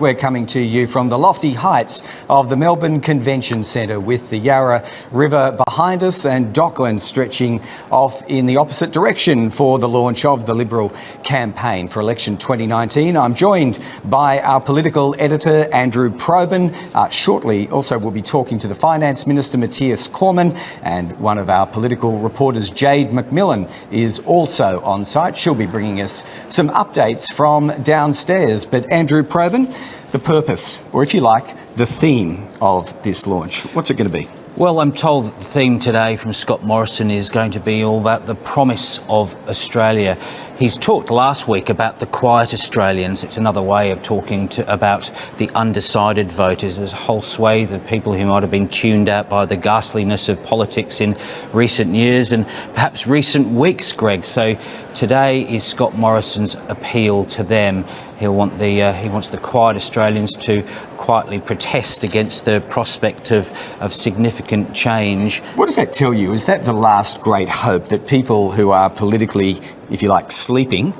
We're coming to you from the lofty heights of the Melbourne Convention Centre with the Yarra River behind us and Docklands stretching off in the opposite direction for the launch of the Liberal campaign for election 2019. I'm joined by our political editor, Andrew Probyn. Shortly also we'll be talking to the Finance Minister, Minister Cormann, and one of our political reporters, Jade McMillan, is also on site. She'll be bringing us some updates from downstairs. But Andrew Probyn, the purpose, or if you like, the theme of this launch, what's it going to be? Well, I'm told that the theme today from Scott Morrison is going to be all about the promise of Australia. He's talked last week about the quiet Australians. It's another way of talking about the undecided voters. There's a whole swathe of people who might have been tuned out by the ghastliness of politics in recent years and perhaps recent weeks, Greg. So today is Scott Morrison's appeal to them. He wants the quiet Australians to quietly protest against the prospect of significant change. What does that tell you? Is that the last great hope that people who are politically, if you like, sleeping,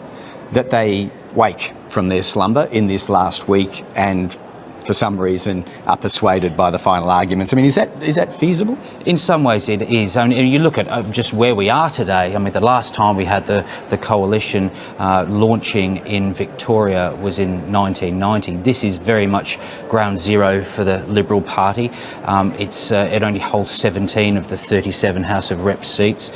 that they wake from their slumber in this last week and for some reason are persuaded by the final arguments? I mean, is that feasible? In some ways it is. I mean, you look at just where we are today. I mean, the last time we had the coalition launching in Victoria was in 1990. This is very much ground zero for the Liberal Party. It only holds 17 of the 37 House of Reps seats.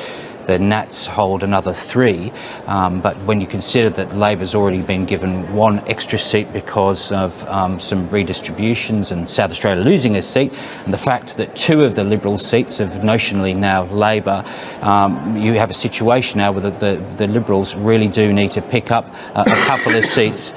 The Nats hold another 3, but when you consider that Labor's already been given 1 extra seat because of some redistributions and South Australia losing a seat, and the fact that 2 of the Liberal seats are notionally now Labor, you have a situation now where the Liberals really do need to pick up a couple of seats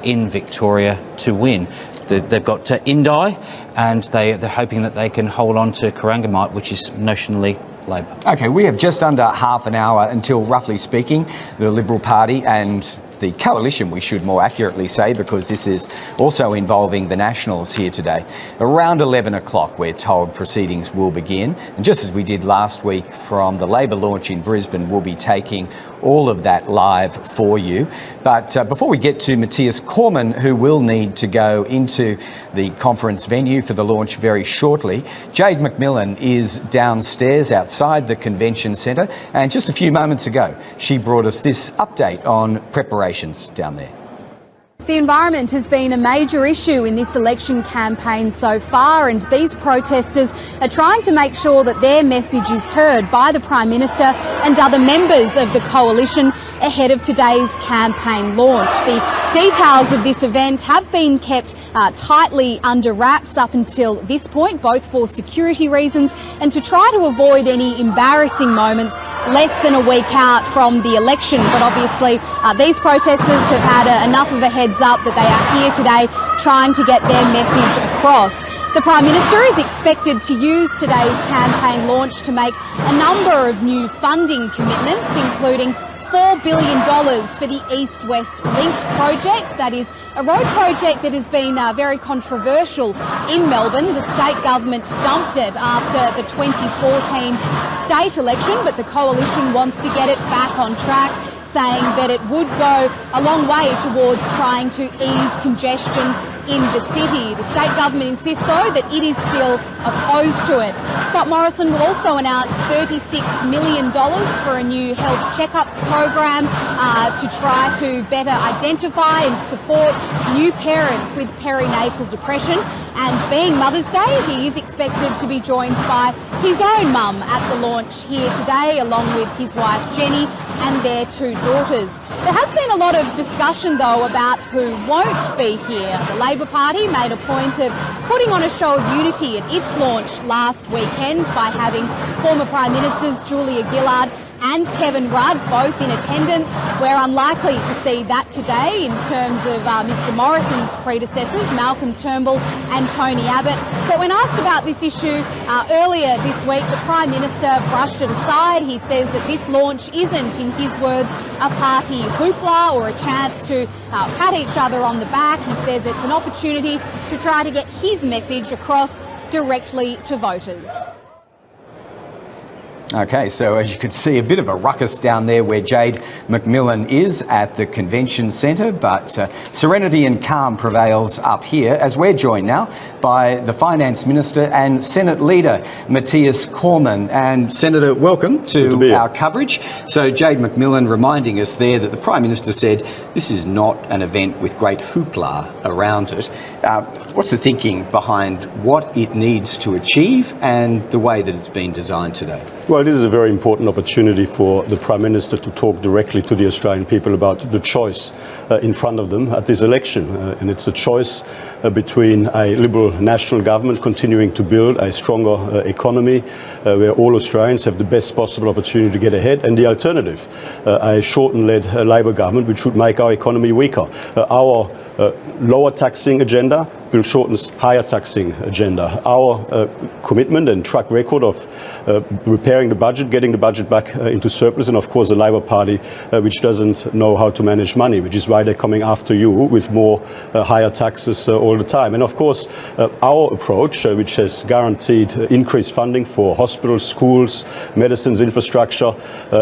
in Victoria to win. They've got Indi, and they're hoping that they can hold on to Corangamite, which is notionally Labor. OK, we have just under half an hour until, roughly speaking, the Liberal Party and the coalition, we should more accurately say, because this is also involving the Nationals here today. Around 11 o'clock, we're told proceedings will begin. And just as we did last week from the Labor launch in Brisbane, we'll be taking all of that live for you. But before we get to Minister Cormann, who will need to go into the conference venue for the launch very shortly, Jade McMillan is downstairs outside the convention centre. And just a few moments ago, she brought us this update on preparations down there. The environment has been a major issue in this election campaign so far, and these protesters are trying to make sure that their message is heard by the Prime Minister and other members of the coalition ahead of today's campaign launch. The details of this event have been kept tightly under wraps up until this point, both for security reasons and to try to avoid any embarrassing moments less than a week out from the election. But obviously these protesters have had enough of a heads up that they are here today trying to get their message across. The Prime Minister is expected to use today's campaign launch to make a number of new funding commitments, including $4 billion for the East-West Link project. That is a road project that has been very controversial in Melbourne. The state government dumped it after the 2014 state election, but the coalition wants to get it back on track, saying that it would go a long way towards trying to ease congestion in the city. The state government insists, though, that it is still opposed to it. Scott Morrison will also announce $36 million for a new health checkups program to try to better identify and support new parents with perinatal depression. And being Mother's Day, he is expected to be joined by his own mum at the launch here today, along with his wife Jenny and their 2 daughters. There has been a lot of discussion, though, about who won't be here. The Labor Party made a point of putting on a show of unity at its launch last weekend by having former Prime Ministers Julia Gillard and Kevin Rudd both in attendance. We're unlikely to see that today in terms of Mr Morrison's predecessors, Malcolm Turnbull and Tony Abbott. But when asked about this issue earlier this week, the Prime Minister brushed it aside. He says that this launch isn't, in his words, a party hoopla or a chance to pat each other on the back. He says it's an opportunity to try to get his message across directly to voters. Okay, so as you can see, a bit of a ruckus down there where Jade McMillan is at the convention centre, but serenity and calm prevails up here as we're joined now by the Finance Minister and Senate Leader, Matthias Cormann. And Senator, welcome to our coverage. So Jade McMillan reminding us there that the Prime Minister said this is not an event with great hoopla around it. What's the thinking behind what it needs to achieve and the way that it's been designed today? Well, this is a very important opportunity for the Prime Minister to talk directly to the Australian people about the choice in front of them at this election. And it's a choice between a Liberal national government continuing to build a stronger economy where all Australians have the best possible opportunity to get ahead, and the alternative, a shorten-led Labor government which would make our economy weaker. Our lower taxing agenda will shorten higher taxing agenda. Our commitment and track record of repairing the budget, getting the budget back into surplus, and of course the Labor Party which doesn't know how to manage money, which is why they're coming after you with more higher taxes all the time. And of course our approach, which has guaranteed increased funding for hospitals, schools, medicines, infrastructure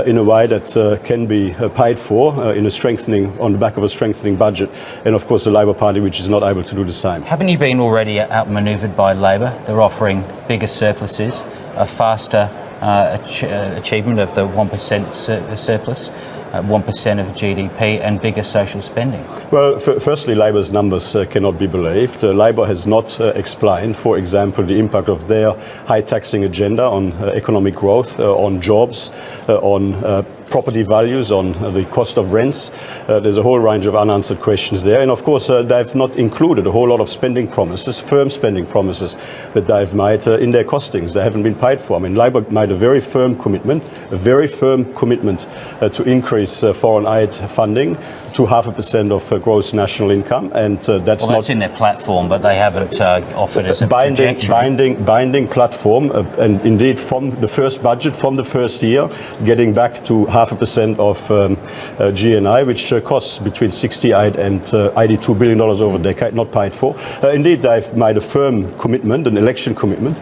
in a way that can be paid for in a strengthening, on the back of a strengthening budget, and of course the Labor Party which is not able to do the same. Haven't you been already outmanoeuvred by Labor? They're offering bigger surpluses, a faster achievement of the 1% surplus, 1% of GDP, and bigger social spending. Well, firstly, Labor's numbers cannot be believed. Labor has not explained, for example, the impact of their high taxing agenda on economic growth, on jobs, on property values, on the cost of rents. There's a whole range of unanswered questions there. And of course, they've not included a whole lot of spending promises, firm spending promises that they've made in their costings. They haven't been paid for. I mean, Labor made a very firm commitment to increase foreign aid funding to 0.5% of gross national income. And that's in their platform, but they haven't offered us a binding platform. And indeed, from the first budget, from the first year, getting back to 0.5% of GNI, which costs between $68 and $82 billion over a decade, not paid for. Indeed, they've made a firm commitment, an election commitment,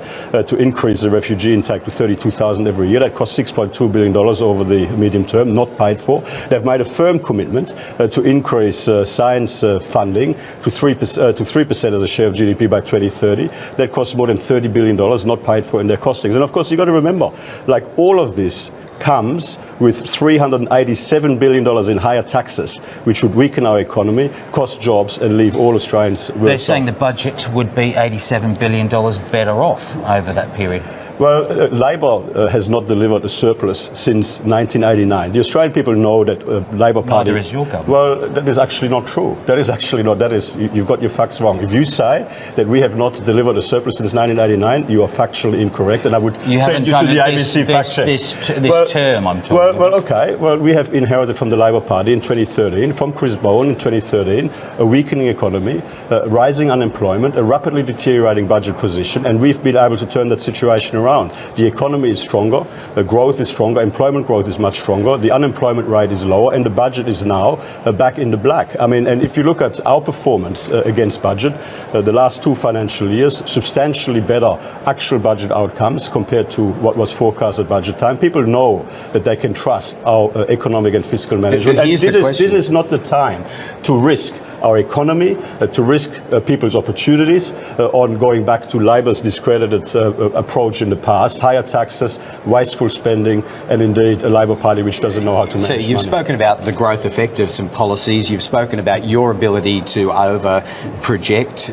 to increase the refugee intake to 32,000 every year. That costs $6.2 billion over the medium term, not paid for. They've made a firm commitment to increase science funding to 3% as a share of GDP by 2030. That costs more than $30 billion, not paid for in their costings. And of course, you've got to remember, like all of this comes with $387 billion in higher taxes, which would weaken our economy, cost jobs, and leave all Australians worse off. They're saying the budget would be $87 billion better off over that period. Well, Labor has not delivered a surplus since 1989. The Australian people know that Labor Party... Neither is your government. Well, that is actually not true. That is actually not. You've got your facts wrong. If you say that we have not delivered a surplus since 1989, you are factually incorrect, and I would send you to the ABC fact check. This term I'm talking about. Well, okay. Well, we have inherited from the Labor Party in 2013, from Chris Bowen in 2013, a weakening economy, rising unemployment, a rapidly deteriorating budget position, and we've been able to turn that situation around. The economy is stronger, growth is stronger, employment growth is much stronger, the unemployment rate is lower, and the budget is now back in the black. I mean, and if you look at our performance against budget, the last 2 financial years, substantially better actual budget outcomes compared to what was forecast at budget time. People know that they can trust our economic and fiscal management. And this is not the time to risk our economy, to risk people's opportunities on going back to Labor's discredited approach in the past, higher taxes, wasteful spending, and indeed a Labor Party which doesn't know how to manage money. So you've spoken about the growth effect of some policies, you've spoken about your ability to over-project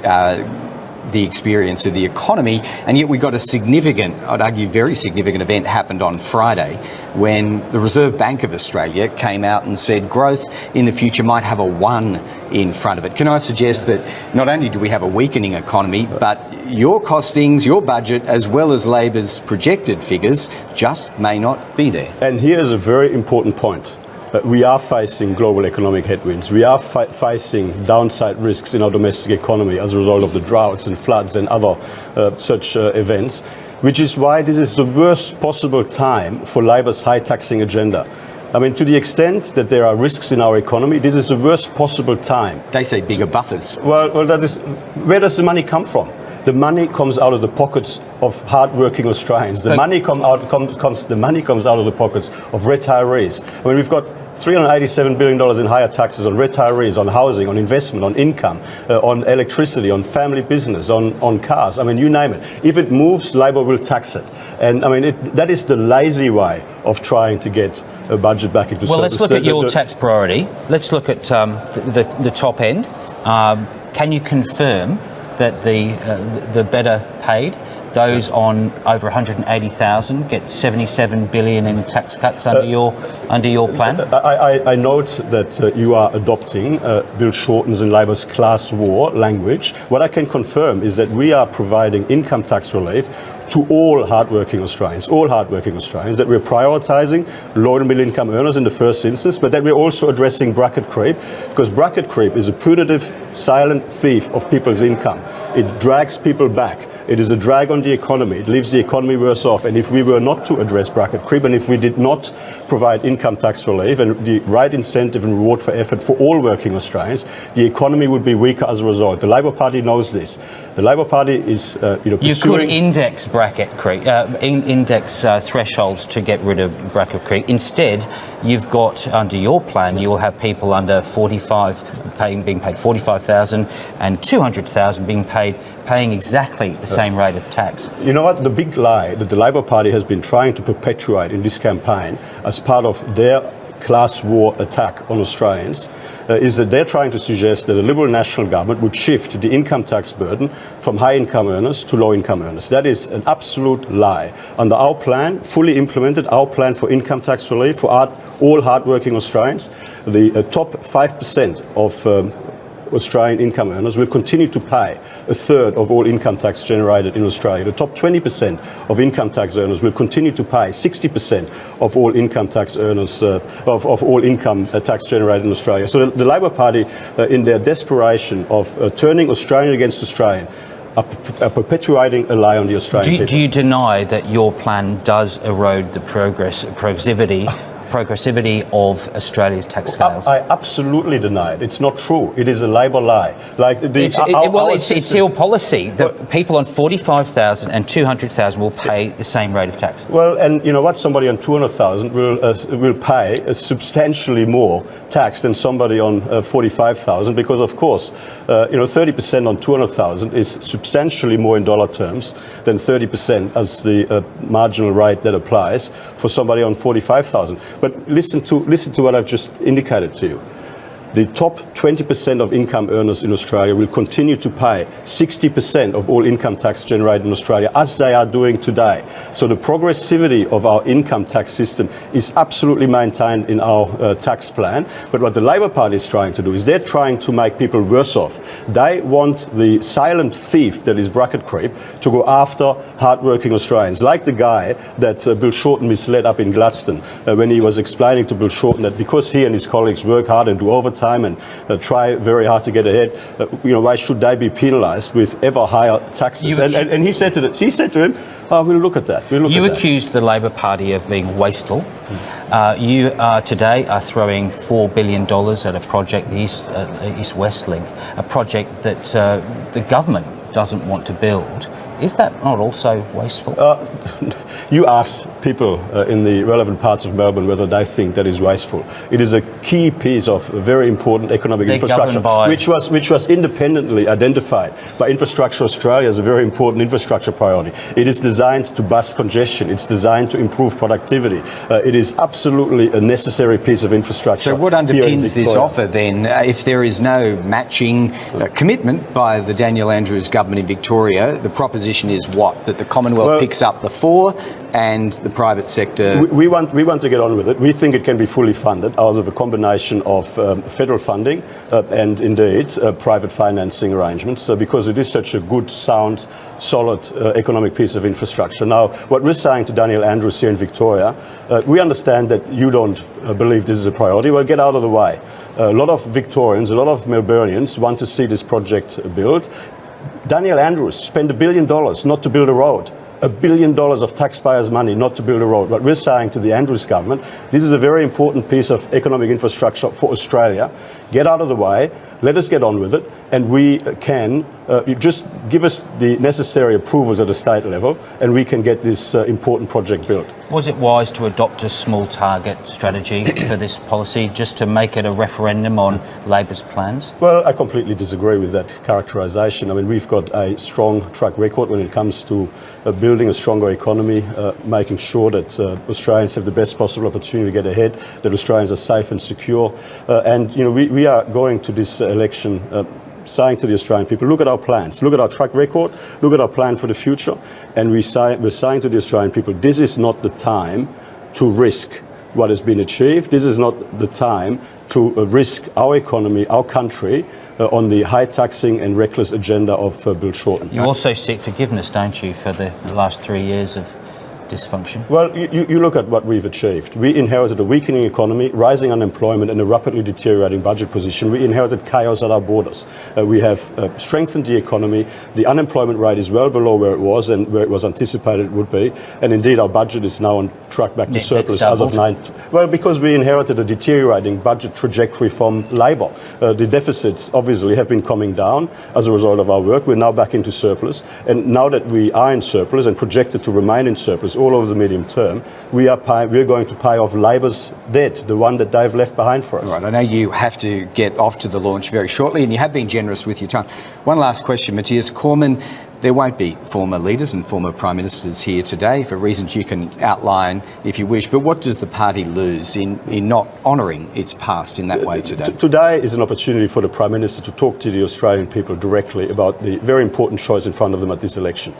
the experience of the economy, and yet we got a significant, I'd argue very significant event happened on Friday when the Reserve Bank of Australia came out and said growth in the future might have a 1 in front of it. Can I suggest that not only do we have a weakening economy, but your costings, your budget, as well as Labor's projected figures just may not be there? And here's a very important point. We are facing global economic headwinds. We are facing downside risks in our domestic economy as a result of the droughts and floods and other such events, which is why this is the worst possible time for Labor's high taxing agenda. I mean, to the extent that there are risks in our economy, this is the worst possible time. They say bigger buffers. Well, that is, where does the money come from? The money comes out of the pockets of hard-working Australians. The money comes out of the pockets of retirees. I mean, we've got $387 billion in higher taxes on retirees, on housing, on investment, on income, on electricity, on family business, on cars. I mean, you name it. If it moves, Labor will tax it. And I mean, that is the lazy way of trying to get a budget back into service. Well, let's look at your tax priority. Let's look at the top end. Can you confirm that the better paid, those on over 180,000, get 77 billion in tax cuts under your plan? I note that you are adopting Bill Shorten's and Labor's class war language. What I can confirm is that we are providing income tax relief to all hardworking Australians, that we're prioritising low and middle income earners in the first instance, but that we're also addressing bracket creep, because bracket creep is a punitive, silent thief of people's income. It drags people back. It is a drag on the economy. It leaves the economy worse off. And if we were not to address bracket creep, and if we did not provide income tax relief and the right incentive and reward for effort for all working Australians, the economy would be weaker as a result. The Labor Party knows this. The Labor Party is, You could index bracket creep, index thresholds to get rid of bracket creep. Instead, you've got, under your plan, you will have people under 45 being paid 45,000 and 200,000 paying exactly the same rate of tax. You know what? The big lie that the Labor Party has been trying to perpetuate in this campaign as part of their class war attack on Australians is that they're trying to suggest that a Liberal national government would shift the income tax burden from high-income earners to low-income earners. That is an absolute lie. Under our plan, fully implemented, our plan for income tax relief for all hard-working Australians, the top 5% of Australian income earners will continue to pay a third of all income tax generated in Australia. The top 20% of income tax earners will continue to pay 60% of all income tax earners, of all income tax generated in Australia. So the Labor Party, in their desperation of turning Australian against Australian, are perpetuating a lie on the Australian people. Do you deny that your plan does erode the progressivity of Australia's tax scales? I absolutely deny it. It's not true. It is a Labor lie. It's ill policy that people on 45,000 and 200,000 will pay the same rate of tax. Well, and you know what? Somebody on 200,000 will pay substantially more tax than somebody on 45,000 because, of course, 30% on 200,000 is substantially more in dollar terms than 30% as the marginal rate that applies for somebody on 45,000. But listen to what I've just indicated to you. The top 20% of income earners in Australia will continue to pay 60% of all income tax generated in Australia, as they are doing today. So the progressivity of our income tax system is absolutely maintained in our tax plan. But what the Labor Party is trying to do is they're trying to make people worse off. They want the silent thief that is bracket creep to go after hardworking Australians, like the guy that Bill Shorten misled up in Gladstone when he was explaining to Bill Shorten that because he and his colleagues work hard and do overtime and try very hard to get ahead, why should they be penalised with ever higher taxes? And he said to him, oh, we'll look at that. You accused the Labor Party of being wasteful. You today are throwing $4 billion at a project, the East West Link, a project that the government doesn't want to build. Is that not also wasteful? You ask people in the relevant parts of Melbourne whether they think that is wasteful. It is a key piece of very important economic infrastructure, which was independently identified by Infrastructure Australia as a very important infrastructure priority. It is designed to bust congestion. It's designed to improve productivity. It is absolutely a necessary piece of infrastructure. So what underpins this offer then, if there is no matching commitment by the Daniel Andrews government in Victoria, the proposition is what? That the Commonwealth picks up the 4 and the private sector... We want to get on with it. We think it can be fully funded out of a combination of federal funding and indeed private financing arrangements because it is such a good, sound, solid economic piece of infrastructure. Now, what we're saying to Daniel Andrews here in Victoria, we understand that you don't believe this is a priority. Well, get out of the way. A lot of Victorians, a lot of Melburnians want to see this project built. Daniel Andrews spent $1 billion not to build a road. $1 billion of taxpayers' money not to build a road. What we're saying to the Andrews government, this is a very important piece of economic infrastructure for Australia. get out of the way, let us get on with it, and we can you just give us the necessary approvals at a state level, and we can get this important project built. Was it wise to adopt a small target strategy for this policy, just to make it a referendum on Labor's plans? Well, I completely disagree with that characterisation. I mean, we've got a strong track record when it comes to building a stronger economy, making sure that Australians have the best possible opportunity to get ahead, that Australians are safe and secure. And, you know, we are going to this election saying to the Australian people, look at our plans, look at our track record, look at our plan for the future. And we're saying to the Australian people, this is not the time to risk what has been achieved. This is not the time to risk our economy, our country, on the high taxing and reckless agenda of Bill Shorten. You also seek forgiveness, don't you, for the last 3 years of dysfunction? Well, you look at what we've achieved. We inherited a weakening economy, rising unemployment and a rapidly deteriorating budget position. We inherited chaos at our borders. We have strengthened the economy. The unemployment rate is well below where it was and where it was anticipated it would be. And indeed, our budget is now on track back to surplus as of 9. Well, because we inherited a deteriorating budget trajectory from Labor. The deficits obviously have been coming down as a result of our work. We're now back into surplus. And now that we are in surplus and projected to remain in surplus all over the medium term, we're going to pay off Labor's debt, the one that they've left behind for us. All right, I know you have to get off to the launch very shortly, and you have been generous with your time. One last question, Matthias Cormann. There won't be former leaders and former prime ministers here today for reasons you can outline if you wish, but what does the party lose in not honouring its past in that way today? Today is an opportunity for the Prime Minister to talk to the Australian people directly about the very important choice in front of them at this election.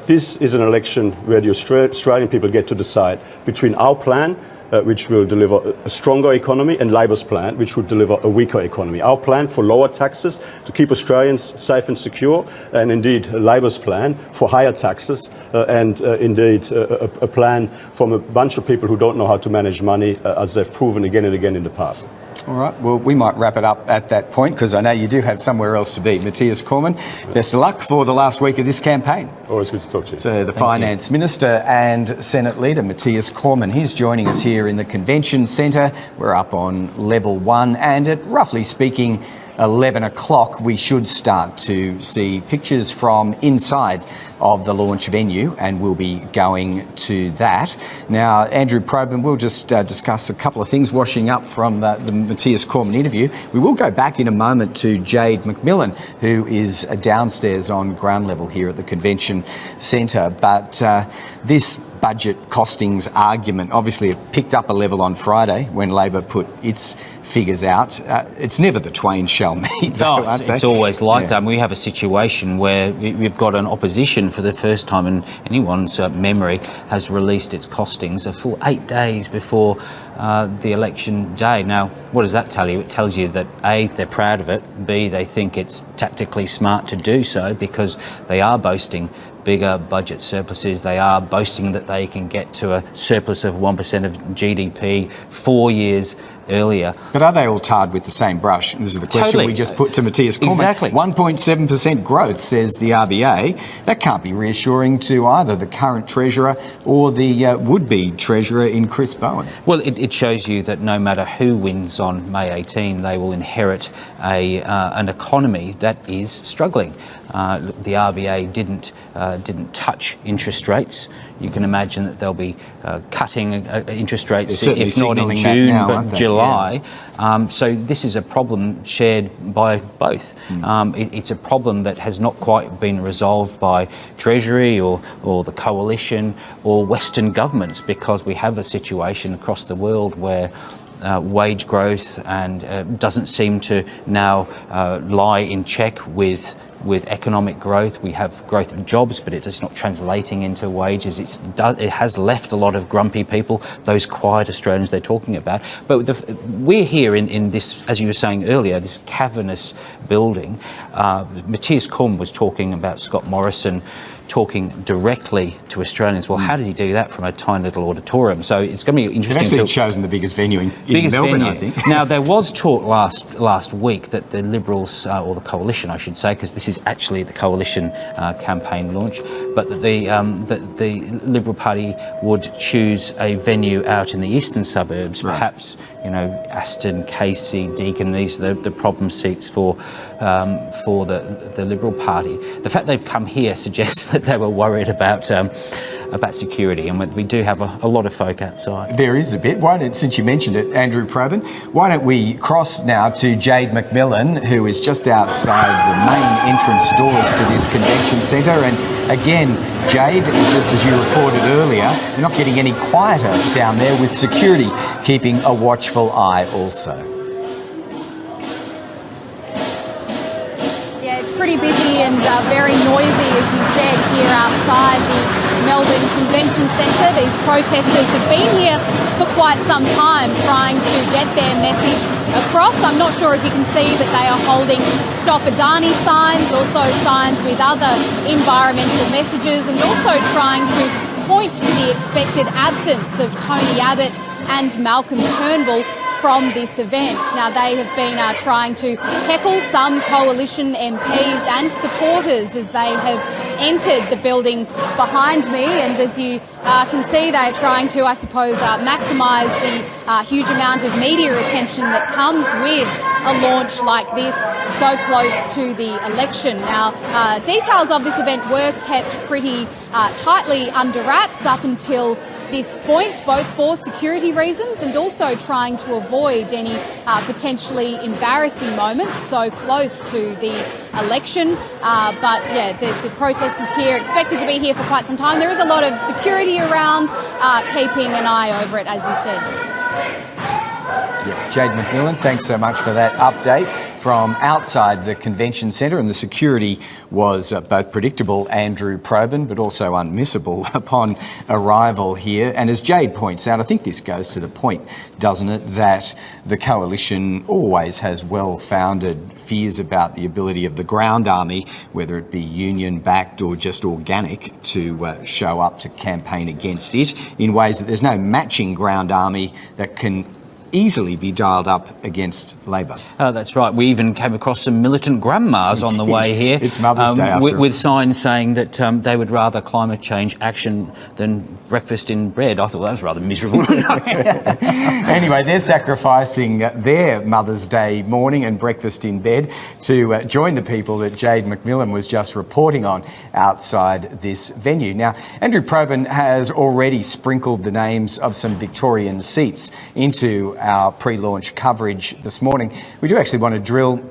This is an election where the Australian people get to decide between our plan, which will deliver a stronger economy, and Labor's plan, which would deliver a weaker economy. Our plan for lower taxes to keep Australians safe and secure, and indeed Labor's plan for higher taxes, and indeed a plan from a bunch of people who don't know how to manage money, as they've proven again and again in the past. All right, well, we might wrap it up at that point because I know you do have somewhere else to be. Matthias Cormann, best of luck for the last week of this campaign. Always good to talk to you. So the Finance Minister and Senate Leader, Matthias Cormann, he's joining us here in the Convention Centre. We're up on level 1 and at, roughly speaking, 11 o'clock, we should start to see pictures from inside of the launch venue, and we'll be going to that. Now, Andrew Probyn, we'll just discuss a couple of things washing up from the Matthias Cormann interview. We will go back in a moment to Jade McMillan, who is downstairs on ground level here at the Convention Centre. But this budget costings argument, obviously it picked up a level on Friday when Labor put its figures out. It's never the twain shall meet, though, it's always like that. We have a situation where we've got an opposition for the first time in anyone's memory has released its costings a full 8 days before the election day. Now, what does that tell you? It tells you that A, they're proud of it, B, they think it's tactically smart to do so because they are boasting bigger budget surpluses. They are boasting that they can get to a surplus of 1% of GDP 4 years earlier. But are they all tarred with the same brush? This is the question we just put to Matthias Cormann. Exactly. 1.7% growth, says the RBA. That can't be reassuring to either the current Treasurer or the would-be Treasurer in Chris Bowen. Well, it shows you that no matter who wins on May 18, they will inherit an economy that is struggling. The RBA didn't touch interest rates. You can imagine that they'll be cutting interest rates, if not in June, but July. Yeah. So this is a problem shared by both. It's a problem that has not quite been resolved by Treasury or the Coalition or Western governments, because we have a situation across the world where wage growth and doesn't seem to now lie in check with economic growth. We have growth of jobs, but it is not translating into wages. It has left a lot of grumpy people, those quiet Australians they're talking about. But we're here in this, as you were saying earlier, this cavernous building. Matthias Cormann was talking about Scott Morrison talking directly to Australians. Well, how does he do that from a tiny little auditorium? So it's going to be interesting. They've actually chosen the biggest venue in Melbourne, I think. Now, there was talk last week that the Liberals, or the Coalition, I should say, because this is is actually the coalition campaign launch, but that the Liberal Party would choose a venue out in the eastern suburbs, perhaps, you know, Aston, Casey, Deakin. These are the problem seats for the Liberal Party. The fact they've come here suggests that they were worried about security, and we do have a lot of folk outside. There is a bit. Since you mentioned it, Andrew Probyn, why don't we cross now to Jade McMillan, who is just outside the main entrance doors to this convention centre. And again, Jade, just as you reported earlier, you're not getting any quieter down there, with security keeping a watchful eye also. Yeah, it's pretty busy and very noisy, as you said, here outside the Melbourne Convention Centre. These protesters have been here for quite some time trying to get their message across. I'm not sure if you can see, but they are holding Stop Adani signs, also signs with other environmental messages, and also trying to point to the expected absence of Tony Abbott and Malcolm Turnbull from this event. Now, they have been trying to heckle some coalition MPs and supporters as they have entered the building behind me, and as you can see, they are trying to, I suppose, maximise the huge amount of media attention that comes with a launch like this so close to the election. Now, details of this event were kept pretty tightly under wraps up until this point, both for security reasons and also trying to avoid any potentially embarrassing moments so close to the election. But yeah, the protesters here are expected to be here for quite some time. There is a lot of security around, keeping an eye over it, as you said. Yeah, Jade McMillan, thanks so much for that update from outside the convention centre. And the security was both predictable, Andrew Probyn, but also unmissable upon arrival here. And as Jade points out, I think this goes to the point, doesn't it, that the coalition always has well-founded fears about the ability of the ground army, whether it be union-backed or just organic, to show up to campaign against it in ways that there's no matching ground army that can easily be dialed up against Labor. Oh, that's right. We even came across some militant grandmas on the way here. It's Mother's Day after with signs saying that they would rather climate change action than breakfast in bread. I thought that was rather miserable. Anyway, they're sacrificing their Mother's Day morning and breakfast in bed to join the people that Jade McMillan was just reporting on outside this venue. Now, Andrew Probyn has already sprinkled the names of some Victorian seats into our pre-launch coverage this morning. We do actually want to drill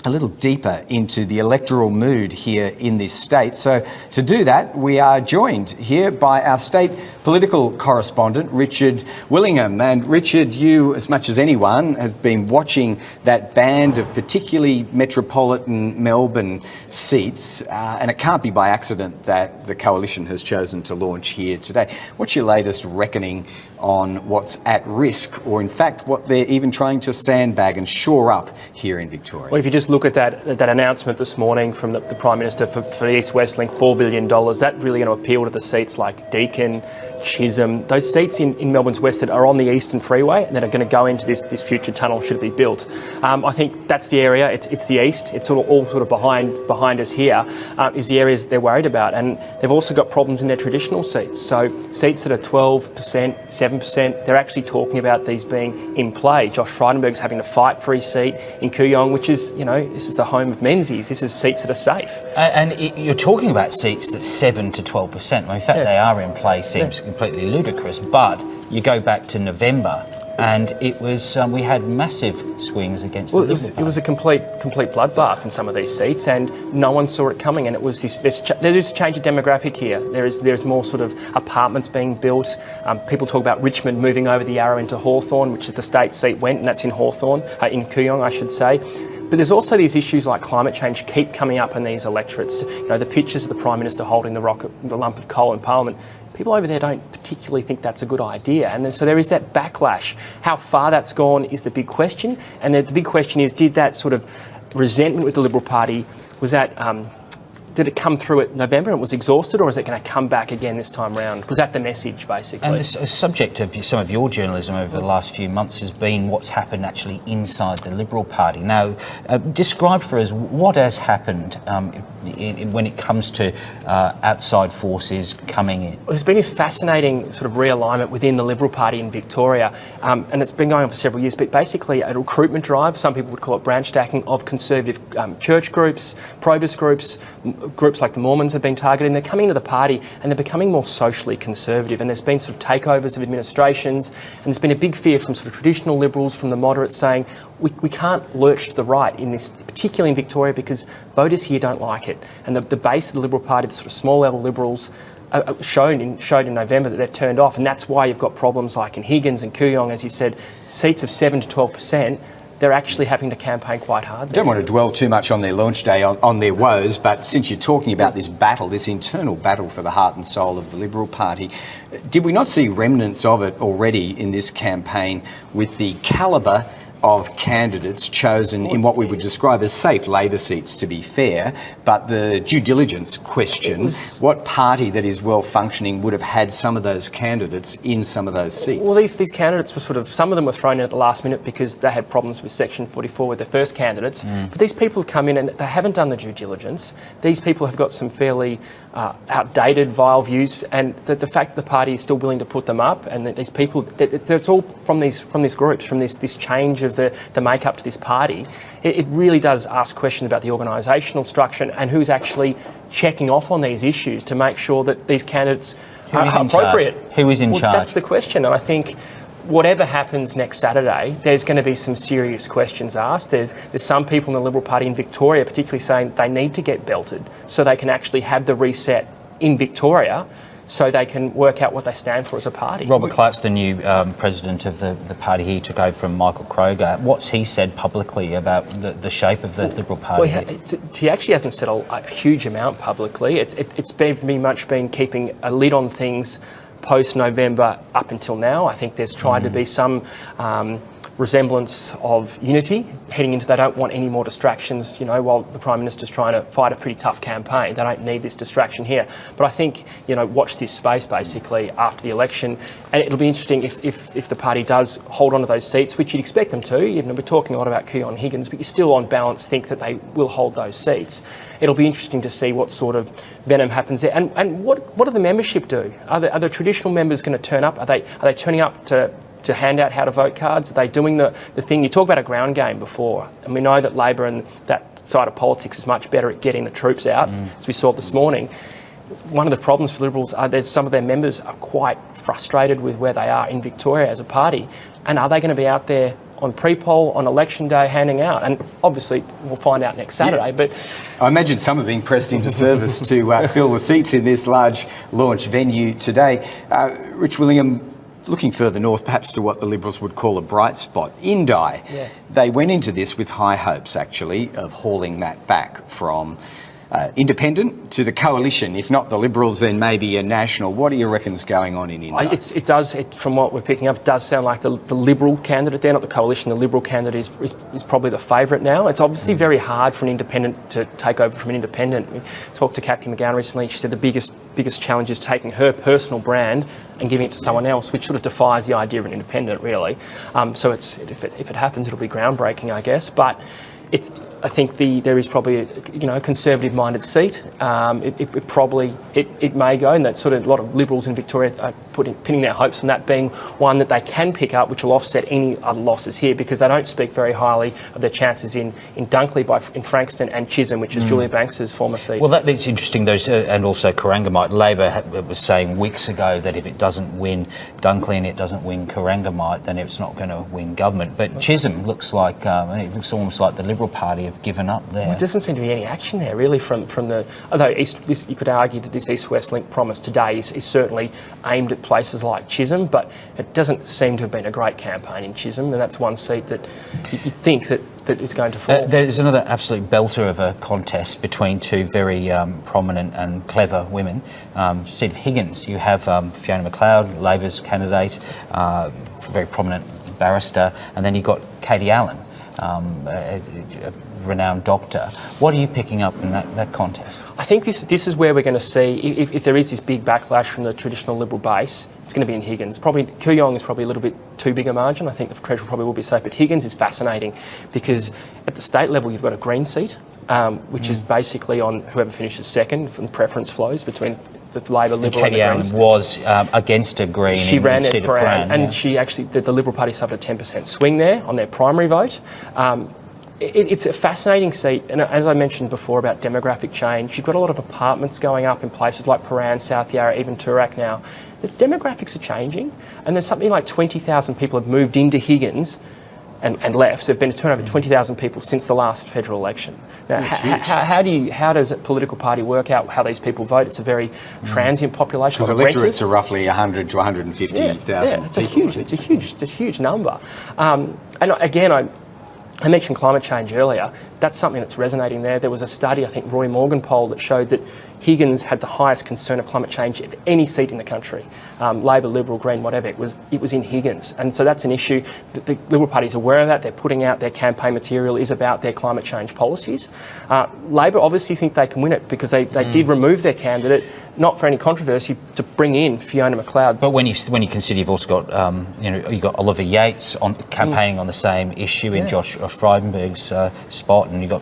a little deeper into the electoral mood here in this state. So to do that, we are joined here by our state political correspondent, Richard Willingham. And Richard, you, as much as anyone, have been watching that band of particularly metropolitan Melbourne seats, and it can't be by accident that the coalition has chosen to launch here today. What's your latest reckoning on what's at risk, or in fact what they're even trying to sandbag and shore up here in Victoria? Well, if you just look at that announcement this morning from the Prime Minister for the East West Link, $4 billion, that really going to appeal to the seats like Deakin, Chisholm, those seats in Melbourne's West that are on the Eastern Freeway and that are going to go into this future tunnel should it be built. I think that's the area. It's the East. It's all sort of behind us here is the areas they're worried about. And they've also got problems in their traditional seats. So seats that are 12%, 7%, they're actually talking about these being in play. Josh Frydenberg's having to fight for his seat in Kooyong, which is, this is the home of Menzies. This is seats that are safe. And you're talking about seats that 7 to 12%. Well, in fact, they are in play, seems completely ludicrous. But you go back to November, and it was we had massive swings against the Liberal Party. It was a complete bloodbath in some of these seats, and no one saw it coming. And it was there is a change of demographic here. There's more sort of apartments being built. People talk about Richmond moving over the Yarra into Hawthorn, which is the state seat went, and that's in Hawthorn, in Kooyong, I should say. But there's also these issues like climate change keep coming up in these electorates. The pictures of the Prime Minister holding the lump of coal in Parliament. People over there don't particularly think that's a good idea. And so there is that backlash. How far that's gone is the big question. And the big question is, did that sort of resentment with the Liberal Party, was that did it come through at November and it was exhausted, or is it going to come back again this time round? Was that the message, basically? And the subject of some of your journalism over the last few months has been what's happened actually inside the Liberal Party. Now, describe for us what has happened when it comes to outside forces coming in. Well, there's been this fascinating sort of realignment within the Liberal Party in Victoria, and it's been going on for several years, but basically a recruitment drive, some people would call it branch stacking, of conservative church groups, Probus groups, groups like the Mormons have been targeted, and they're coming into the party and they're becoming more socially conservative, and there's been sort of takeovers of administrations, and there's been a big fear from sort of traditional Liberals, from the moderates, saying we can't lurch to the right in this, particularly in Victoria, because voters here don't like it. And the base of the Liberal Party, the sort of small level Liberals, showed in November that they've turned off, and that's why you've got problems like in Higgins and Kooyong, as you said, seats of 7 to 12%. They're actually having to campaign quite hard. I don't want to dwell too much on their launch day, on their woes, but since you're talking about this battle, this internal battle for the heart and soul of the Liberal Party, did we not see remnants of it already in this campaign with the calibre of candidates chosen in what we would describe as safe Labor seats, to be fair, but the due diligence question, what party that is well functioning would have had some of those candidates in some of those seats? Well, these candidates were sort of, some of them were thrown in at the last minute because they had problems with Section 44 with their first candidates, but these people have come in and they haven't done the due diligence. These people have got some fairly outdated, vile views, and the fact that the party is still willing to put them up, and that these people, it's all from these groups, from this change of the make-up to this party. It really does ask questions about the organisational structure and who's actually checking off on these issues to make sure that these candidates are appropriate. Who is in charge? That's the question, and I think whatever happens next Saturday, there's going to be some serious questions asked. There's some people in the Liberal Party in Victoria particularly saying they need to get belted so they can actually have the reset in Victoria, so they can work out what they stand for as a party. Robert Clark's the new president of the party. He took over from Michael Kroger. What's he said publicly about the shape of the Liberal Party? Well, he actually hasn't said a huge amount publicly. It's very much been keeping a lid on things post-November up until now. I think there's tried to be some resemblance of unity heading into, they don't want any more distractions, while the Prime Minister's trying to fight a pretty tough campaign. They don't need this distraction here. But I think, watch this space basically after the election, and it'll be interesting if the party does hold on to those seats, which you'd expect them to. We're talking a lot about Kooyong and Higgins, but you still on balance think that they will hold those seats. It'll be interesting to see what sort of venom happens there. And what do the membership do? Are the traditional members going to turn up? Are they turning up to hand out how to vote cards? Are they doing the thing? You talk about a ground game before, and we know that Labor and that side of politics is much better at getting the troops out, as we saw this morning. One of the problems for Liberals are there's some of their members are quite frustrated with where they are in Victoria as a party, and are they going to be out there on pre-poll, on election day, handing out? And obviously we'll find out next Saturday. But I imagine some are being pressed into service to fill the seats in this large launch venue today. Rich Willingham, looking further north, perhaps to what the Liberals would call a bright spot, Indi. Yeah. They went into this with high hopes, actually, of hauling that back from independent to the coalition. If not the Liberals, then maybe a national. What do you reckon's going on in Indi? From what we're picking up, it does sound like the Liberal candidate there, not the coalition. The Liberal candidate is probably the favourite now. It's obviously very hard for an independent to take over from an independent. We talked to Cathy McGowan recently. She said the biggest challenge is taking her personal brand and giving it to someone else, which sort of defies the idea of an independent, really. So if it happens, it'll be groundbreaking, I guess. But I think there is probably a conservative-minded seat. It may go, and that sort of a lot of Liberals in Victoria are pinning their hopes on that being one that they can pick up, which will offset any other losses here, because they don't speak very highly of their chances in Dunkley, in Frankston and Chisholm, which is Julia Banks's former seat. Well, that's interesting, those, and also Corangamite. Labor was saying weeks ago that if it doesn't win Dunkley and it doesn't win Corangamite, then it's not going to win government. But Chisholm looks like it looks almost like the Liberal Party have given up there. Well, there doesn't seem to be any action there, really, from the... Although you could argue that this East-West Link promise today is certainly aimed at places like Chisholm, but it doesn't seem to have been a great campaign in Chisholm, and that's one seat that you'd think that is going to fall. There's another absolute belter of a contest between two very prominent and clever women. Steve Higgins, you have Fiona McLeod, Labor's candidate, very prominent barrister, and then you've got Katie Allen, renowned doctor. What are you picking up in that contest? I think this is where we're going to see, if there is this big backlash from the traditional Liberal base, it's going to be in Higgins. Probably Kooyong is probably a little bit too big a margin. I think the Treasurer probably will be safe, but Higgins is fascinating because at the state level you've got a Green seat, which is basically on whoever finishes second from preference flows between the Labor, Liberal and the Greens. Allen was against a Green. She ran it for Brown, and she actually, the Liberal Party suffered a 10% swing there on their primary vote. It's a fascinating seat, and as I mentioned before about demographic change, you've got a lot of apartments going up in places like Paran, South Yarra, even Toorak now. The demographics are changing, and there's something like 20,000 people have moved into Higgins and left. So there've been a turnover of 20,000 people since the last federal election. Now, how does a political party work out how these people vote? It's a very transient population. Because electorates are roughly 100 to 150,000 it's a huge number. And again, I mentioned climate change earlier. That's something that's resonating there. There was a study, I think Roy Morgan poll, that showed that Higgins had the highest concern of climate change of any seat in the country. Labor, Liberal, Green, whatever, it was in Higgins. And so that's an issue that the Liberal Party is aware of that. They're putting out their campaign material is about their climate change policies. Labor obviously think they can win it because they did remove their candidate, not for any controversy, to bring in Fiona McLeod. But when you consider you've also got you've got Oliver Yates campaigning on the same issue in Josh Frydenberg's spot, and you've got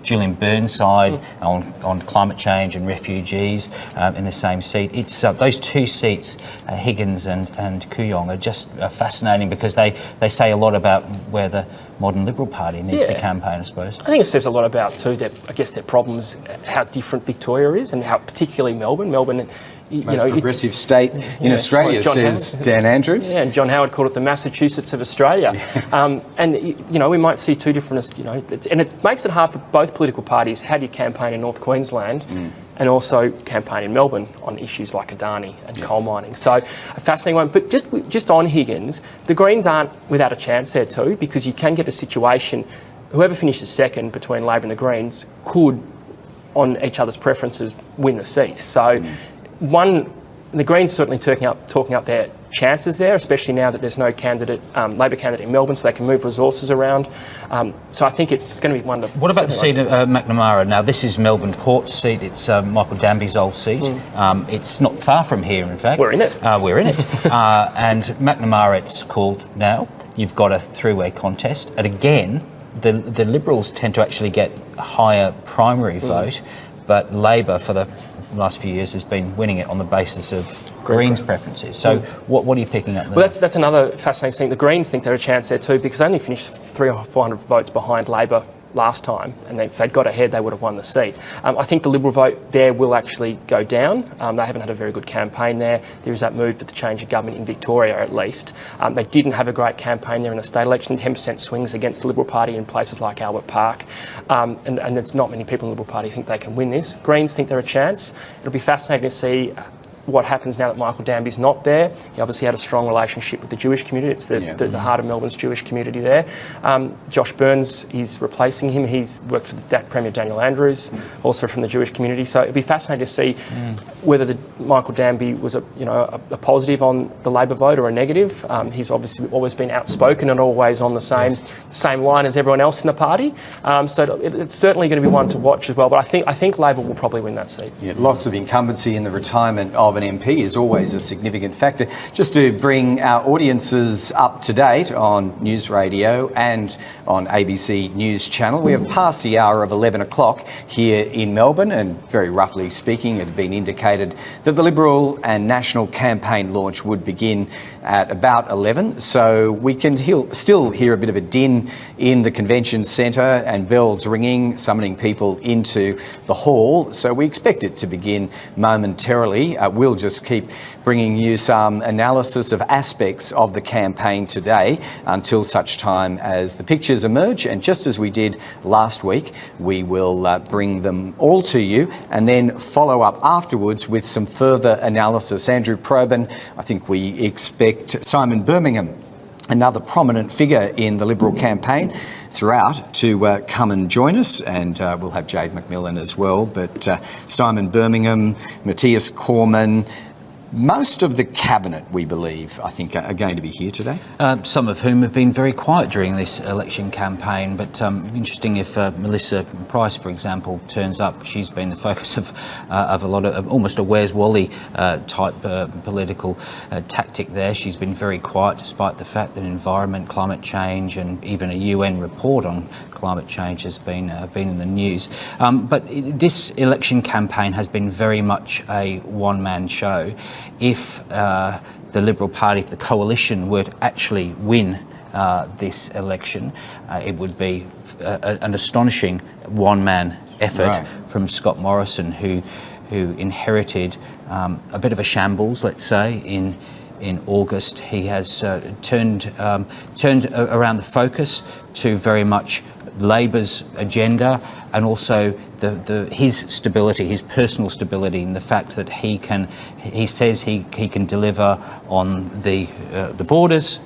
Julian Burnside on climate change and refugees in the same seat. It's those two seats, Higgins and Kooyong, are just fascinating because they say a lot about where the modern Liberal Party needs to campaign, I suppose. I think it says a lot about too their problems, how different Victoria is, and how particularly Melbourne. Most progressive state in Australia, says Dan Andrews. Yeah, and John Howard called it the Massachusetts of Australia. And we might see two different, and it makes it hard for both political parties. How do you campaign in North Queensland and also campaign in Melbourne on issues like Adani and coal mining? So a fascinating one. But just on Higgins, the Greens aren't without a chance there too, because you can get a situation, whoever finishes second between Labor and the Greens could, on each other's preferences, win the seat. So the Greens certainly talking up their chances there, especially now that there's no Labor candidate in Melbourne, so they can move resources around. So I think it's going to be one of the... What about the seat of McNamara? Now, this is Melbourne Port's seat. It's Michael Danby's old seat. It's not far from here, in fact. We're in it. And McNamara, it's called now. You've got a three-way contest. And again, the Liberals tend to actually get a higher primary vote, but Labor, for the last few years, has been winning it on the basis of Greens' preferences. So what are you picking up there? Well, that's another fascinating thing. The Greens think they're a chance there too, because they only finished 300 or 400 votes behind Labor last time, and if they'd got ahead, they would have won the seat. I think the Liberal vote there will actually go down. They haven't had a very good campaign there. There is that move for the change of government in Victoria, at least. They didn't have a great campaign there in the state election, 10% swings against the Liberal Party in places like Albert Park. And there's not many people in the Liberal Party think they can win this. Greens think they're a chance. It'll be fascinating to see what happens now that Michael Danby's not there. He obviously had a strong relationship with the Jewish community. It's the heart of Melbourne's Jewish community there. Josh Burns is replacing him. He's worked for the Premier Daniel Andrews, also from the Jewish community. So it'd be fascinating to see whether Michael Danby was a positive on the Labor vote or a negative. He's obviously always been outspoken and always on the same line as everyone else in the party. So it's certainly going to be one to watch as well. But I think Labor will probably win that seat. Yeah, lots of incumbency in the retirement of an MP is always a significant factor. Just to bring our audiences up to date on News Radio and on ABC News Channel, we have passed the hour of 11 o'clock here in Melbourne, and very roughly speaking, it had been indicated that the Liberal and National campaign launch would begin at about 11. So we can still hear a bit of a din in the convention centre and bells ringing, summoning people into the hall. So we expect it to begin momentarily. We'll just keep bringing you some analysis of aspects of the campaign today until such time as the pictures emerge. And just as we did last week, we will bring them all to you and then follow up afterwards with some further analysis. Andrew Probyn, I think we expect Simon Birmingham, another prominent figure in the Liberal campaign throughout, to come and join us, and we'll have Jade McMillan as well. But Simon Birmingham, Matthias Cormann, Most of the cabinet, we believe, I think, are going to be here today. Some of whom have been very quiet during this election campaign, but interesting if Melissa Price, for example, turns up. She's been the focus of a lot of almost a Where's Wally type political tactic there. She's been very quiet despite the fact that environment, climate change and even a UN report on climate change has been in the news. But this election campaign has been very much a one-man show. If the Liberal Party, if the coalition were to actually win this election, it would be an astonishing one-man effort from Scott Morrison, who inherited a bit of a shambles, let's say, in August. He has turned around the focus to very much Labor's agenda, and also his stability, his personal stability, and the fact that he says he can deliver on the borders,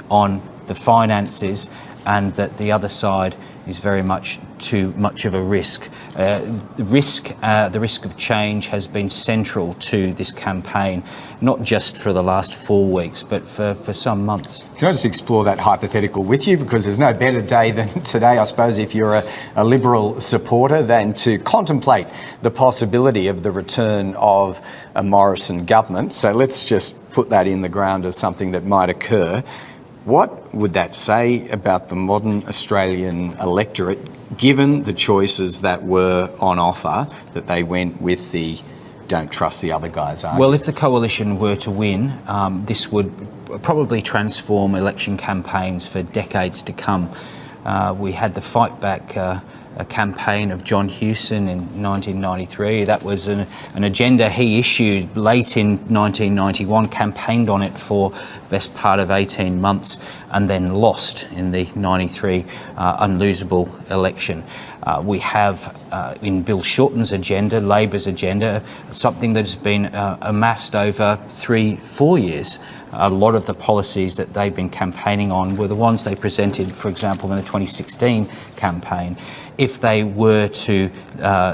on the finances, and that the other side is very much too much of a risk. The risk of change has been central to this campaign, not just for the last 4 weeks, but for some months. Can I just explore that hypothetical with you? Because there's no better day than today, I suppose, if you're a Liberal supporter, than to contemplate the possibility of the return of a Morrison government. So let's just put that in the ground as something that might occur. What would that say about the modern Australian electorate, given the choices that were on offer, that they went with the don't trust the other guys argument? Well, if the coalition were to win, this would probably transform election campaigns for decades to come. We had the Fight Back campaign of John Hewson in 1993. That was an agenda he issued late in 1991, campaigned on it for best part of 18 months, and then lost in the 93 unlosable election. We have in Bill Shorten's agenda, Labor's agenda, something that has been amassed over 3-4 years. A lot of the policies that they've been campaigning on were the ones they presented, for example, in the 2016 campaign. If they were to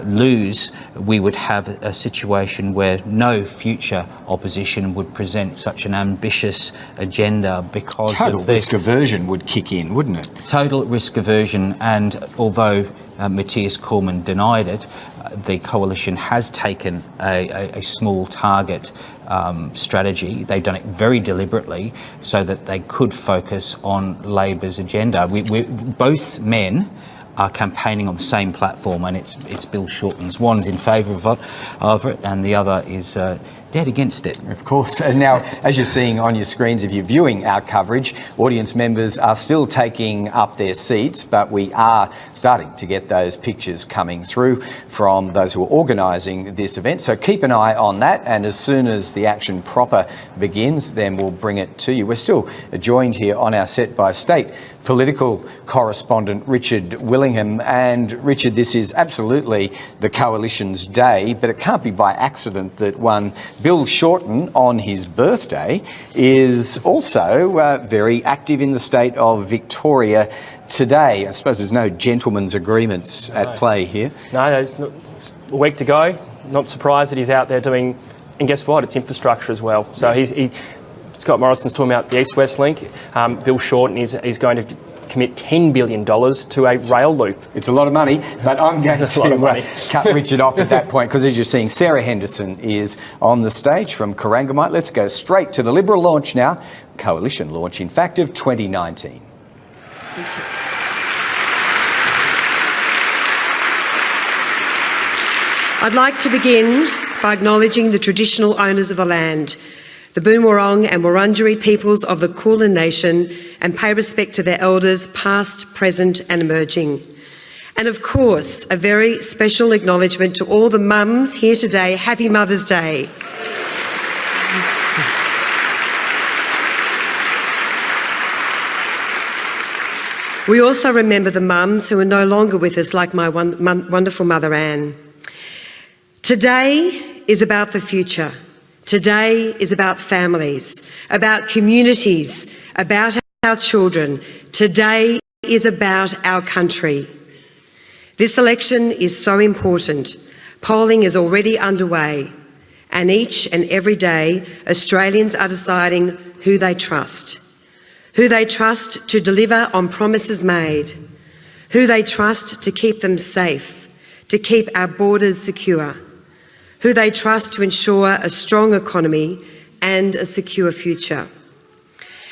lose, we would have a situation where no future opposition would present such an ambitious agenda because total of the risk aversion would kick in, wouldn't it? Total risk aversion, and although Matthias Cormann denied it, the coalition has taken a small target strategy. They've done it very deliberately so that they could focus on Labor's agenda. Both men are campaigning on the same platform, and it's Bill Shorten's. One's in favour of it, and the other is dead against it. Of course. And now, as you're seeing on your screens, if you're viewing our coverage, audience members are still taking up their seats, but we are starting to get those pictures coming through from those who are organising this event. So keep an eye on that, and as soon as the action proper begins, then we'll bring it to you. We're still joined here on our set by State political correspondent Richard Willingham. And Richard, this is absolutely the coalition's day, but it can't be by accident that one Bill Shorten on his birthday is also very active in the state of Victoria today. I suppose there's no gentleman's agreements at play here. No, there's a week to go. Not surprised that he's out there doing, and guess what? It's infrastructure as well. So Scott Morrison's talking about the East-West link. Bill Shorten is going to commit $10 billion to a rail loop. It's a lot of money, but I'm going to cut Richard off at that point, because as you're seeing, Sarah Henderson is on the stage from Corangamite. Let's go straight to the Liberal launch now, coalition launch, in fact, of 2019. I'd like to begin by acknowledging the traditional owners of the land, the Boon Wurrung and Wurundjeri peoples of the Kulin Nation, and pay respect to their elders past, present and emerging. And of course, a very special acknowledgement to all the mums here today. Happy Mother's Day. We also remember the mums who are no longer with us, like my wonderful mother Anne. Today is about the future. Today is about families, about communities, about our children. Today is about our country. This election is so important. Polling is already underway. And each and every day, Australians are deciding who they trust to deliver on promises made, who they trust to keep them safe, to keep our borders secure, who they trust to ensure a strong economy and a secure future.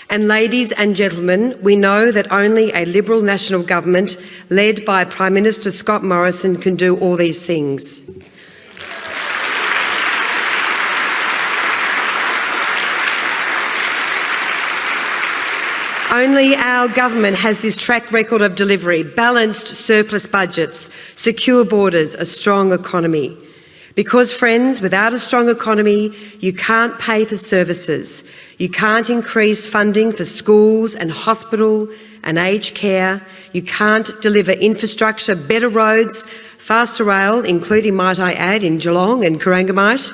And ladies and gentlemen, we know that only a Liberal national government led by Prime Minister Scott Morrison can do all these things. Only our government has this track record of delivery: balanced surplus budgets, secure borders, a strong economy. Because, friends, without a strong economy, you can't pay for services. You can't increase funding for schools and hospital and aged care. You can't deliver infrastructure, better roads, faster rail, including, might I add, in Geelong and Corangamite.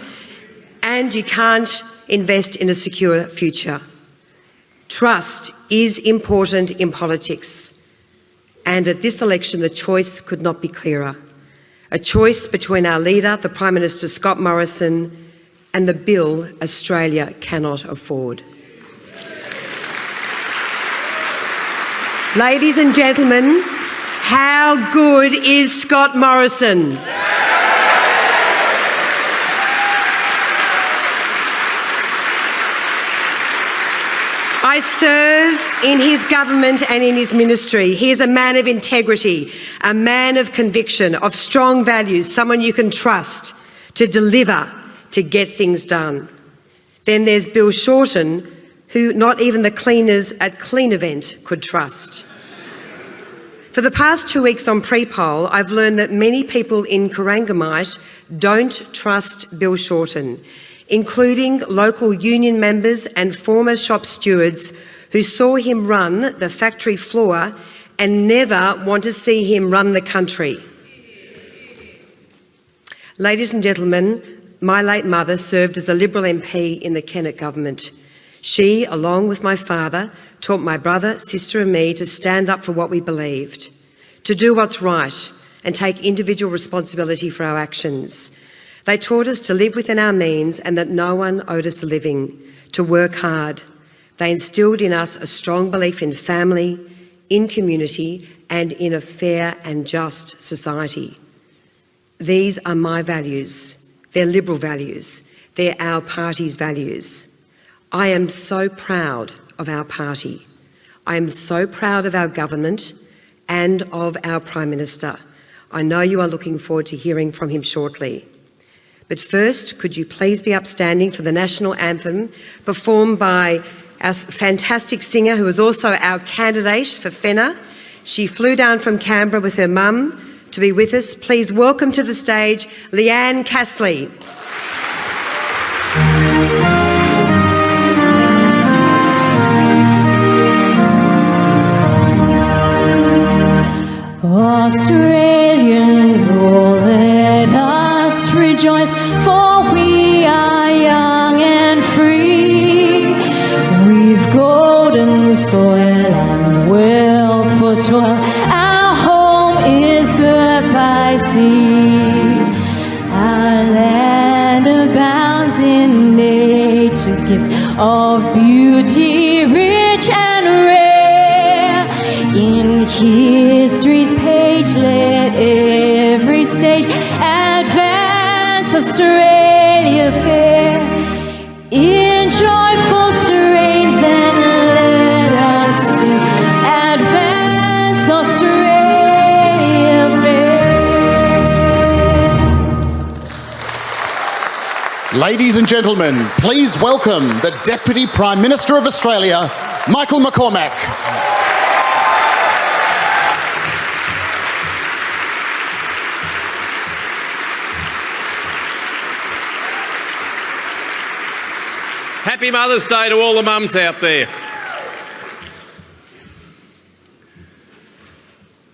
And you can't invest in a secure future. Trust is important in politics, and at this election the choice could not be clearer. A choice between our leader, the Prime Minister Scott Morrison, and the bill Australia cannot afford. Ladies and gentlemen, how good is Scott Morrison? I serve in his government and in his ministry. He is a man of integrity, a man of conviction, of strong values, someone you can trust to deliver, to get things done. Then there's Bill Shorten, who not even the cleaners at Clean Event could trust. For the past 2 weeks on pre-poll, I've learned that many people in Corangamite don't trust Bill Shorten, including local union members and former shop stewards who saw him run the factory floor and never want to see him run the country. Ladies and gentlemen, my late mother served as a Liberal MP in the Kennett government. She, along with my father, taught my brother, sister and me to stand up for what we believed, to do what's right and take individual responsibility for our actions. They taught us to live within our means and that no one owed us a living, to work hard. They instilled in us a strong belief in family, in community and in a fair and just society. These are my values. They're Liberal values. They're our party's values. I am so proud of our party. I am so proud of our government and of our Prime Minister. I know you are looking forward to hearing from him shortly. But first, could you please be upstanding for the national anthem performed by our fantastic singer who is also our candidate for Fenner. She flew down from Canberra with her mum to be with us. Please welcome to the stage Leanne Castley. Australians, all let us rejoice, for we are young and free. We've golden soil and wealth for toil. Our home is girt by sea. Our land abounds in nature's gifts of beauty, rich and rare. In history's page, let every stage advance Australia fair. In joyful strains, then let us sing, advance Australia fair. Ladies and gentlemen, please welcome the Deputy Prime Minister of Australia, Michael McCormack. Happy Mother's Day to all the mums out there.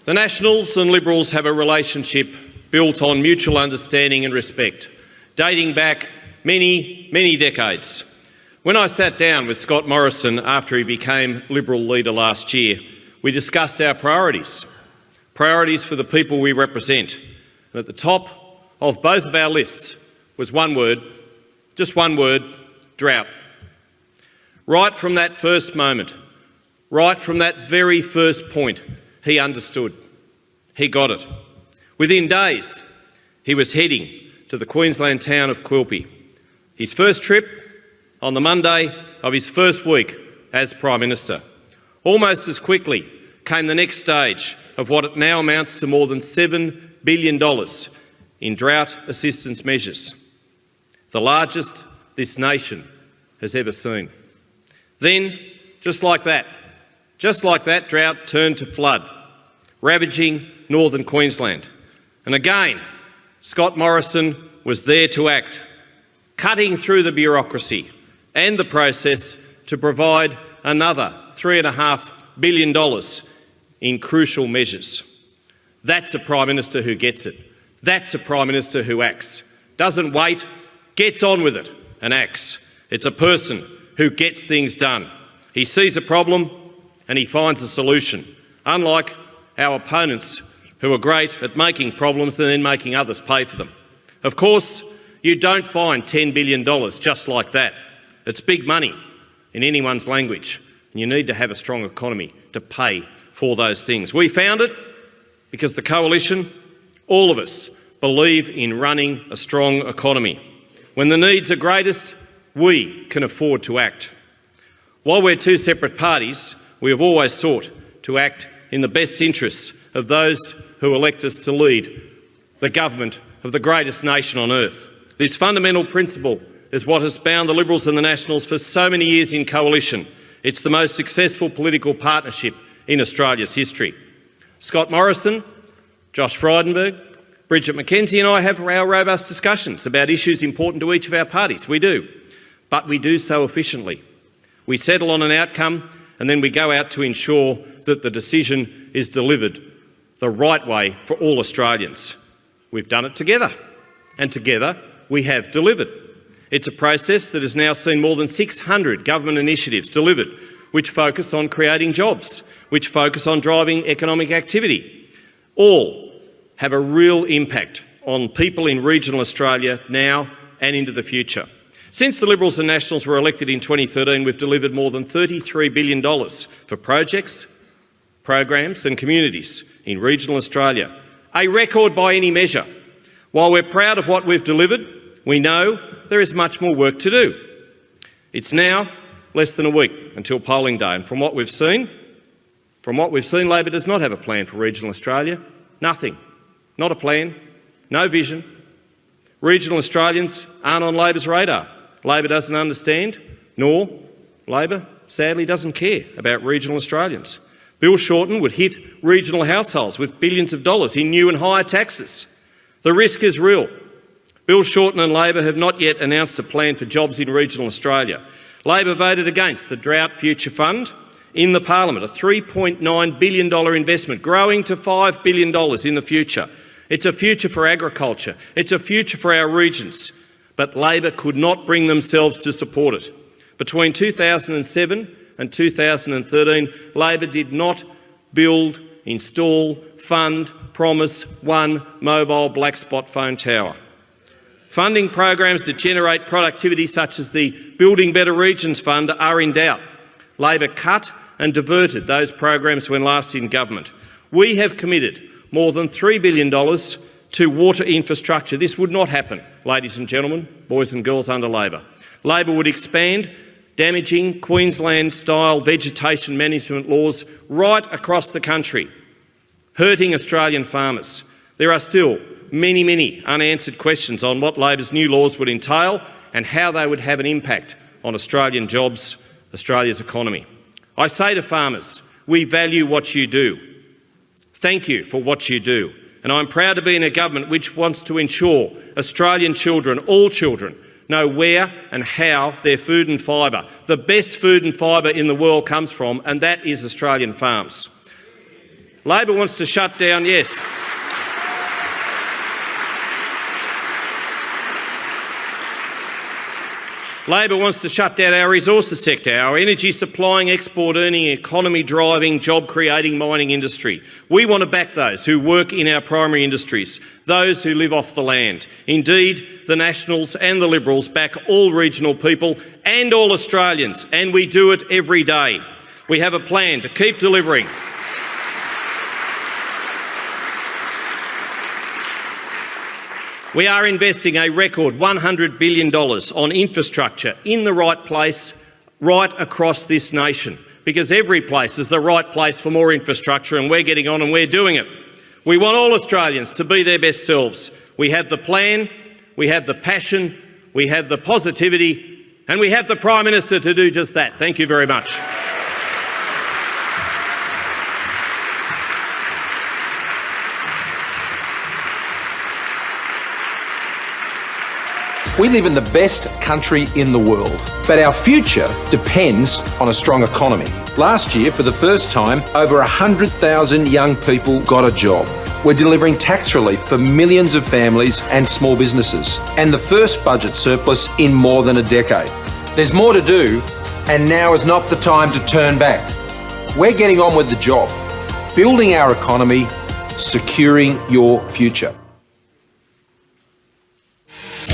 The Nationals and Liberals have a relationship built on mutual understanding and respect, dating back many, many decades. When I sat down with Scott Morrison after he became Liberal leader last year, we discussed our priorities for the people we represent. And at the top of both of our lists was one word: Just one word: drought. Right from that first moment, right from that very first point, he understood. He got it. Within days, he was heading to the Queensland town of Quilpie. His first trip on the Monday of his first week as Prime Minister. Almost as quickly came the next stage of what it now amounts to more than $7 billion in drought assistance measures, the largest this nation has ever seen. Then, just like that, drought turned to flood, ravaging northern Queensland. And again, Scott Morrison was there to act, cutting through the bureaucracy and the process to provide another $3.5 billion in crucial measures. That's a Prime Minister who gets it. That's a Prime Minister who acts. Doesn't wait, gets on with it and acts. It's a person who gets things done. He sees a problem and he finds a solution, unlike our opponents who are great at making problems and then making others pay for them. Of course, you don't find $10 billion just like that. It's big money in anyone's language, and you need to have a strong economy to pay for those things. We found it because the Coalition, all of us, believe in running a strong economy. When the needs are greatest, we can afford to act. While we're two separate parties, we have always sought to act in the best interests of those who elect us to lead the government of the greatest nation on earth. This fundamental principle is what has bound the Liberals and the Nationals for so many years in coalition. It's the most successful political partnership in Australia's history. Scott Morrison, Josh Frydenberg, Bridget McKenzie and I have our robust discussions about issues important to each of our parties. We do. But we do so efficiently. We settle on an outcome and then we go out to ensure that the decision is delivered the right way for all Australians. We've done it together, and together we have delivered. It's a process that has now seen more than 600 government initiatives delivered, which focus on creating jobs, which focus on driving economic activity. All have a real impact on people in regional Australia now and into the future. Since the Liberals and Nationals were elected in 2013, we've delivered more than $33 billion for projects, programs and communities in regional Australia, a record by any measure. While we're proud of what we've delivered, we know there is much more work to do. It's now less than a week until polling day, and from what we've seen, Labor does not have a plan for regional Australia. Nothing. Not a plan, no vision. Regional Australians aren't on Labor's radar. Labor doesn't understand, nor Labor, sadly, doesn't care about regional Australians. Bill Shorten would hit regional households with billions of dollars in new and higher taxes. The risk is real. Bill Shorten and Labor have not yet announced a plan for jobs in regional Australia. Labor voted against the Drought Future Fund in the Parliament, a $3.9 billion investment, growing to $5 billion in the future. It's a future for agriculture. It's a future for our regions. But Labor could not bring themselves to support it. Between 2007 and 2013, Labor did not build, install, fund, promise one mobile black spot phone tower. Funding programs that generate productivity, such as the Building Better Regions Fund, are in doubt. Labor cut and diverted those programs when last in government. We have committed more than $3 billion to water infrastructure. This would not happen, ladies and gentlemen, boys and girls, under Labor. Labor would expand damaging Queensland-style vegetation management laws right across the country, hurting Australian farmers. There are still many unanswered questions on what Labor's new laws would entail and how they would have an impact on Australian jobs, Australia's economy. I say to farmers, we value what you do. Thank you for what you do. And I'm proud to be in a government which wants to ensure Australian children, all children, know where and how their food and fibre, the best food and fibre in the world, comes from, and that is Australian farms. Labor wants to shut down, yes. Labor wants to shut down our resources sector, our energy supplying, export earning, economy driving, job creating mining industry. We want to back those who work in our primary industries, those who live off the land. Indeed, the Nationals and the Liberals back all regional people and all Australians, and we do it every day. We have a plan to keep delivering. We are investing a record $100 billion on infrastructure in the right place, right across this nation, because every place is the right place for more infrastructure, and we're getting on and we're doing it. We want all Australians to be their best selves. We have the plan, we have the passion, we have the positivity, and we have the Prime Minister to do just that. Thank you very much. We live in the best country in the world, but our future depends on a strong economy. Last year, for the first time, over 100,000 young people got a job. We're delivering tax relief for millions of families and small businesses, and the first budget surplus in more than a decade. There's more to do, and now is not the time to turn back. We're getting on with the job, building our economy, securing your future.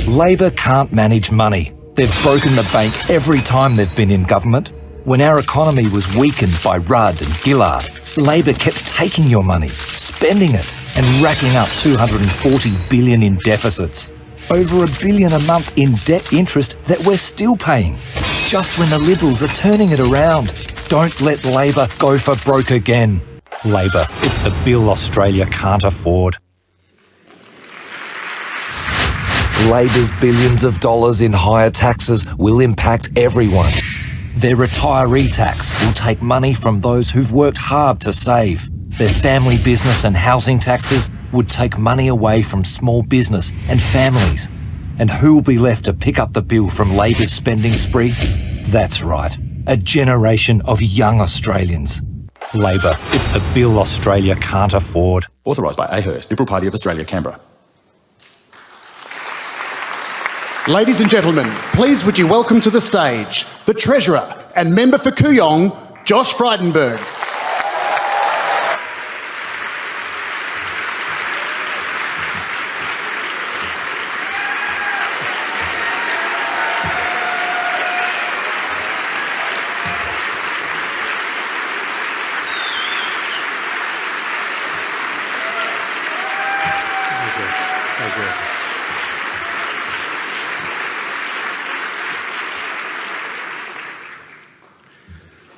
Labor can't manage money. They've broken the bank every time they've been in government. When our economy was weakened by Rudd and Gillard, Labor kept taking your money, spending it, and racking up $240 billion in deficits. Over $1 billion a month in debt interest that we're still paying. Just when the Liberals are turning it around. Don't let Labor go for broke again. Labor, it's the bill Australia can't afford. Labor's billions of dollars in higher taxes will impact everyone. Their retiree tax will take money from those who've worked hard to save. Their family business and housing taxes would take money away from small business and families. And who will be left to pick up the bill from Labor's spending spree? That's right, a generation of young Australians. Labor, it's the bill Australia can't afford. Authorised by Ahurst, Liberal Party of Australia, Canberra. Ladies and gentlemen, please would you welcome to the stage the Treasurer and Member for Kooyong, Josh Frydenberg.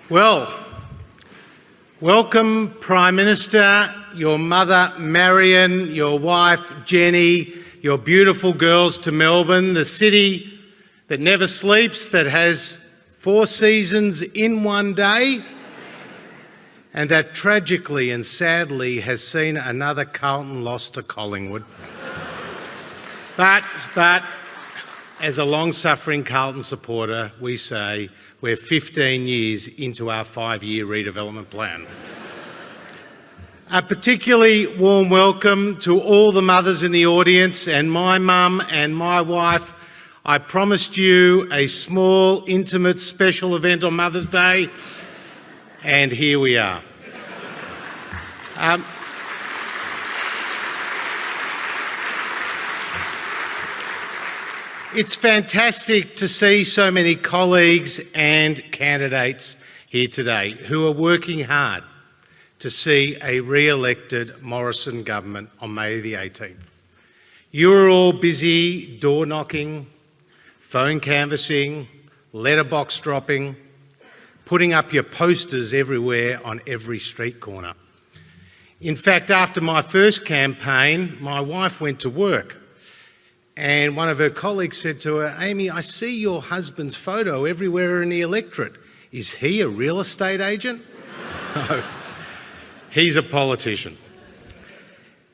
Well, welcome Prime Minister, your mother Marion, your wife Jenny, your beautiful girls to Melbourne, the city that never sleeps, that has 4 seasons in one day, and that tragically and sadly has seen another Carlton loss to Collingwood. But as a long-suffering Carlton supporter, we say we're 15 years into our 5-year redevelopment plan. A particularly warm welcome to all the mothers in the audience and my mum and my wife. I promised you a small, intimate, special event on Mother's Day, and here we are. It's fantastic to see so many colleagues and candidates here today who are working hard to see a re-elected Morrison government on May the 18th. You're all busy door knocking, phone canvassing, letterbox dropping, putting up your posters everywhere on every street corner. In fact, after my first campaign, my wife went to work. And one of her colleagues said to her, "Amy, I see your husband's photo everywhere in the electorate. Is he a real estate agent?" No, he's a politician.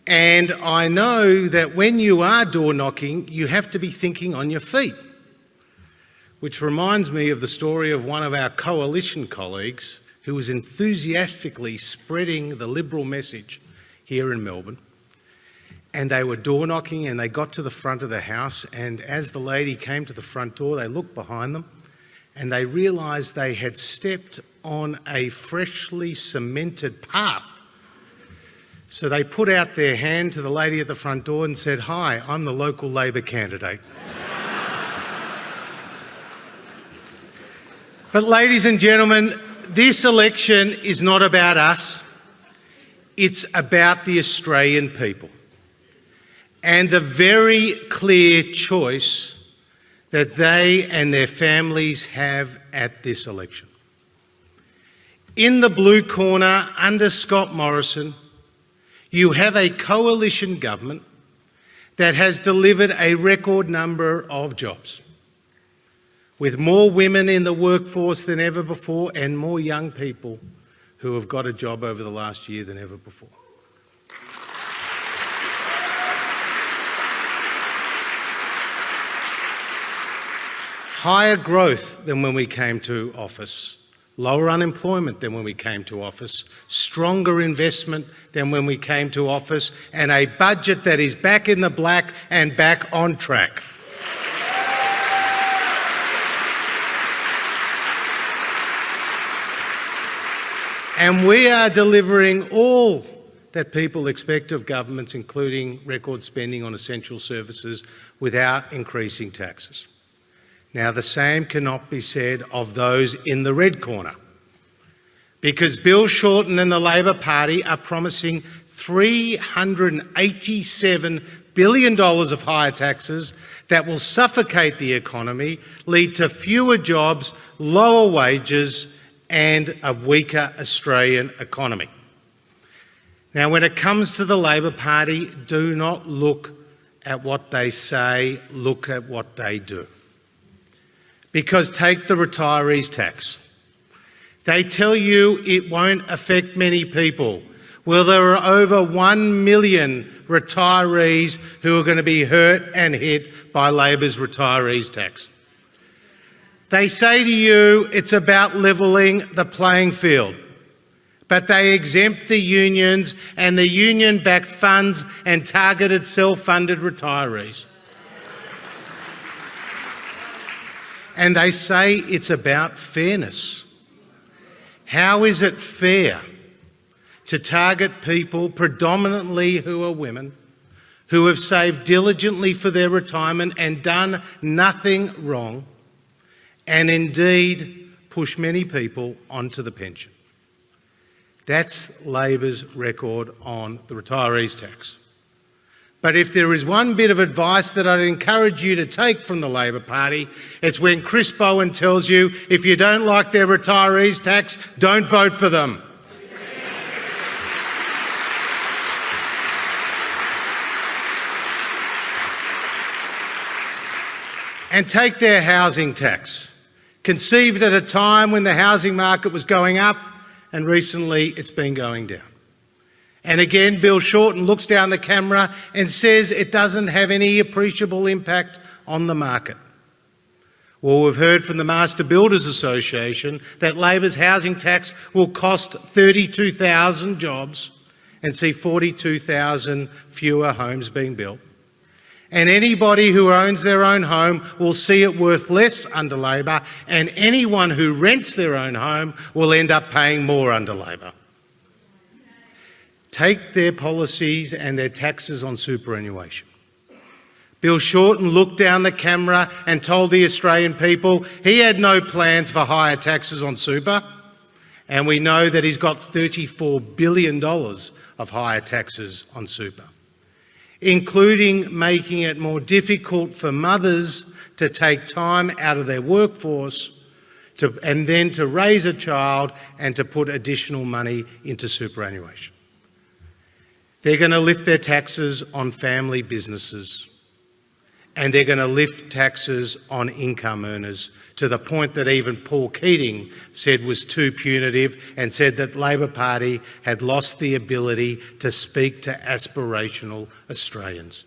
And I know that when you are door knocking, you have to be thinking on your feet. Which reminds me of the story of one of our coalition colleagues who was enthusiastically spreading the Liberal message here in Melbourne. And they were door knocking and they got to the front of the house, and as the lady came to the front door, they looked behind them and they realised they had stepped on a freshly cemented path. So they put out their hand to the lady at the front door and said, "Hi, I'm the local Labor candidate." But ladies and gentlemen, this election is not about us. It's about the Australian people and the very clear choice that they and their families have at this election. In the blue corner, under Scott Morrison, you have a coalition government that has delivered a record number of jobs, with more women in the workforce than ever before and more young people who have got a job over the last year than ever before. Higher growth than when we came to office, lower unemployment than when we came to office, stronger investment than when we came to office, and a budget that is back in the black and back on track. And we are delivering all that people expect of governments, including record spending on essential services, without increasing taxes. Now, the same cannot be said of those in the red corner, because Bill Shorten and the Labor Party are promising $387 billion of higher taxes that will suffocate the economy, lead to fewer jobs, lower wages, and a weaker Australian economy. Now, when it comes to the Labor Party, do not look at what they say, look at what they do. Because take the retirees tax. They tell you it won't affect many people. Well, there are over 1 million retirees who are going to be hurt and hit by Labor's retirees tax. They say to you it's about levelling the playing field, but they exempt the unions and the union-backed funds and targeted self-funded retirees. And they say it's about fairness. How is it fair to target people, predominantly who are women, who have saved diligently for their retirement and done nothing wrong, and indeed push many people onto the pension? That's Labor's record on the retirees tax. But if there is one bit of advice that I'd encourage you to take from the Labor Party, it's when Chris Bowen tells you if you don't like their retirees tax, don't vote for them. And take their housing tax, conceived at a time when the housing market was going up, and recently it's been going down. And again, Bill Shorten looks down the camera and says it doesn't have any appreciable impact on the market. Well, we've heard from the Master Builders Association that Labor's housing tax will cost 32,000 jobs and see 42,000 fewer homes being built. And anybody who owns their own home will see it worth less under Labor, and anyone who rents their own home will end up paying more under Labor. Take their policies and their taxes on superannuation. Bill Shorten looked down the camera and told the Australian people he had no plans for higher taxes on super, and we know that he's got $34 billion of higher taxes on super, including making it more difficult for mothers to take time out of their workforce and then to raise a child and to put additional money into superannuation. They're going to lift their taxes on family businesses, and they're going to lift taxes on income earners to the point that even Paul Keating said was too punitive and said that the Labor Party had lost the ability to speak to aspirational Australians.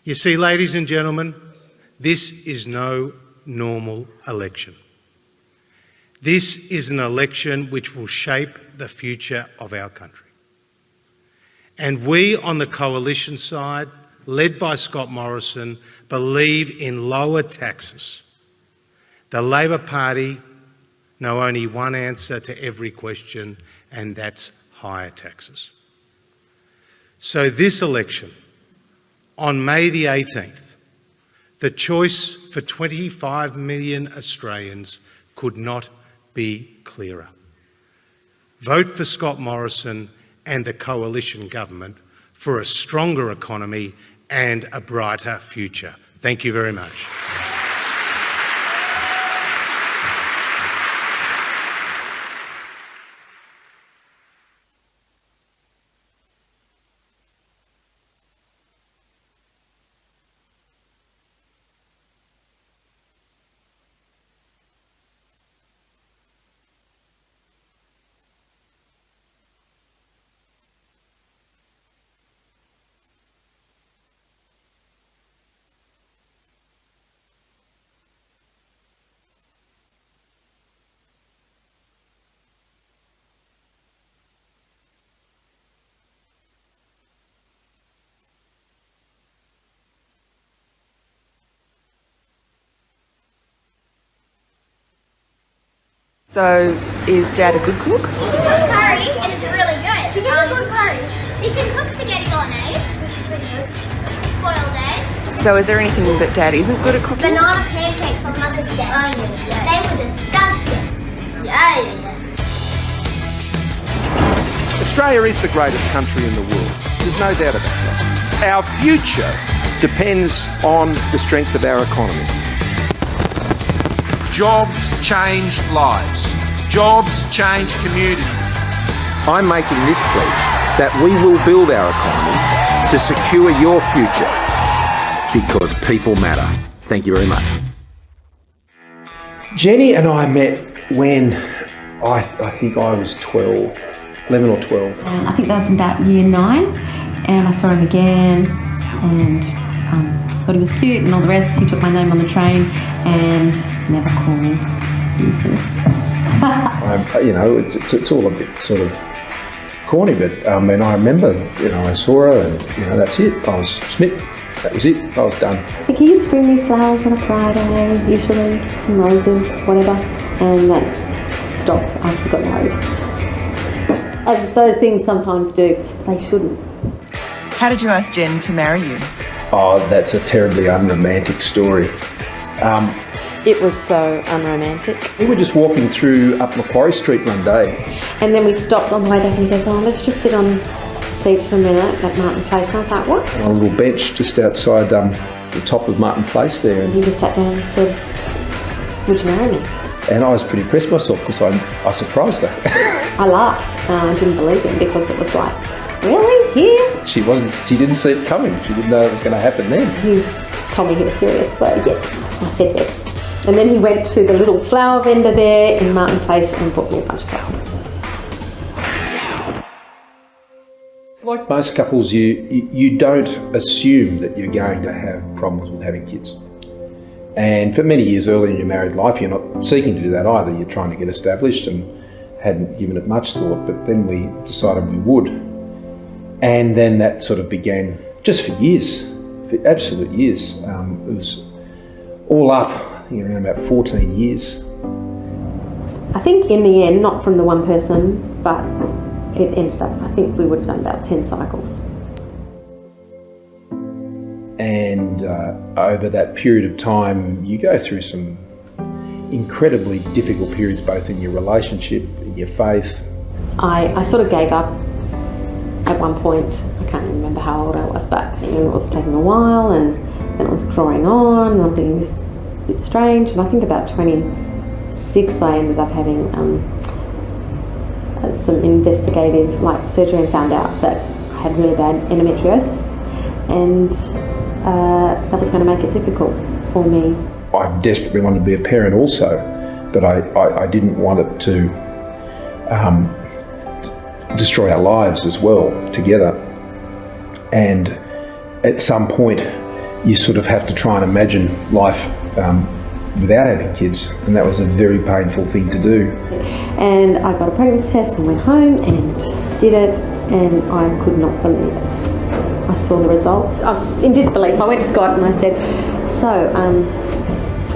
You see, ladies and gentlemen, this is no normal election. This is an election which will shape the future of our country. And we on the coalition side, led by Scott Morrison, believe in lower taxes. The Labor Party know only one answer to every question, and that's higher taxes. So this election, on May the 18th, the choice for 25 million Australians could not be clearer. Vote for Scott Morrison and the coalition government for a stronger economy and a brighter future. Thank you very much. So, is Dad a good cook? Curry, and it's really good. He can cook curry. He can cook spaghetti bolognese, which is pretty good. Boiled eggs. So, is there anything that Dad isn't good at cooking? Banana pancakes on Mother's Day. Oh, yeah. They were disgusting. Yeah. Australia is the greatest country in the world. There's no doubt about that. Our future depends on the strength of our economy. Jobs change lives. Jobs change communities. I'm making this pledge that we will build our economy to secure your future because people matter. Thank you very much. Jenny and I met when I think I was 12, 11 or 12. I think that was about year 9, and I saw him again and thought he was cute and all the rest. He took my name on the train and never called. You know, it's all a bit sort of corny, but I remember, I saw her and, that's it. I was smitten. That was it. I was done. I think he used to bring me flowers on a Friday, usually some roses, whatever, and that stopped after we got married. As those things sometimes do, they shouldn't. How did you ask Jen to marry you? Oh, that's a terribly unromantic story. It was so unromantic. We were just walking through up Macquarie Street one day. And then we stopped on the way back and he goes, oh, let's just sit on seats for a minute at Martin Place. And I was like, what? On a little bench just outside the top of Martin Place there. And he just sat down and said, would you marry me? And I was pretty impressed myself because I surprised her. I laughed. I didn't believe him because it was like, really? Here? She didn't see it coming. She didn't know it was going to happen then. He told me he was serious, so yes, I said yes. And then he went to the little flower vendor there in Martin Place and bought me a bunch of flowers. Like most couples, you don't assume that you're going to have problems with having kids. And for many years early in your married life, you're not seeking to do that either. You're trying to get established and hadn't given it much thought, but then we decided we would. And then that sort of began just for years, for absolute years. It was all up, around about 14 years. I think in the end, not from the one person, but it ended up, I think we would have done about 10 cycles. And over that period of time, you go through some incredibly difficult periods, both in your relationship, in your faith. I sort of gave up at one point. I can't even remember how old I was, but it was taking a while and then it was drawing on and I'm thinking this is a bit strange. And I think about 26 I ended up having some investigative surgery and found out that I had really bad endometriosis and that was going to make it difficult for me. I desperately wanted to be a parent also, but I didn't want it to destroy our lives as well together. And at some point you sort of have to try and imagine life without having kids, and that was a very painful thing to do. And I got a pregnancy test and went home and did it, and I could not believe it. I saw the results. I was in disbelief. I went to Scott and I said, so,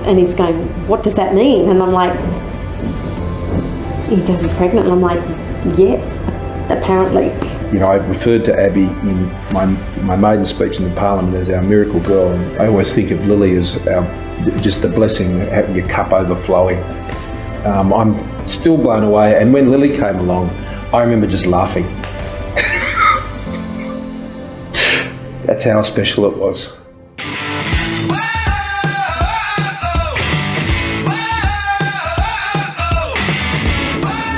and he's going, what does that mean? And I'm like, he goes, you're pregnant? And I'm like, yes, apparently. You know, I've referred to Abby in my maiden speech in the Parliament as our miracle girl, and I always think of Lily as just the blessing, having your cup overflowing. I'm still blown away, and when Lily came along, I remember just laughing. That's how special it was.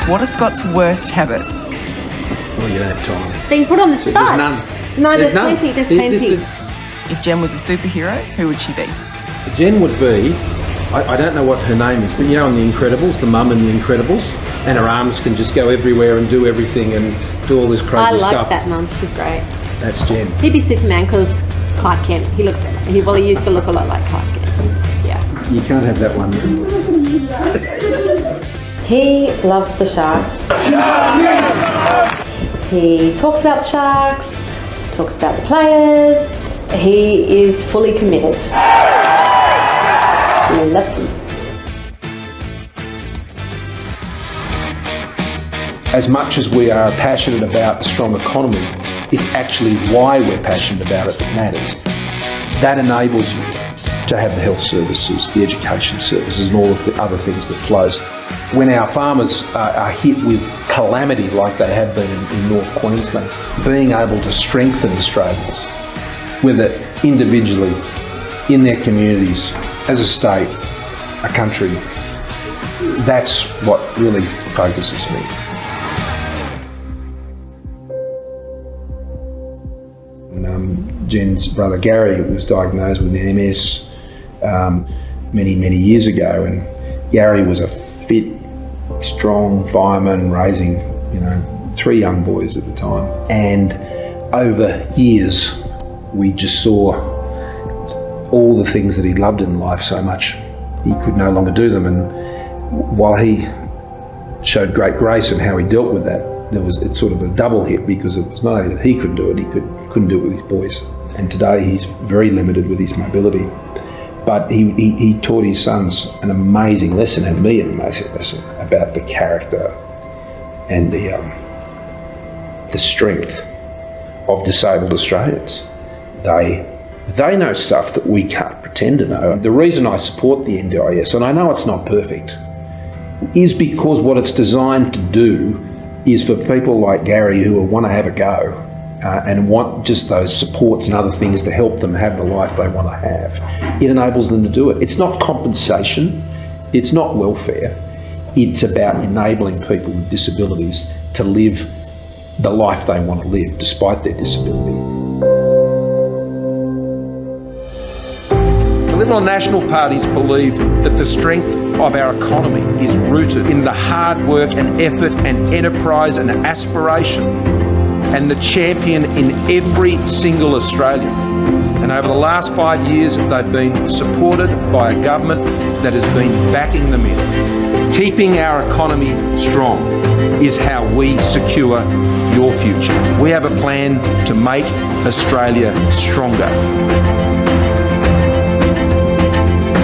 What are Scott's worst habits? Well, you don't have time. Being put on the spot. There's none. No, there's none. plenty. There's plenty. If Jen was a superhero, who would she be? Jen would be, I don't know what her name is, but you know in The Incredibles, the mum in The Incredibles, and her arms can just go everywhere and do everything and do all this crazy stuff. I like that mum. She's great. That's Jen. He'd be Superman because Clark Kent. He looks. Well, he used to look a lot like Clark Kent. Yeah. You can't have that one. He loves the Sharks. He talks about the Sharks, talks about the players. He is fully committed. He loves them. As much as we are passionate about a strong economy, it's actually why we're passionate about it that matters. That enables you to have the health services, the education services and all of the other things that flows. When our farmers are hit with calamity like they have been in North Queensland, being able to strengthen Australians, whether individually, in their communities, as a state, a country, that's what really focuses me. Jen's brother Gary was diagnosed with MS many years ago, and Gary was a fit, strong fireman raising 3 young boys at the time, and over years we just saw all the things that he loved in life so much he could no longer do them. And while he showed great grace in how he dealt with that, it's sort of a double hit, because it was not only that he couldn't do it, he couldn't do it with his boys. And today he's very limited with his mobility. But he taught his sons an amazing lesson, and me an amazing lesson, about the character and the strength of disabled Australians. They know stuff that we can't pretend to know. The reason I support the NDIS, and I know it's not perfect, is because what it's designed to do is for people like Gary who want to have a go and want just those supports and other things to help them have the life they want to have. It enables them to do it. It's not compensation, it's not welfare, it's about enabling people with disabilities to live the life they want to live despite their disability. The Liberal National parties believe that the strength of our economy is rooted in the hard work and effort and enterprise and aspiration and the champion in every single Australian. And over the last 5 years, they've been supported by a government that has been backing them in. Keeping our economy strong is how we secure your future. We have a plan to make Australia stronger.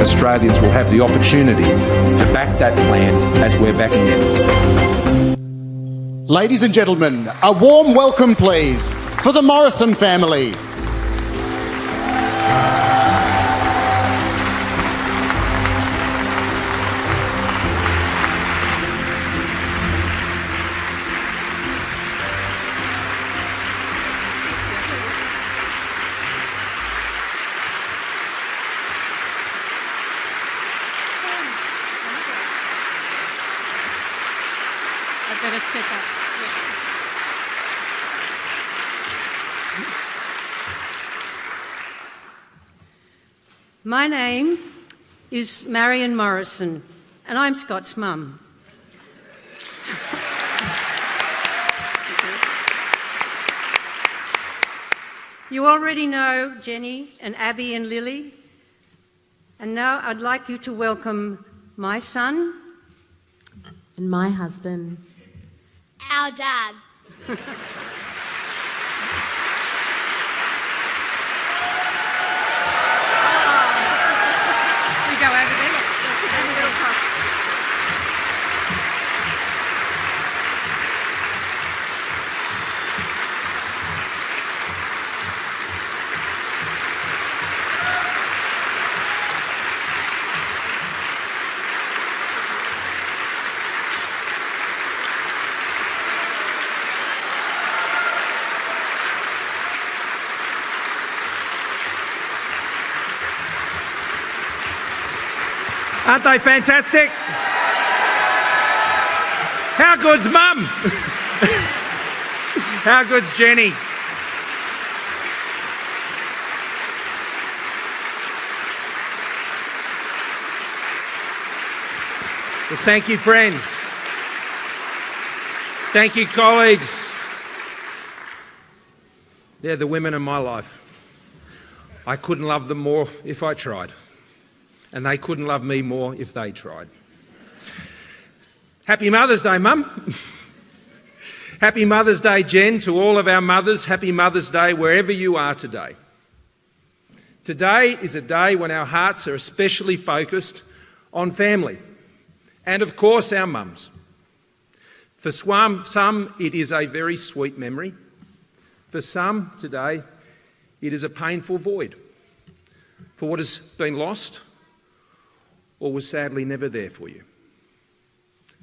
Australians will have the opportunity to back that plan as we're backing it. Ladies and gentlemen, a warm welcome please for the Morrison family. Better step up. My name is Marion Morrison, and I'm Scott's mum. You already know Jenny and Abby and Lily, and now I'd like you to welcome my son and my husband. Our dad. Aren't they fantastic? How good's Mum? How good's Jenny? Well, thank you, friends. Thank you, colleagues. They're the women in my life. I couldn't love them more if I tried, and they couldn't love me more if they tried. Happy Mother's Day, Mum. Happy Mother's Day, Jen, to all of our mothers. Happy Mother's Day wherever you are today. Today is a day when our hearts are especially focused on family and, of course, our mums. For some, it is a very sweet memory. For some, today, it is a painful void for what has been lost or was sadly never there for you.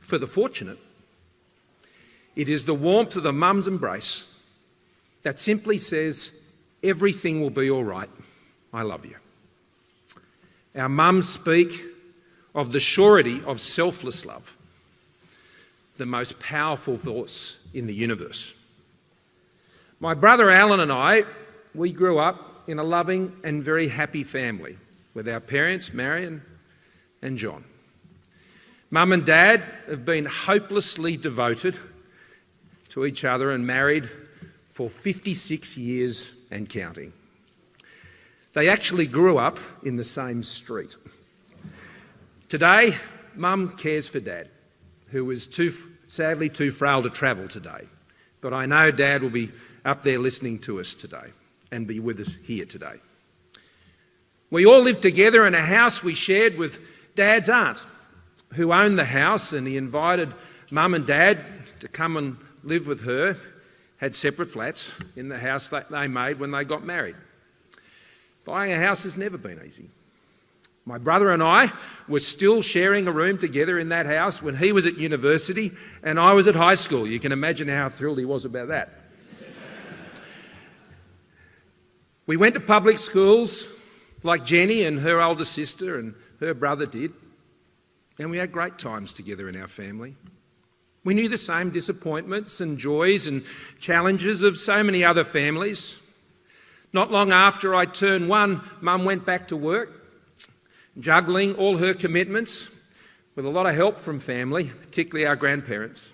For the fortunate, it is the warmth of the mum's embrace that simply says, everything will be all right, I love you. Our mums speak of the surety of selfless love, the most powerful force in the universe. My brother Alan and I, we grew up in a loving and very happy family with our parents, Marion and John. Mum and Dad have been hopelessly devoted to each other and married for 56 years and counting. They actually grew up in the same street. Today, Mum cares for Dad, who is sadly too frail to travel today. But I know Dad will be up there listening to us today and be with us here today. We all lived together in a house we shared with Dad's aunt, who owned the house, and he invited Mum and Dad to come and live with her, had separate flats in the house that they made when they got married. Buying a house has never been easy. My brother and I were still sharing a room together in that house when he was at university and I was at high school. You can imagine how thrilled he was about that. We went to public schools like Jenny and her older sister and her brother did, and we had great times together in our family. We knew the same disappointments and joys and challenges of so many other families. Not long after I turned 1, Mum went back to work, juggling all her commitments with a lot of help from family, particularly our grandparents.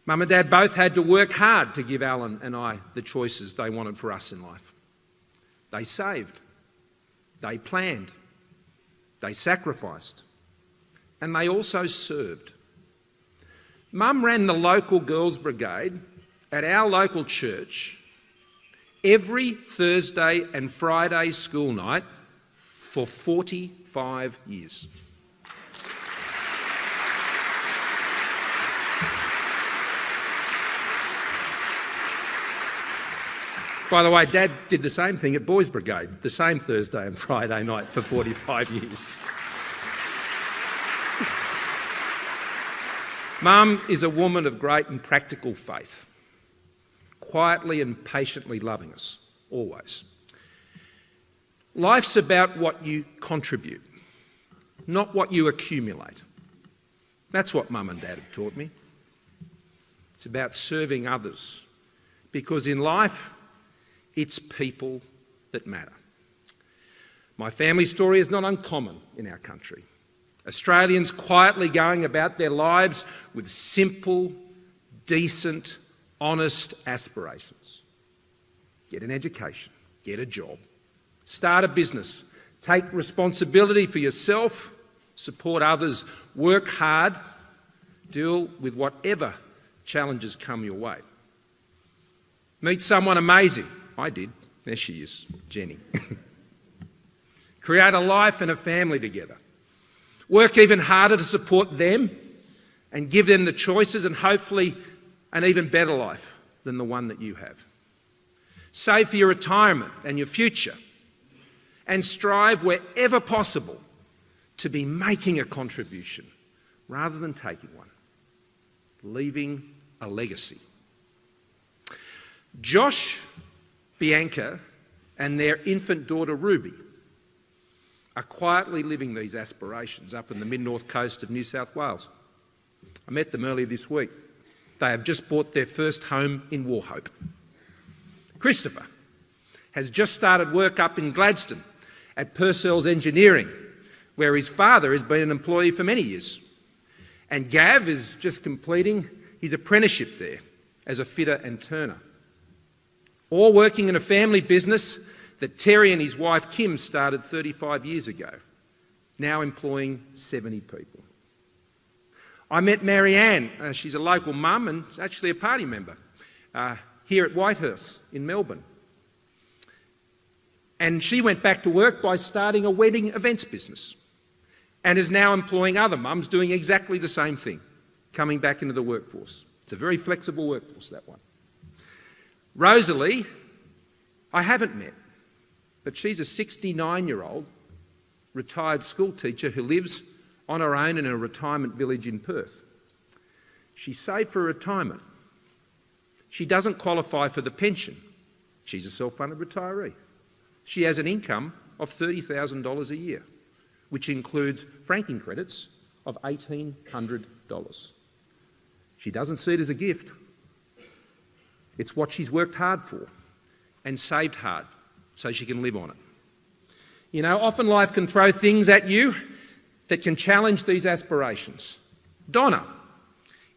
Mum and Dad both had to work hard to give Alan and I the choices they wanted for us in life. They saved, they planned, they sacrificed, and they also served. Mum ran the local girls' brigade at our local church every Thursday and Friday school night for 45 years. By the way, Dad did the same thing at Boys' Brigade, the same Thursday and Friday night for 45 years. Mum is a woman of great and practical faith, quietly and patiently loving us, always. Life's about what you contribute, not what you accumulate. That's what Mum and Dad have taught me. It's about serving others, because in life, it's people that matter. My family story is not uncommon in our country. Australians quietly going about their lives with simple, decent, honest aspirations. Get an education, get a job, start a business, take responsibility for yourself, support others, work hard, deal with whatever challenges come your way. Meet someone amazing. I did. There she is, Jenny. Create a life and a family together. Work even harder to support them and give them the choices and hopefully an even better life than the one that you have. Save for your retirement and your future and strive wherever possible to be making a contribution rather than taking one, leaving a legacy. Josh, Bianca and their infant daughter Ruby are quietly living these aspirations up in the mid-north coast of New South Wales. I met them earlier this week. They have just bought their first home in Wauchope. Christopher has just started work up in Gladstone at Purcell's Engineering, where his father has been an employee for many years. And Gav is just completing his apprenticeship there as a fitter and turner. All working in a family business that Terry and his wife Kim started 35 years ago, now employing 70 people. I met Marianne. She's a local mum and actually a party member here at Whitehurst in Melbourne. And she went back to work by starting a wedding events business and is now employing other mums doing exactly the same thing, coming back into the workforce. It's a very flexible workforce, that one. Rosalie, I haven't met, but she's a 69-year-old retired school teacher who lives on her own in a retirement village in Perth. She saved for retirement. She doesn't qualify for the pension. She's a self-funded retiree. She has an income of $30,000 a year, which includes franking credits of $1,800. She doesn't see it as a gift. It's what she's worked hard for and saved hard so she can live on it. You know, often life can throw things at you that can challenge these aspirations. Donna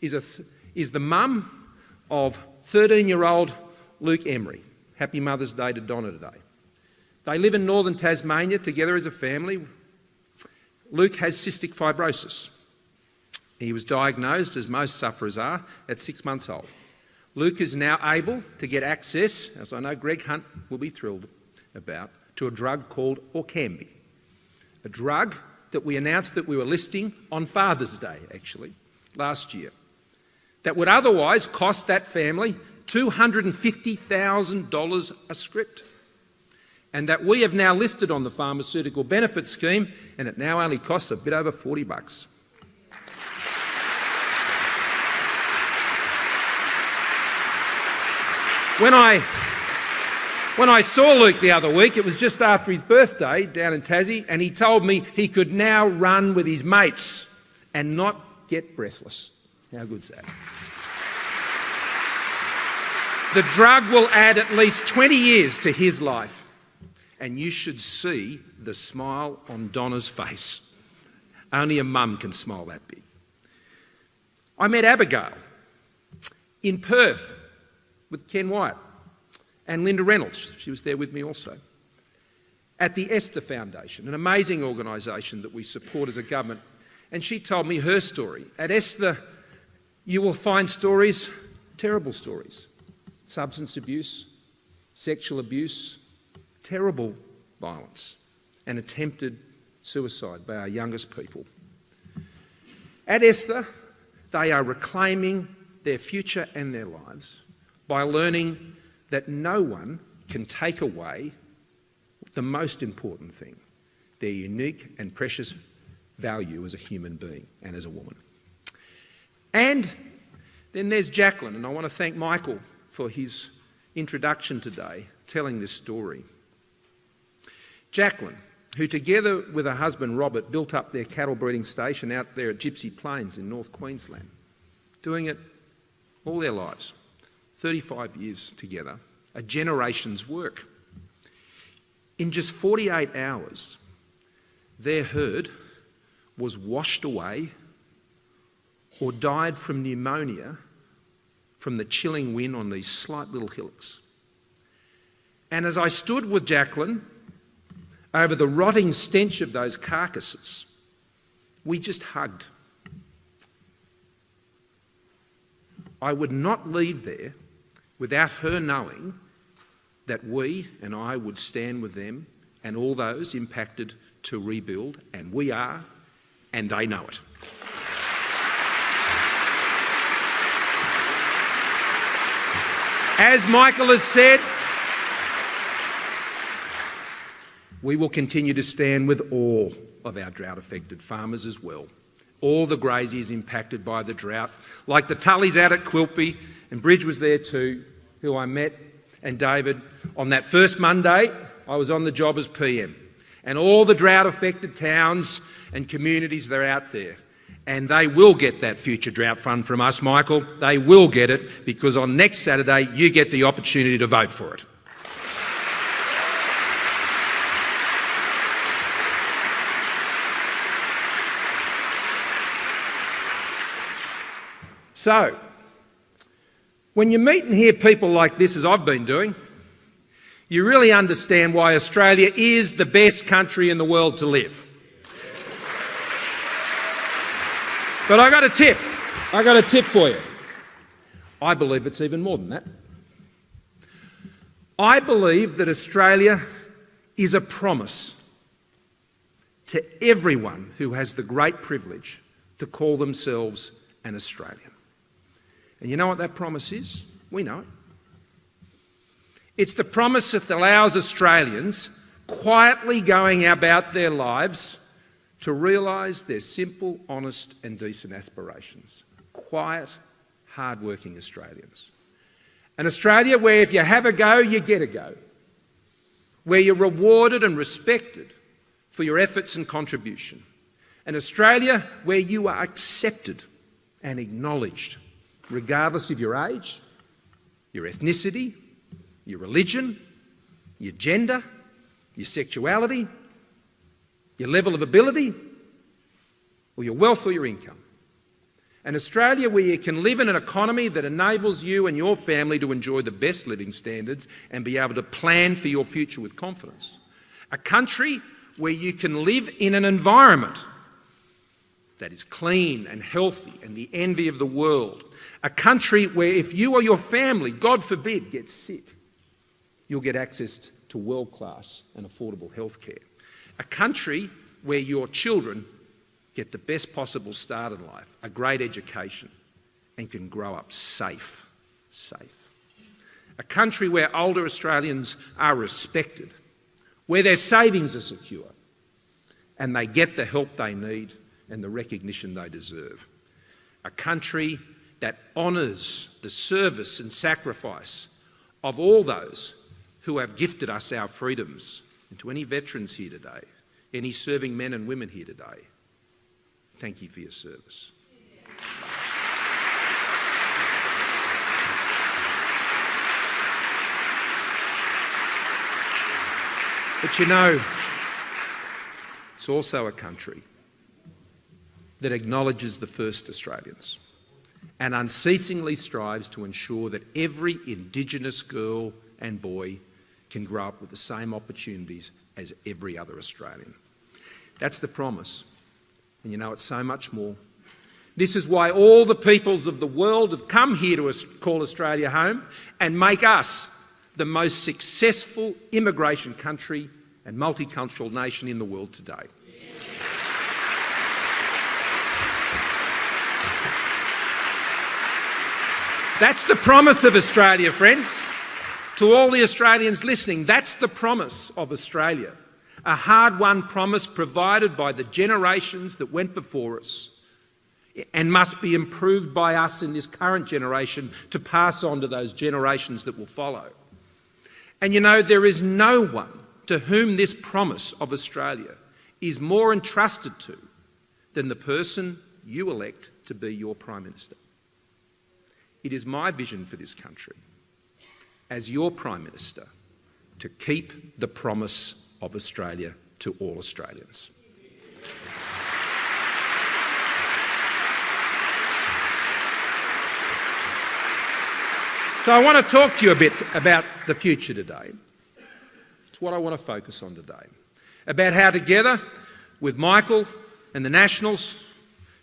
is the mum of 13-year-old Luke Emery. Happy Mother's Day to Donna today. They live in northern Tasmania together as a family. Luke has cystic fibrosis. He was diagnosed, as most sufferers are, at 6 months old. Luke is now able to get access, as I know Greg Hunt will be thrilled about, to a drug called Orkambi, a drug that we announced that we were listing on Father's Day, actually, last year, that would otherwise cost that family $250,000 a script, and that we have now listed on the Pharmaceutical Benefit Scheme, and it now only costs a bit over $40. When I saw Luke the other week, it was just after his birthday down in Tassie, and he told me he could now run with his mates and not get breathless. How good's that? The drug will add at least 20 years to his life, and you should see the smile on Donna's face. Only a mum can smile that big. I met Abigail in Perth with Ken Wyatt and Linda Reynolds. She was there with me also. At the Esther Foundation, an amazing organisation that we support as a government. And she told me her story. At Esther, you will find stories, terrible stories. Substance abuse, sexual abuse, terrible violence, and attempted suicide by our youngest people. At Esther, they are reclaiming their future and their lives by learning that no one can take away the most important thing, their unique and precious value as a human being and as a woman. And then there's Jacqueline, and I want to thank Michael for his introduction today, telling this story. Jacqueline, who together with her husband Robert built up their cattle breeding station out there at Gypsy Plains in North Queensland, doing it all their lives. 35 years together, a generation's work. In just 48 hours, their herd was washed away or died from pneumonia from the chilling wind on these slight little hillocks. And as I stood with Jacqueline over the rotting stench of those carcasses, we just hugged. I would not leave there without her knowing that we and I would stand with them and all those impacted to rebuild, and we are, and they know it. As Michael has said, we will continue to stand with all of our drought-affected farmers as well. All the graziers impacted by the drought, like the Tullys out at Quilpie, and Bridge was there too, who I met, and David. On that first Monday, I was on the job as PM. and all the drought-affected towns and communities that are out there. And they will get that future drought fund from us, Michael. They will get it, because on next Saturday you get the opportunity to vote for it. So, when you meet and hear people like this, as I've been doing, you really understand why Australia is the best country in the world to live. But I got a tip. I got a tip for you. I believe it's even more than that. I believe that Australia is a promise to everyone who has the great privilege to call themselves an Australian. And you know what that promise is? We know it. It's the promise that allows Australians quietly going about their lives to realise their simple, honest and decent aspirations. Quiet, hard-working Australians. An Australia where if you have a go, you get a go. Where you're rewarded and respected for your efforts and contribution. An Australia where you are accepted and acknowledged, regardless of your age, your ethnicity, your religion, your gender, your sexuality, your level of ability, or your wealth or your income. An Australia where you can live in an economy that enables you and your family to enjoy the best living standards and be able to plan for your future with confidence. A country where you can live in an environment that is clean and healthy and the envy of the world. A country where if you or your family, God forbid, get sick, you'll get access to world-class and affordable health care. A country where your children get the best possible start in life, a great education, and can grow up safe. A country where older Australians are respected, where their savings are secure, and they get the help they need and the recognition they deserve. A country that honours the service and sacrifice of all those who have gifted us our freedoms. And to any veterans here today, any serving men and women here today, thank you for your service. But you know, it's also a country that acknowledges the first Australians and unceasingly strives to ensure that every Indigenous girl and boy can grow up with the same opportunities as every other Australian. That's the promise. And you know, it's so much more. This is why all the peoples of the world have come here to call Australia home and make us the most successful immigration country and multicultural nation in the world today. That's the promise of Australia, friends. To all the Australians listening, that's the promise of Australia. A hard-won promise provided by the generations that went before us and must be improved by us in this current generation to pass on to those generations that will follow. And you know, there is no one to whom this promise of Australia is more entrusted to than the person you elect to be your Prime Minister. It is my vision for this country, as your Prime Minister, to keep the promise of Australia to all Australians. So I want to talk to you a bit about the future today. It's what I want to focus on today. About how together with Michael and the Nationals,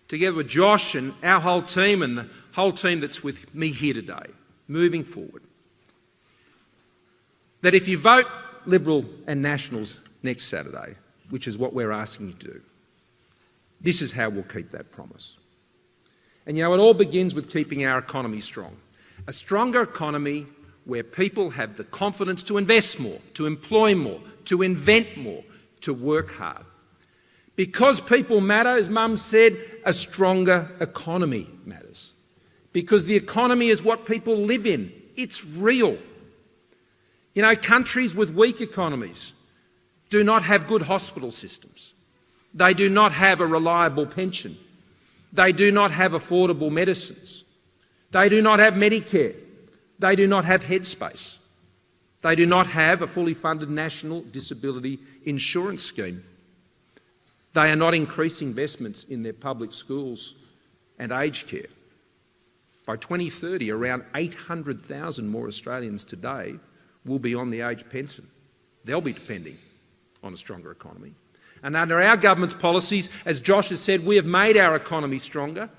together with Josh and our whole team and the whole team that's with me here today, moving forward, that if you vote Liberal and Nationals next Saturday, which is what we're asking you to do, this is how we'll keep that promise. And you know, it all begins with keeping our economy strong. A stronger economy where people have the confidence to invest more, to employ more, to invent more, to work hard. Because people matter, as Mum said, a stronger economy matters. Because the economy is what people live in. It's real. You know, countries with weak economies do not have good hospital systems. They do not have a reliable pension. They do not have affordable medicines. They do not have Medicare. They do not have Headspace. They do not have a fully funded national disability insurance scheme. They are not increasing investments in their public schools and aged care. By 2030, around 800,000 more Australians today will be on the age pension. They'll be depending on a stronger economy. And under our government's policies, as Josh has said, we have made our economy stronger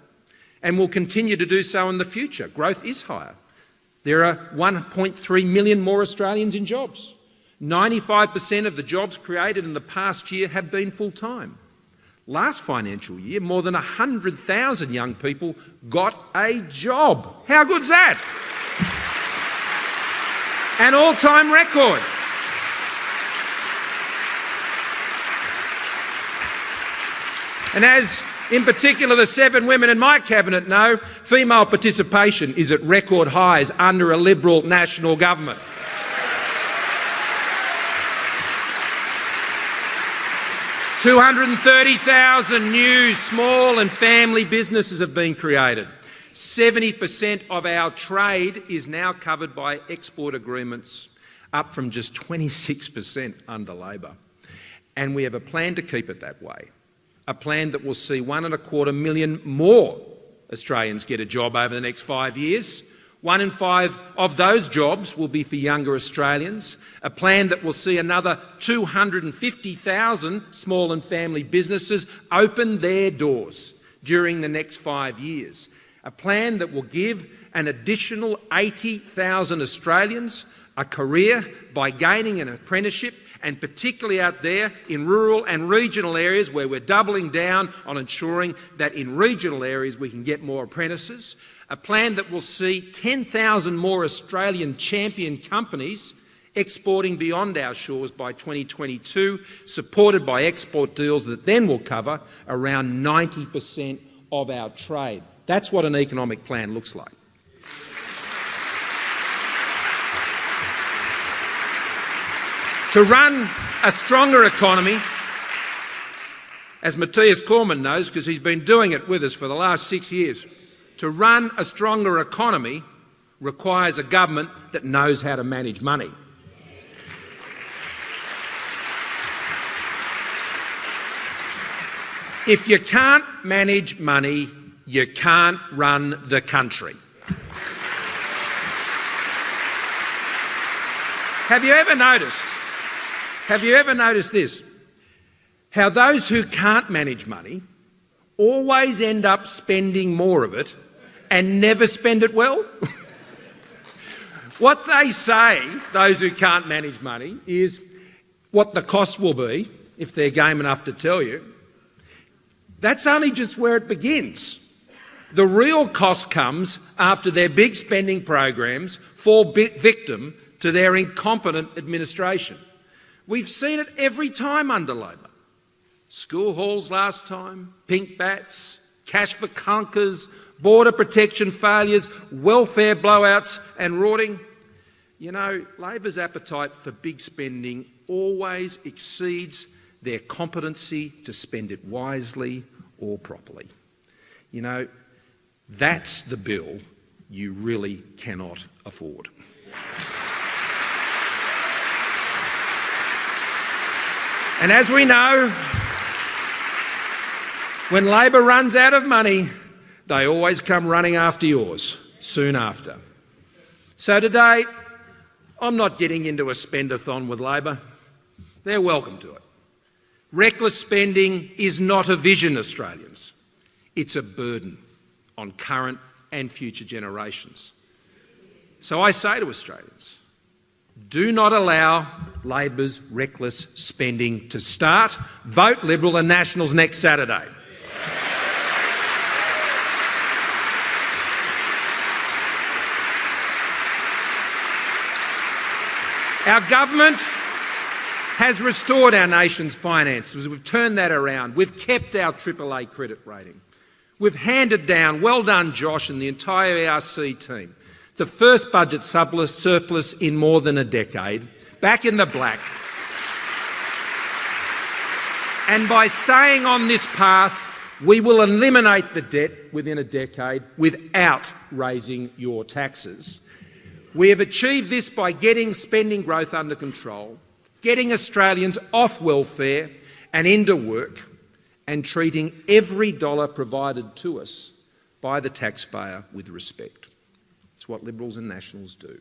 and will continue to do so in the future. Growth is higher. There are 1.3 million more Australians in jobs. 95% of the jobs created in the past year have been full-time. Last financial year, more than 100,000 young people got a job. How good's that? An all-time record. And as in particular the 7 women in my cabinet know, female participation is at record highs under a Liberal national government. $230,000 new small and family businesses have been created. 70% of our trade is now covered by export agreements, up from just 26% under Labor. And we have a plan to keep it that way. A plan that will see 1.25 million more Australians get a job over the next 5 years. 1 in 5 of those jobs will be for younger Australians. A plan that will see another 250,000 small and family businesses open their doors during the next 5 years. A plan that will give an additional 80,000 Australians a career by gaining an apprenticeship, and particularly out there in rural and regional areas where we're doubling down on ensuring that in regional areas we can get more apprentices. A plan that will see 10,000 more Australian champion companies exporting beyond our shores by 2022, supported by export deals that then will cover around 90% of our trade. That's what an economic plan looks like. To run a stronger economy, as Matthias Cormann knows because he's been doing it with us for the last 6 years, to run a stronger economy requires a government that knows how to manage money. If you can't manage money, you can't run the country. Have you ever noticed this? How those who can't manage money always end up spending more of it and never spend it well? What they say, those who can't manage money, is what the cost will be, if they're game enough to tell you. That's only just where it begins. The real cost comes after their big spending programs fall victim to their incompetent administration. We've seen it every time under Labor. School halls last time, pink bats, cash for clunkers, border protection failures, welfare blowouts and rorting. You know, Labor's appetite for big spending always exceeds their competency to spend it wisely or properly. You know, that's the bill you really cannot afford. And as we know, when Labor runs out of money, they always come running after yours soon after. So today, I'm not getting into a spend-a-thon with Labor. They're welcome to it. Reckless spending is not a vision, Australians. It's a burden on current and future generations. So I say to Australians, do not allow Labor's reckless spending to start. Vote Liberal and Nationals next Saturday. Our government has restored our nation's finances. We've turned that around. We've kept our AAA credit rating. We've handed down, well done Josh and the entire ARC team, the first budget surplus in more than a decade, back in the black. And by staying on this path, we will eliminate the debt within a decade without raising your taxes. We have achieved this by getting spending growth under control, getting Australians off welfare and into work, and treating every dollar provided to us by the taxpayer with respect. It's what Liberals and Nationals do.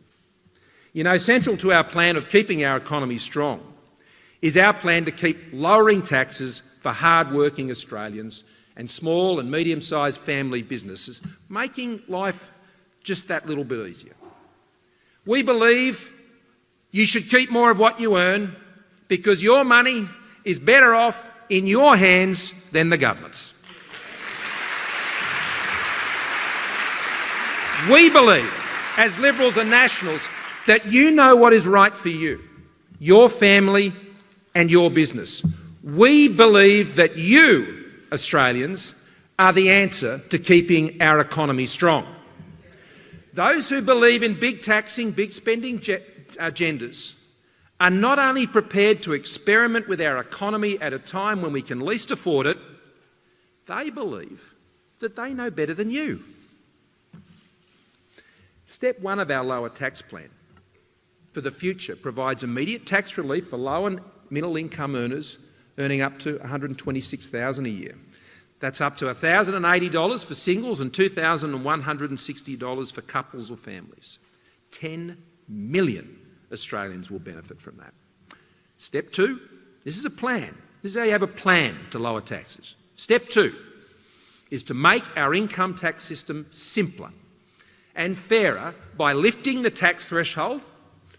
You know, central to our plan of keeping our economy strong is our plan to keep lowering taxes for hard-working Australians and small and medium-sized family businesses, making life just that little bit easier. We believe you should keep more of what you earn because your money is better off in your hands than the government's. We believe, as Liberals and Nationals, that you know what is right for you, your family and your business. We believe that you, Australians, are the answer to keeping our economy strong. Those who believe in big taxing, big spending agendas are not only prepared to experiment with our economy at a time when we can least afford it, they believe that they know better than you. Step 1 of our lower tax plan for the future provides immediate tax relief for low and middle income earners earning up to $126,000 a year. That's up to $1,080 for singles and $2,160 for couples or families. 10 million Australians will benefit from that. Step 2, this is a plan. This is how you have a plan to lower taxes. Step 2 is to make our income tax system simpler and fairer by lifting the tax threshold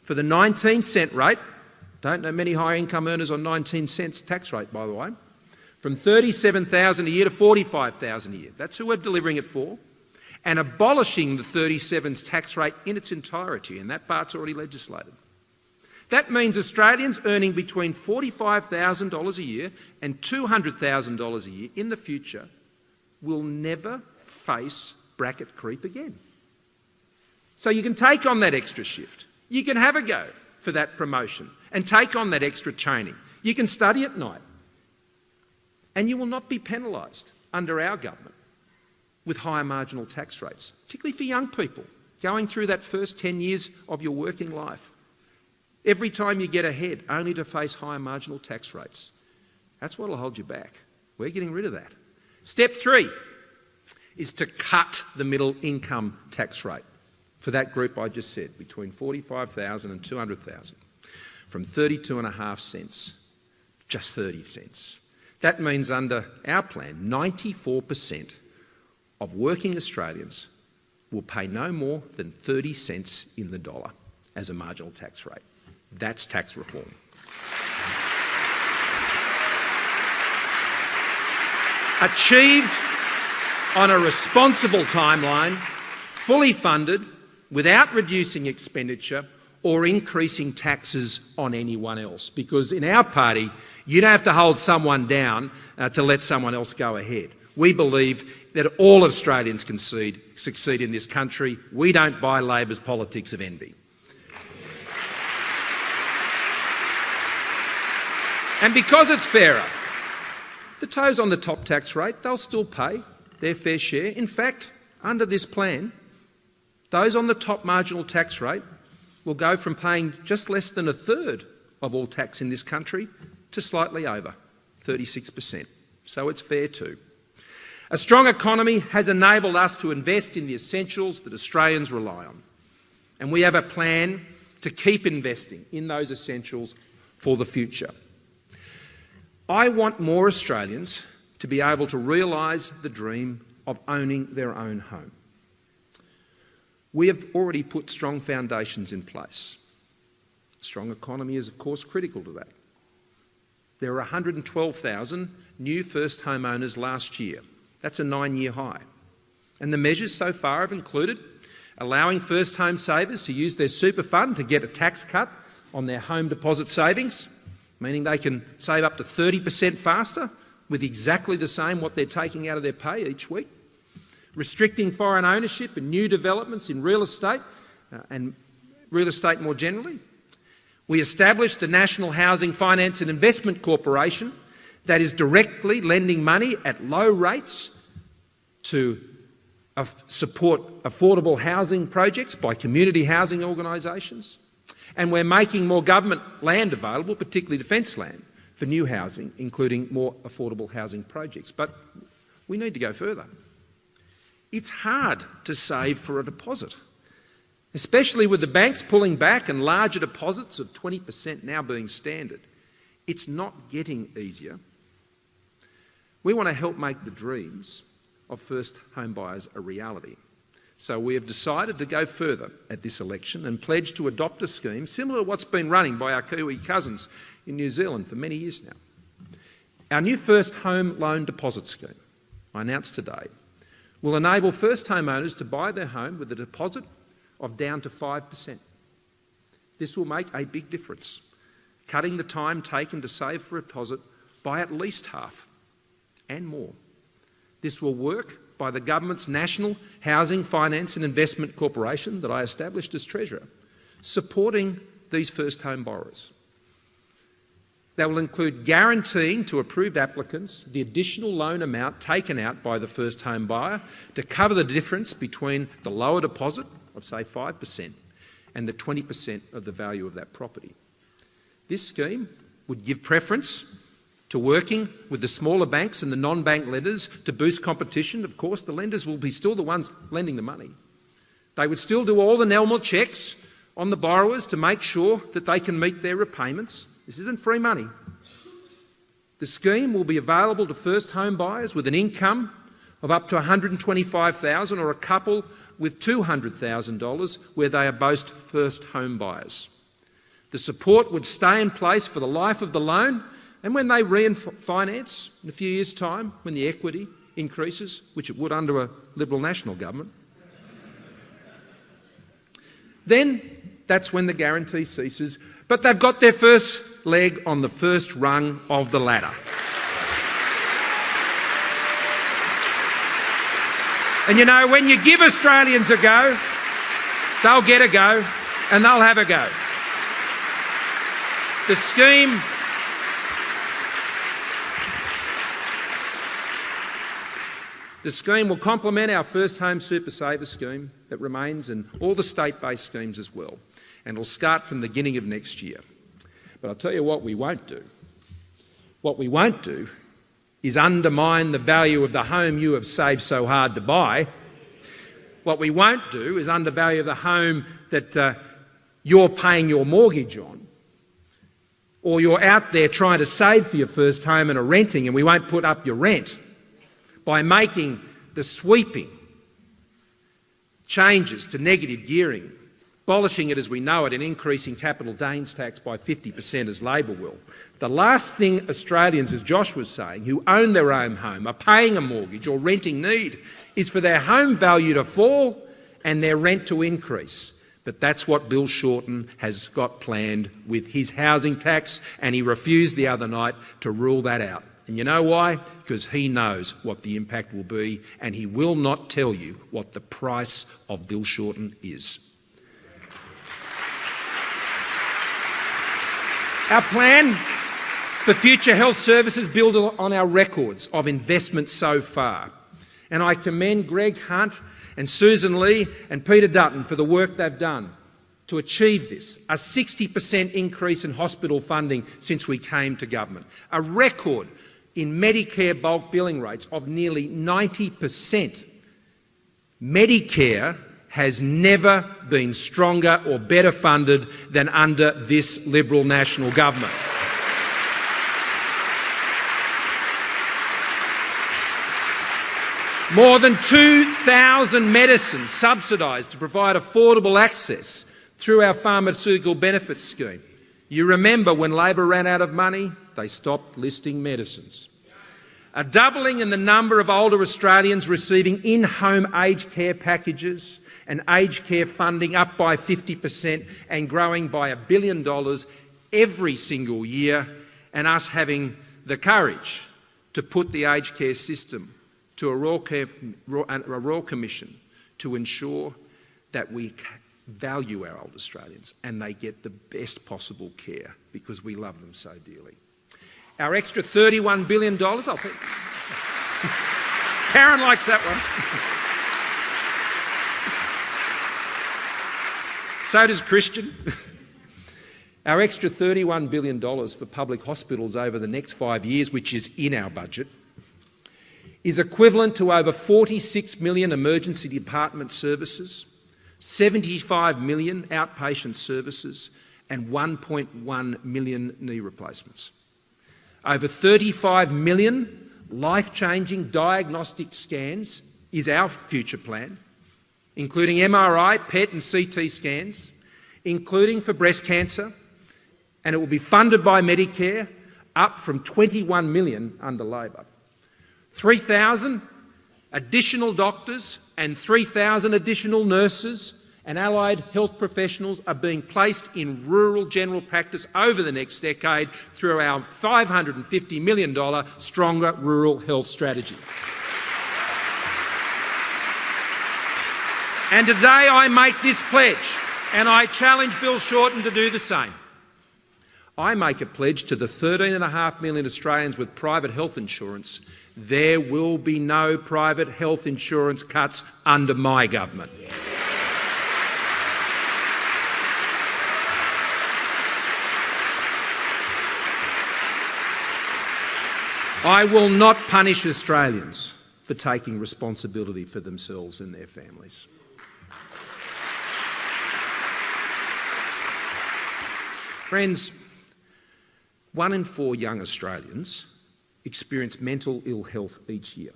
for the 19-cent rate. Don't know many high income earners on 19 cents tax rate, by the way, from $37,000 a year to $45,000 a year. That's who we're delivering it for. And abolishing the 37's tax rate in its entirety, and that part's already legislated. That means Australians earning between $45,000 a year and $200,000 a year in the future will never face bracket creep again. So you can take on that extra shift. You can have a go for that promotion and take on that extra training. You can study at night. And you will not be penalised under our government with higher marginal tax rates, particularly for young people going through that first 10 years of your working life. Every time you get ahead, only to face higher marginal tax rates. That's what will hold you back. We're getting rid of that. Step 3 is to cut the middle income tax rate for that group I just said, between $45,000 and $200,000, from 32.5 cents, just 30 cents. That means under our plan, 94% of working Australians will pay no more than 30 cents in the dollar as a marginal tax rate. That's tax reform. Achieved on a responsible timeline, fully funded, without reducing expenditure or increasing taxes on anyone else. Because in our party, you don't have to hold someone down to let someone else go ahead. We believe that all Australians can succeed in this country. We don't buy Labor's politics of envy. And because it's fairer, the those on the top tax rate, they'll still pay their fair share. In fact, under this plan, those on the top marginal tax rate will go from paying just less than a third of all tax in this country to slightly over, 36%. So it's fair too. A strong economy has enabled us to invest in the essentials that Australians rely on. And we have a plan to keep investing in those essentials for the future. I want more Australians to be able to realise the dream of owning their own home. We have already put strong foundations in place. A strong economy is, of course, critical to that. There were 112,000 new first homeowners last year. That's a 9-year high. And the measures so far have included allowing first home savers to use their super fund to get a tax cut on their home deposit savings, meaning they can save up to 30% faster with exactly the same what they're taking out of their pay each week. Restricting foreign ownership and new developments in real estate and real estate more generally. We established the National Housing Finance and Investment Corporation that is directly lending money at low rates to support affordable housing projects by community housing organisations. And we're making more government land available, particularly defence land, for new housing, including more affordable housing projects. But we need to go further. It's hard to save for a deposit, especially with the banks pulling back and larger deposits of 20% now being standard. It's not getting easier. We want to help make the dreams of first home buyers a reality. So we have decided to go further at this election and pledge to adopt a scheme similar to what's been running by our Kiwi cousins in New Zealand for many years now. Our new first home loan deposit scheme, I announced today, will enable first home owners to buy their home with a deposit of down to 5%. This will make a big difference, cutting the time taken to save for a deposit by at least half and more. This will work by the government's National Housing Finance and Investment Corporation that I established as Treasurer, supporting these first home borrowers. They will include guaranteeing to approved applicants the additional loan amount taken out by the first home buyer to cover the difference between the lower deposit of, say, 5% and the 20% of the value of that property. This scheme would give preference to working with the smaller banks and the non-bank lenders to boost competition. Of course, the lenders will be still the ones lending the money. They would still do all the normal checks on the borrowers to make sure that they can meet their repayments. This isn't free money. The scheme will be available to first home buyers with an income of up to $125,000 or a couple with $200,000 where they are both first home buyers. The support would stay in place for the life of the loan, and when they refinance in a few years' time, when the equity increases, which it would under a Liberal National government, then that's when the guarantee ceases. But they've got their first leg on the first rung of the ladder. And you know, when you give Australians a go, they'll get a go and they'll have a go. The scheme will complement our First Home Super Saver scheme that remains and all the state-based schemes as well, and will start from the beginning of next year. But I'll tell you what we won't do. What we won't do is undermine the value of the home you have saved so hard to buy. What we won't do is undervalue the home that you're paying your mortgage on, or you're out there trying to save for your first home and are renting, and we won't put up your rent by making the sweeping changes to negative gearing, abolishing it as we know it and increasing capital gains tax by 50% as Labor will. The last thing Australians, as Josh was saying, who own their own home, are paying a mortgage or renting need is for their home value to fall and their rent to increase. But that's what Bill Shorten has got planned with his housing tax, and he refused the other night to rule that out. And you know why? Because he knows what the impact will be, and he will not tell you what the price of Bill Shorten is. Our plan for future health services builds on our records of investment so far. And I commend Greg Hunt and Susan Lee and Peter Dutton for the work they've done to achieve this. A 60% increase in hospital funding since we came to government. A record in Medicare bulk billing rates of nearly 90%. Medicare has never been stronger or better funded than under this Liberal National government. More than 2,000 medicines subsidised to provide affordable access through our pharmaceutical benefits scheme. You remember when Labor ran out of money, they stopped listing medicines. A doubling in the number of older Australians receiving in-home aged care packages and aged care funding up by 50% and growing by $1 billion every single year, and us having the courage to put the aged care system to a Royal Commission to ensure that we value our old Australians and they get the best possible care because we love them so dearly. Our extra $31 billion, I'll think. Karen likes that one. So does Christian. Our extra $31 billion for public hospitals over the next 5 years, which is in our budget, is equivalent to over 46 million emergency department services, 75 million outpatient services and 1.1 million knee replacements. Over 35 million life-changing diagnostic scans is our future plan, including MRI, PET and CT scans, including for breast cancer, and it will be funded by Medicare, up from 21 million under Labor. 3,000 additional doctors and 3,000 additional nurses and allied health professionals are being placed in rural general practice over the next decade through our $550 million Stronger Rural Health Strategy. And today I make this pledge, and I challenge Bill Shorten to do the same. I make a pledge to the 13.5 million Australians with private health insurance. There will be no private health insurance cuts under my government. I will not punish Australians for taking responsibility for themselves and their families. Friends, 1 in 4 young Australians experience mental ill health each year.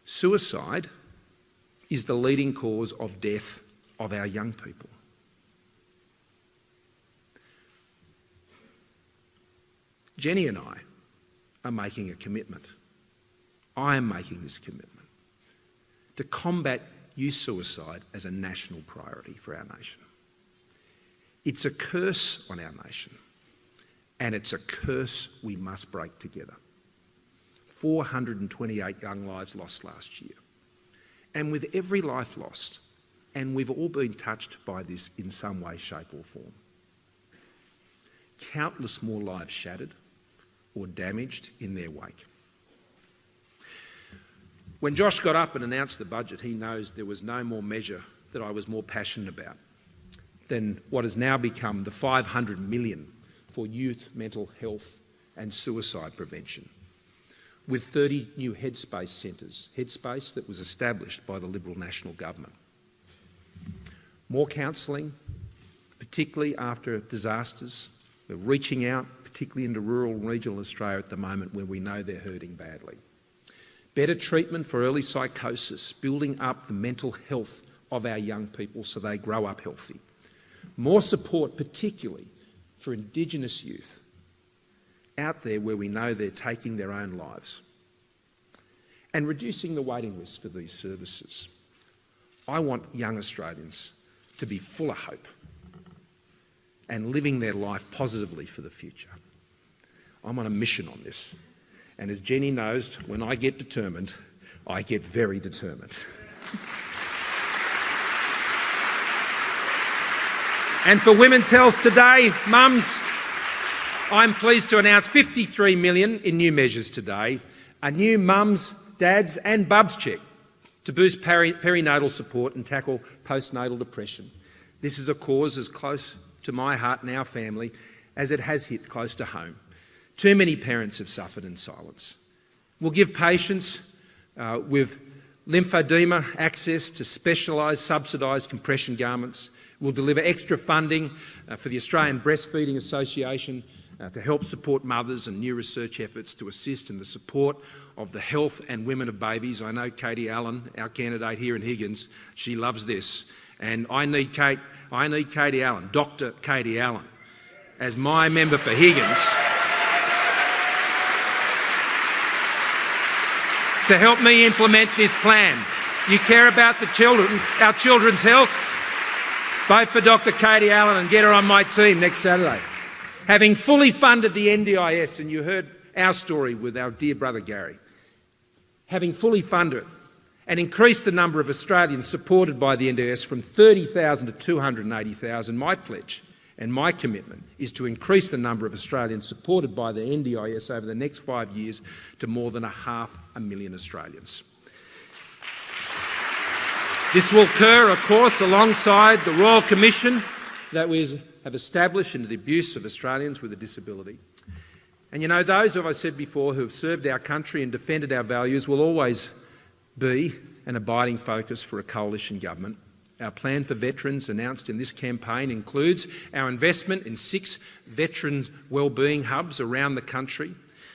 Suicide is the leading cause of death of our young people. Jenny and I are making a commitment. I am making this commitment to combat youth suicide as a national priority for our nation. It's a curse on our nation, and it's a curse we must break together. 428 young lives lost last year. And with every life lost, and we've all been touched by this in some way, shape or form, countless more lives shattered or damaged in their wake. When Josh got up and announced the budget, he knows there was no more measure that I was more passionate about than what has now become the $500 million for youth mental health and suicide prevention, with 30 new Headspace centres, Headspace that was established by the Liberal National Government. More counselling, particularly after disasters. We're reaching out, particularly into rural and regional Australia at the moment where we know they're hurting badly. Better treatment for early psychosis, building up the mental health of our young people so they grow up healthy. More support, particularly for Indigenous youth out there where we know they're taking their own lives. And reducing the waiting list for these services. I want young Australians to be full of hope and living their life positively for the future. I'm on a mission on this. And as Jenny knows, when I get determined, I get very determined. And for women's health today, mums, I'm pleased to announce $53 million in new measures today, a new mums, dads and bubs check to boost perinatal support and tackle postnatal depression. This is a cause as close to my heart and our family as it has hit close to home. Too many parents have suffered in silence. We'll give patients with lymphedema access to specialised subsidised compression garments. We'll deliver extra funding for the Australian Breastfeeding Association to help support mothers and new research efforts to assist in the support of the health and women of babies. I know Katie Allen, our candidate here in Higgins, she loves this. And I need Katie Allen, Dr. Katie Allen, as my member for Higgins to help me implement this plan. You care about the children, our children's health? Vote for Dr. Katie Allen and get her on my team next Saturday. Having fully funded the NDIS, and you heard our story with our dear brother Gary, having fully funded it and increased the number of Australians supported by the NDIS from 30,000 to 280,000, my pledge And my commitment is to increase the number of Australians supported by the NDIS over the next 5 years to more than 500,000 Australians. This will occur, of course, alongside the Royal Commission that we have established into the abuse of Australians with a disability. And you know, those, as I said before, who have served our country and defended our values will always be an abiding focus for a coalition government. Our plan for veterans announced in this campaign includes our investment in 6 veterans wellbeing hubs around the country,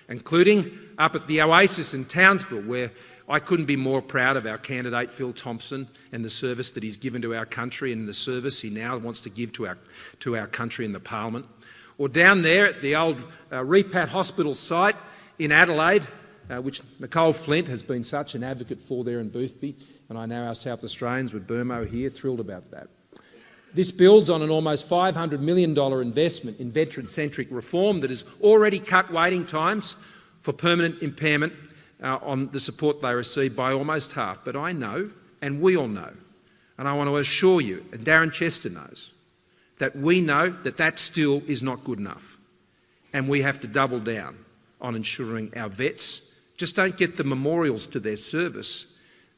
including up at the Oasis in Townsville, where I couldn't be more proud of our candidate Phil Thompson and the service that he's given to our country and the service he now wants to give to our country in the Parliament. Or down there at the old Repat Hospital site in Adelaide, which Nicole Flint has been such an advocate for there in Boothby, and I know our South Australians with Burmo here thrilled about that. This builds on an almost $500 million investment in veteran-centric reform that has already cut waiting times for permanent impairment on the support they receive by almost half. But I know, and we all know, and I want to assure you, and Darren Chester knows, that we know that that still is not good enough. And we have to double down on ensuring our vets just don't get the memorials to their service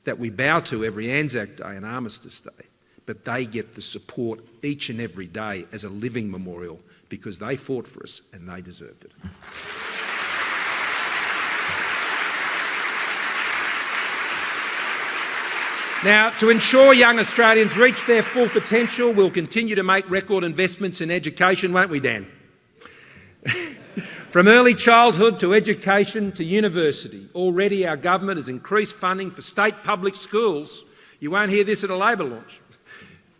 that we bow to every Anzac Day and Armistice Day, but they get the support each and every day as a living memorial because they fought for us and they deserved it. Now, to ensure young Australians reach their full potential, we'll continue to make record investments in education, won't we, Dan? From early childhood to education to university, already our government has increased funding for state public schools. You won't hear this at a Labor launch.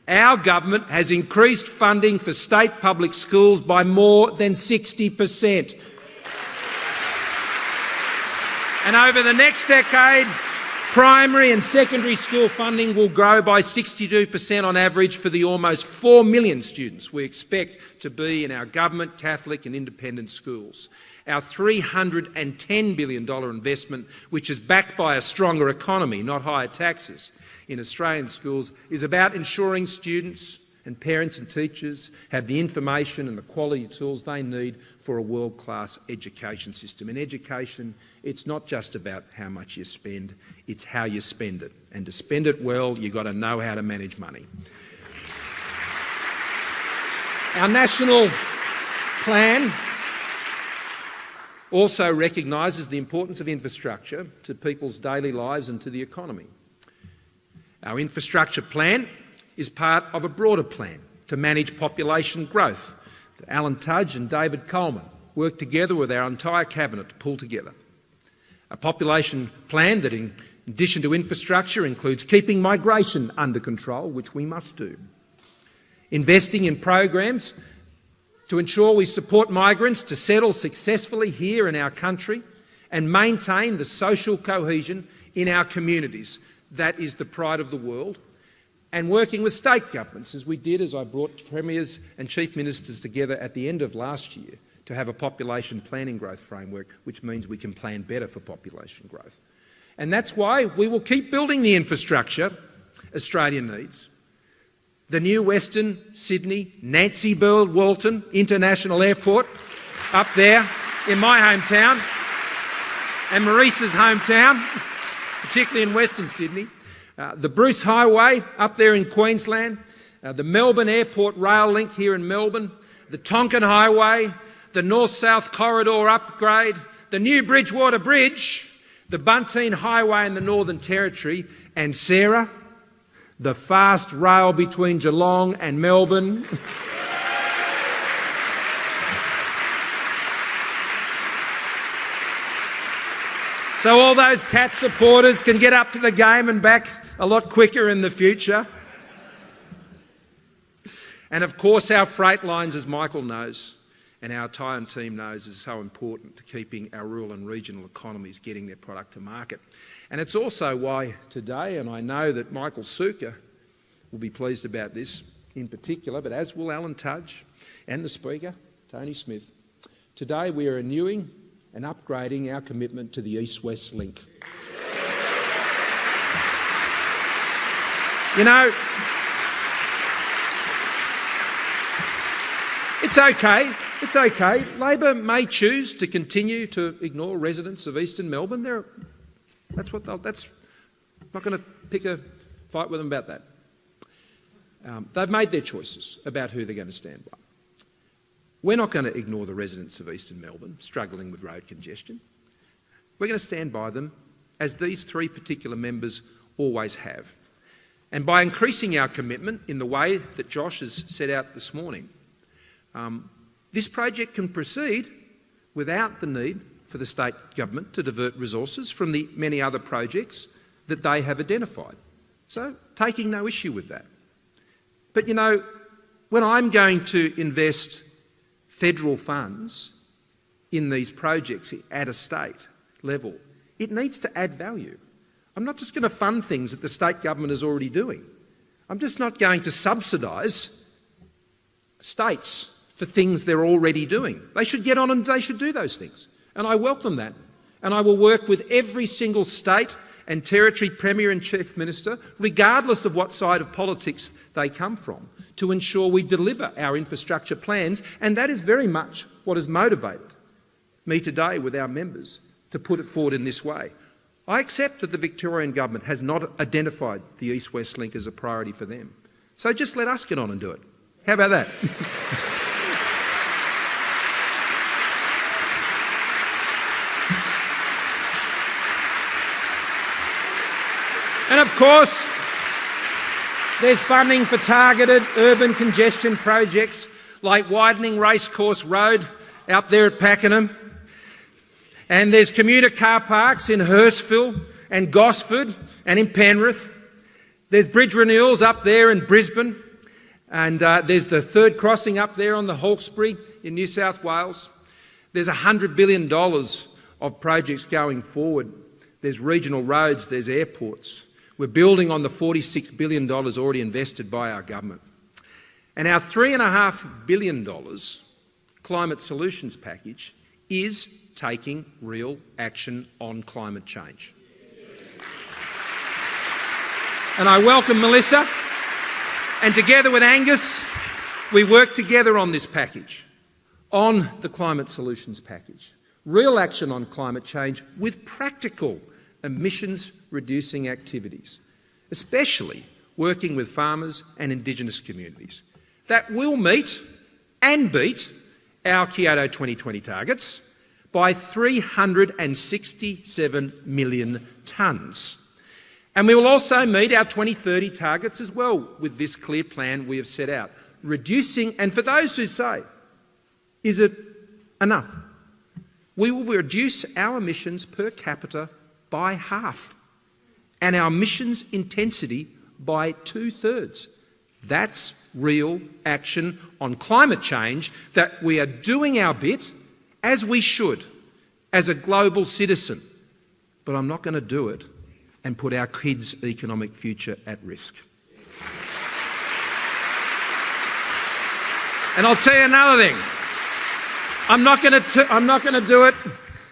Our government has increased funding for state public schools by more than 60%. And over the next decade, primary and secondary school funding will grow by 62% on average for the almost 4 million students we expect to be in our government, Catholic and independent schools. Our $310 billion investment, which is backed by a stronger economy, not higher taxes, in Australian schools, is about ensuring students and parents and teachers have the information and the quality tools they need for a world-class education system. In education, it's not just about how much you spend, it's how you spend it. And to spend it well, you've got to know how to manage money. Our national plan also recognises the importance of infrastructure to people's daily lives and to the economy. Our infrastructure plan is part of a broader plan to manage population growth. Alan Tudge and David Coleman worked together with our entire cabinet to pull together a population plan that, in addition to infrastructure, includes keeping migration under control, which we must do, investing in programs to ensure we support migrants to settle successfully here in our country and maintain the social cohesion in our communities. That is the pride of the world. And working with state governments, as we did, as I brought premiers and chief ministers together at the end of last year to have a population planning growth framework, which means we can plan better for population growth. And that's why we will keep building the infrastructure Australia needs. The new Western Sydney Nancy Bird Walton International Airport up there in my hometown and Maurice's hometown, particularly in Western Sydney. The Bruce Highway up there in Queensland, the Melbourne Airport rail link here in Melbourne, the Tonkin Highway, the North-South Corridor upgrade, the new Bridgewater Bridge, the Bunteen Highway in the Northern Territory, and Sarah, the fast rail between Geelong and Melbourne. So all those Cat supporters can get up to the game and back a lot quicker in the future. And of course our freight lines, as Michael knows, and our entire team knows, is so important to keeping our rural and regional economies getting their product to market. And it's also why today, and I know that Michael Sukkar will be pleased about this in particular, but as will Alan Tudge and the Speaker, Tony Smith, today we are renewing and upgrading our commitment to the East-West link. You know, It's okay. It's okay. Labor may choose to continue to ignore residents of eastern Melbourne. That's I'm not going to pick a fight with them about that. They've made their choices about who they're going to stand by. We're not going to ignore the residents of eastern Melbourne struggling with road congestion. We're going to stand by them as these three particular members always have. And by increasing our commitment in the way that Josh has set out this morning, this project can proceed without the need for the state government to divert resources from the many other projects that they have identified. So, taking no issue with that. But you know, when I'm going to invest federal funds in these projects at a state level, it needs to add value. I'm not just going to fund things that the state government is already doing. I'm just not going to subsidise states for things they're already doing. They should get on and they should do those things. And I welcome that. And I will work with every single state and territory premier and chief minister, regardless of what side of politics they come from, to ensure we deliver our infrastructure plans. And that is very much what has motivated me today with our members to put it forward in this way. I accept that the Victorian government has not identified the East-West link as a priority for them. So just let us get on and do it. How about that? And of course, there's funding for targeted urban congestion projects like widening Racecourse Road out there at Pakenham. And there's commuter car parks in Hurstville and Gosford and in Penrith. There's bridge renewals up there in Brisbane. And there's the third crossing up there on the Hawkesbury in New South Wales. There's $100 billion of projects going forward. There's regional roads, there's airports. We're building on the $46 billion already invested by our government. And our $3.5 billion climate solutions package is taking real action on climate change. And I welcome Melissa, and together with Angus, we work together on this package, on the climate solutions package. Real action on climate change with practical emissions reducing activities, especially working with farmers and Indigenous communities that will meet and beat our Kyoto 2020 targets by 367 million tonnes. And we will also meet our 2030 targets as well with this clear plan we have set out, reducing, and for those who say, is it enough? We will reduce our emissions per capita by half and our emissions intensity by 2/3. That's real action on climate change, that we are doing our bit, as we should, as a global citizen. But I'm not going to do it and put our kids' economic future at risk. And I'll tell you another thing. I'm not going to do it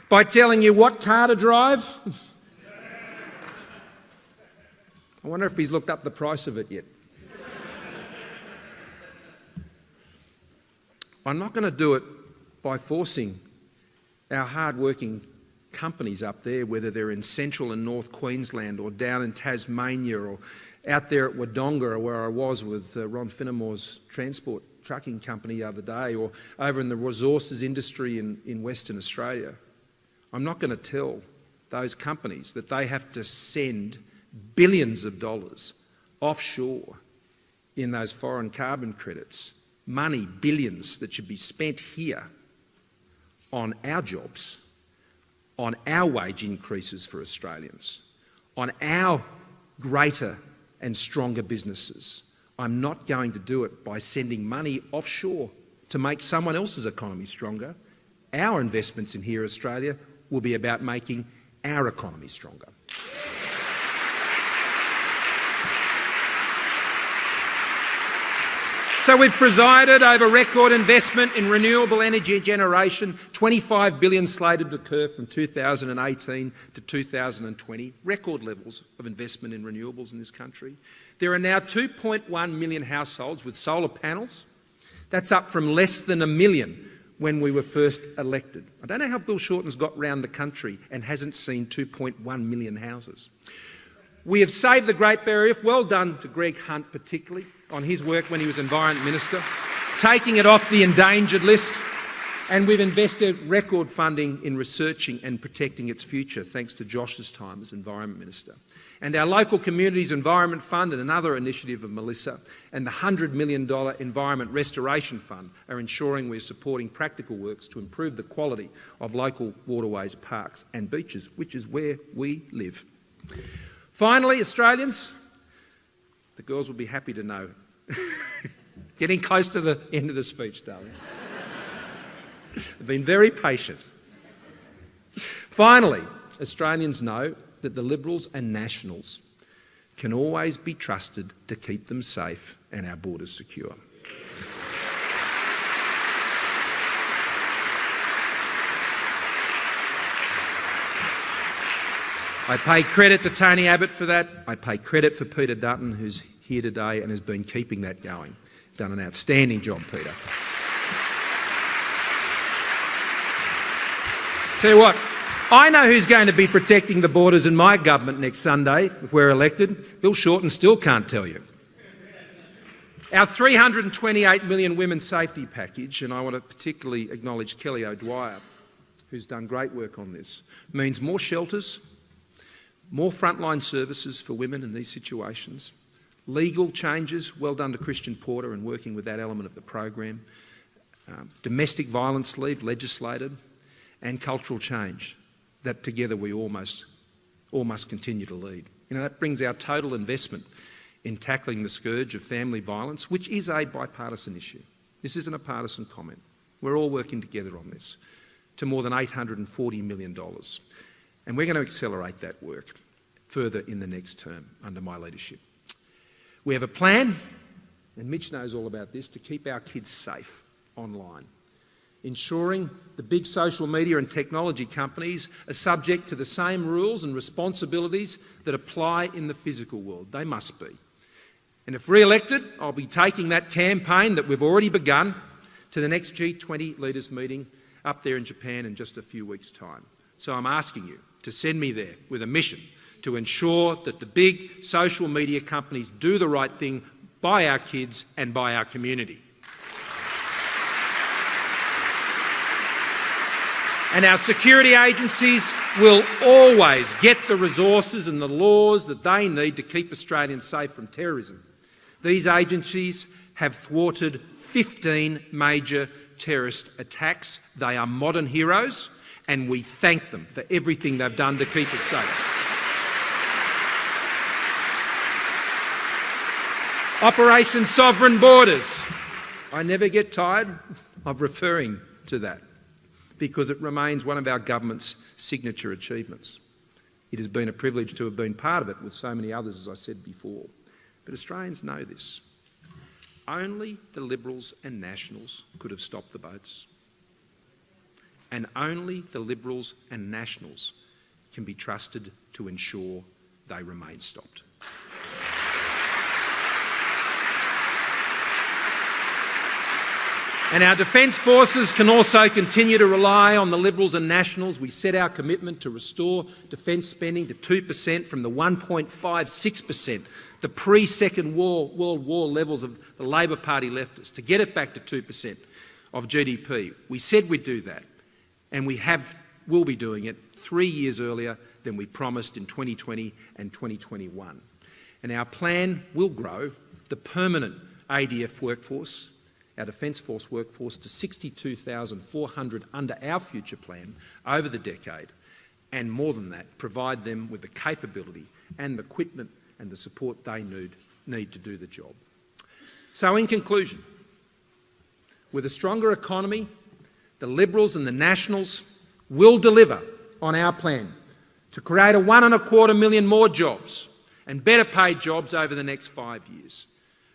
by telling you what car to drive. I wonder if he's looked up the price of it yet. I'm not going to do it by forcing our hard-working companies up there, whether they're in central and north Queensland or down in Tasmania or out there at Wodonga, where I was with Ron Finnemore's transport trucking company the other day, or over in the resources industry in Western Australia. I'm not going to tell those companies that they have to send billions of dollars offshore in those foreign carbon credits, money, billions that should be spent here on our jobs, on our wage increases for Australians, on our greater and stronger businesses. I'm not going to do it by sending money offshore to make someone else's economy stronger. Our investments in here, Australia, will be about making our economy stronger. So we've presided over record investment in renewable energy generation, $25 billion slated to occur from 2018 to 2020, record levels of investment in renewables in this country. There are now 2.1 million households with solar panels That's up from less than 1 million when we were first elected. I don't know how Bill Shorten's got round the country and hasn't seen 2.1 million houses. We have saved the Great Barrier Reef. Well done to Greg Hunt particularly on his work when he was Environment Minister, taking it off the endangered list. And we've invested record funding in researching and protecting its future, thanks to Josh's time as Environment Minister. And our Local Communities Environment Fund and another initiative of Melissa and the $100 million Environment Restoration Fund are ensuring we're supporting practical works to improve the quality of local waterways, parks and beaches, which is where we live. Finally, Australians, the girls will be happy to know. Getting close to the end of the speech, darlings. They've been very patient. Finally, Australians know that the Liberals and Nationals can always be trusted to keep them safe and our borders secure. I pay credit to Tony Abbott for that. I pay credit for Peter Dutton, who's here today and has been keeping that going. Done an outstanding job, Peter. Tell you what, I know who's going to be protecting the borders in my government next Sunday if we're elected. Bill Shorten still can't tell you. Our $328 million women's safety package, and I want to particularly acknowledge Kelly O'Dwyer, who's done great work on this, means more shelters, more frontline services for women in these situations, legal changes, well done to Christian Porter in working with that element of the program, domestic violence leave legislated, and cultural change that together we all must continue to lead. You know, that brings our total investment in tackling the scourge of family violence, which is a bipartisan issue. This isn't a partisan comment. We're all working together on this, to more than $840 million. And we're going to accelerate that work further in the next term under my leadership. We have a plan, and Mitch knows all about this, to keep our kids safe online, ensuring the big social media and technology companies are subject to the same rules and responsibilities that apply in the physical world. They must be. And if re-elected, I'll be taking that campaign that we've already begun to the next G20 leaders meeting up there in Japan in just a few weeks' time. So I'm asking you to send me there with a mission to ensure that the big social media companies do the right thing by our kids and by our community. And our security agencies will always get the resources and the laws that they need to keep Australians safe from terrorism. These agencies have thwarted 15 major terrorist attacks. They are modern heroes, and we thank them for everything they've done to keep us safe. Operation Sovereign Borders. I never get tired of referring to that, because it remains one of our government's signature achievements. It has been a privilege to have been part of it with so many others, as I said before. But Australians know this. Only the Liberals and Nationals could have stopped the boats. And only the Liberals and Nationals can be trusted to ensure they remain stopped. And our Defence Forces can also continue to rely on the Liberals and Nationals. We set our commitment to restore defence spending to 2% from the 1.56%, the pre-Second World War levels of the Labor Party left us, to get it back to 2% of GDP. We said we'd do that, and will be doing it 3 years earlier than we promised in 2020 and 2021. And our plan will grow the permanent ADF workforce, our Defence Force workforce, to 62,400 under our future plan over the decade, and more than that, provide them with the capability and the equipment and the support they need to do the job. So in conclusion, with a stronger economy, the Liberals and the Nationals will deliver on our plan to create 1.25 million more jobs and better paid jobs over the next 5 years.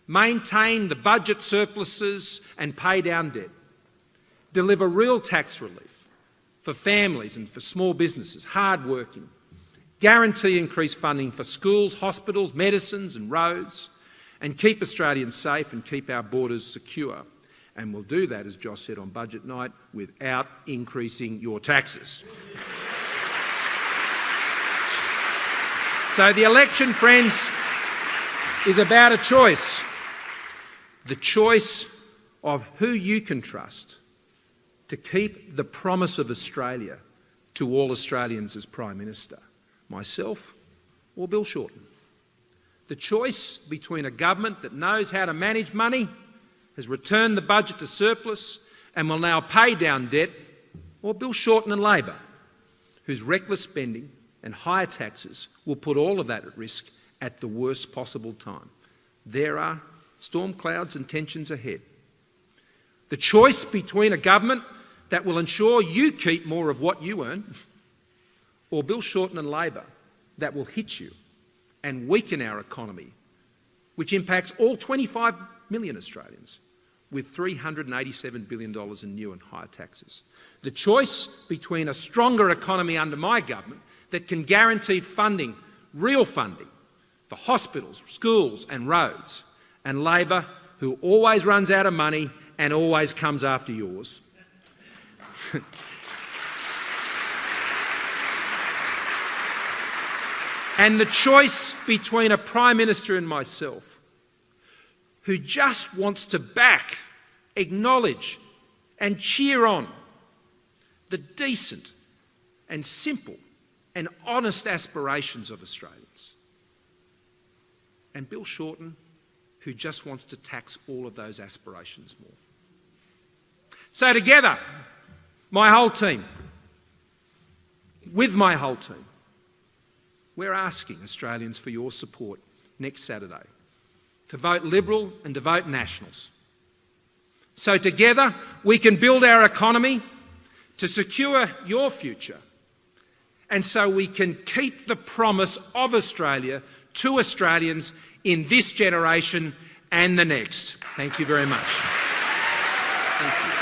Maintain the budget surpluses and pay down debt. Deliver real tax relief for families and for small businesses, hard-working. Guarantee increased funding for schools, hospitals, medicines and roads, and keep Australians safe and keep our borders secure. And we'll do that, as Josh said on budget night, without increasing your taxes. So the election, friends, is about a choice. The choice of who you can trust to keep the promise of Australia to all Australians as Prime Minister, myself or Bill Shorten. The choice between a government that knows how to manage money, has returned the budget to surplus and will now pay down debt, or Bill Shorten and Labor, whose reckless spending and higher taxes will put all of that at risk at the worst possible time. There are storm clouds and tensions ahead. The choice between a government that will ensure you keep more of what you earn, or Bill Shorten and Labor that will hit you and weaken our economy, which impacts all 25 million Australians, with $387 billion in new and higher taxes. The choice between a stronger economy under my government that can guarantee funding, real funding, for hospitals, schools and roads, and Labor, who always runs out of money and always comes after yours. And the choice between a Prime Minister and myself, who just wants to back, acknowledge and cheer on the decent and simple and honest aspirations of Australians, and Bill Shorten, who just wants to tax all of those aspirations more. So together, my whole team, with my whole team, we're asking Australians for your support next Saturday to vote Liberal and to vote Nationals. So together we can build our economy to secure your future, and so we can keep the promise of Australia to Australians in this generation and the next. Thank you very much. Thank you.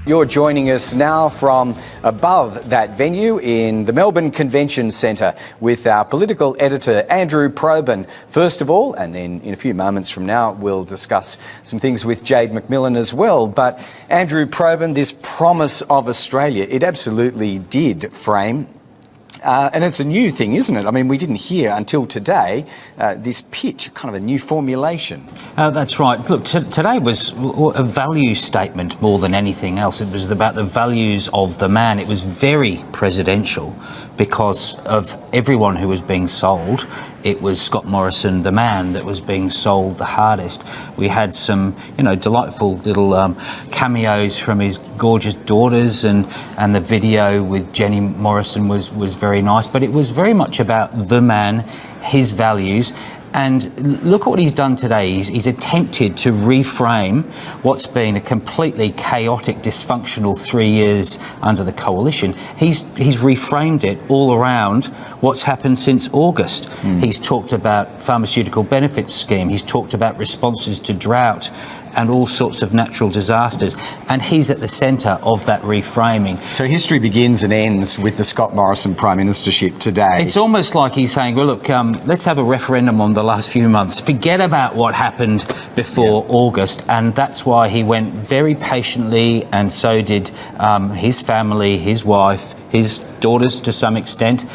You're joining us now from above that venue in the Melbourne Convention Centre with our political editor, Andrew Probyn. First of all, and then in a few moments from now, we'll discuss some things with Jade McMillan as well. But Andrew Probyn, this promise of Australia, it absolutely did frame and it's a new thing, isn't it? I mean, we didn't hear until today this pitch, kind of a new formulation. That's right. Look, today was a value statement more than anything else. It was about the values of the man. It was very presidential because of everyone who was being sold. It was Scott Morrison, the man, that was being sold the hardest. We had some, delightful little cameos from his gorgeous daughters, and the video with Jenny Morrison was very nice. But it was very much about the man, his values. And look at what he's done today. He's attempted to reframe what's been a completely chaotic, dysfunctional 3 years under the coalition. He's reframed it all around what's happened since August. He's talked about pharmaceutical benefits scheme. He's talked about responses to drought and all sorts of natural disasters. And he's at the centre of that reframing. So history begins and ends with the Scott Morrison Prime Ministership today. It's almost like he's saying, well, look, let's have a referendum on the last few months. Forget about what happened before August. And that's why he went very patiently, and so did his family, his wife, his daughters to some extent,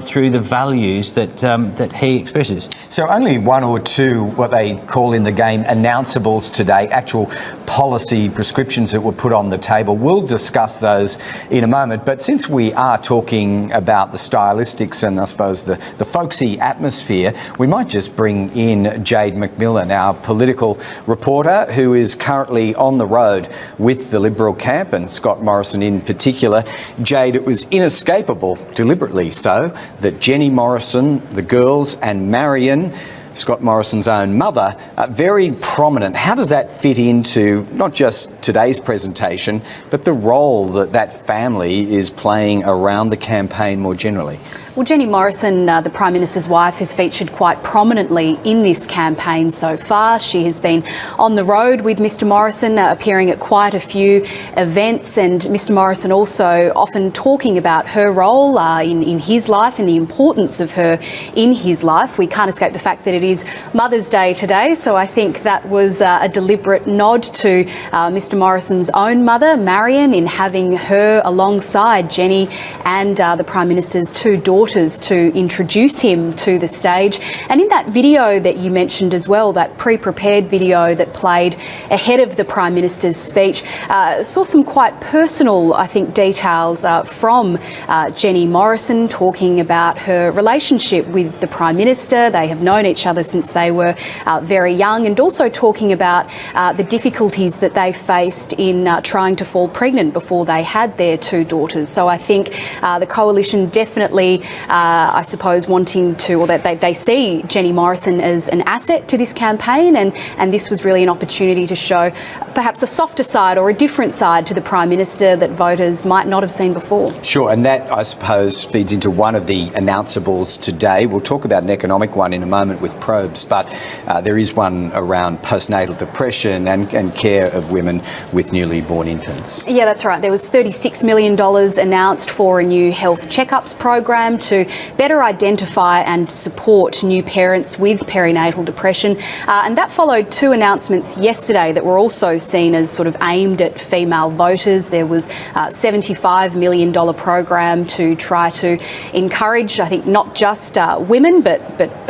through the values that he expresses. So only one or two, what they call in the game, announceables today, actual policy prescriptions that were put on the table. We'll discuss those in a moment. But since we are talking about the stylistics and I suppose the folksy atmosphere, we might just bring in Jade McMillan, our political reporter, who is currently on the road with the Liberal camp and Scott Morrison in particular. Jade, it was inescapable, deliberately so, that Jenny Morrison, the girls, and Marion, Scott Morrison's own mother, are very prominent. How does that fit into not just today's presentation, but the role that family is playing around the campaign more generally? Well, Jenny Morrison, the Prime Minister's wife, has featured quite prominently in this campaign so far. She has been on the road with Mr Morrison, appearing at quite a few events, and Mr Morrison also often talking about her role in his life and the importance of her in his life. We can't escape the fact that it is Mother's Day today, so I think that was a deliberate nod to Mr Morrison's own mother, Marion, in having her alongside Jenny and the Prime Minister's two daughters to introduce him to the stage. And in that video that you mentioned as well, that pre-prepared video that played ahead of the Prime Minister's speech, saw some quite personal, I think, details from Jenny Morrison, talking about her relationship with the Prime Minister. They have known each other since they were very young, and also talking about the difficulties that they faced in trying to fall pregnant before they had their two daughters. So I think the coalition definitely, I suppose, wanting to, or that they see Jenny Morrison as an asset to this campaign, and this was really an opportunity to show perhaps a softer side or a different side to the Prime Minister that voters might not have seen before. Sure, and that, I suppose, feeds into one of the announceables today. We'll talk about an economic one in a moment with probes, but there is one around postnatal depression and care of women with newly born infants. Yeah, that's right. There was $36 million announced for a new health checkups program to better identify and support new parents with perinatal depression. And that followed two announcements yesterday that were also seen as sort of aimed at female voters. There was a $75 million program to try to encourage, I think, not just women, but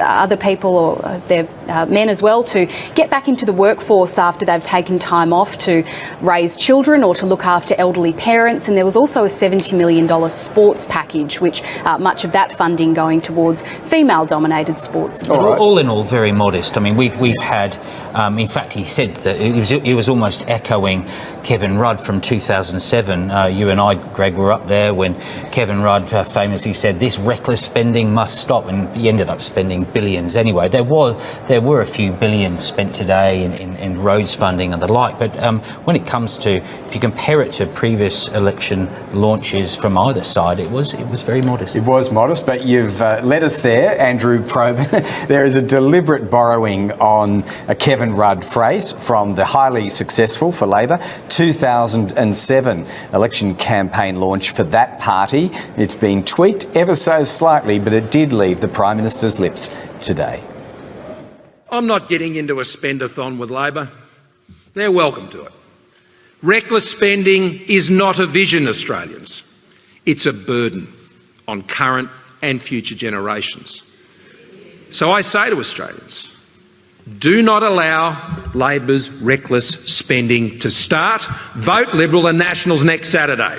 other people, or their men as well, to get back into the workforce after they've taken time off to raise children or to look after elderly parents. And there was also a $70 million sports package, which much of that funding going towards female-dominated sports as well. All in all, very modest. I mean, we've had, in fact, he said that it was almost echoing Kevin Rudd from 2007. You and I, Greg, were up there when Kevin Rudd famously said, "This reckless spending must stop," and he ended up spending billions anyway. There there were a few billion spent today in roads funding and the like, but when it comes to, if you compare it to previous election launches from either side, it was very modest. It was modest, but you've led us there, Andrew Probyn. There is a deliberate borrowing on a Kevin Rudd phrase from the highly successful, for Labor, 2007 election campaign launch for that party. It's been tweaked ever so slightly, but it did leave the Prime Minister's lips today. I'm not getting into a spend-a-thon with Labor. They're welcome to it. Reckless spending is not a vision, Australians. It's a burden on current and future generations. So I say to Australians, do not allow Labor's reckless spending to start. Vote Liberal and Nationals next Saturday.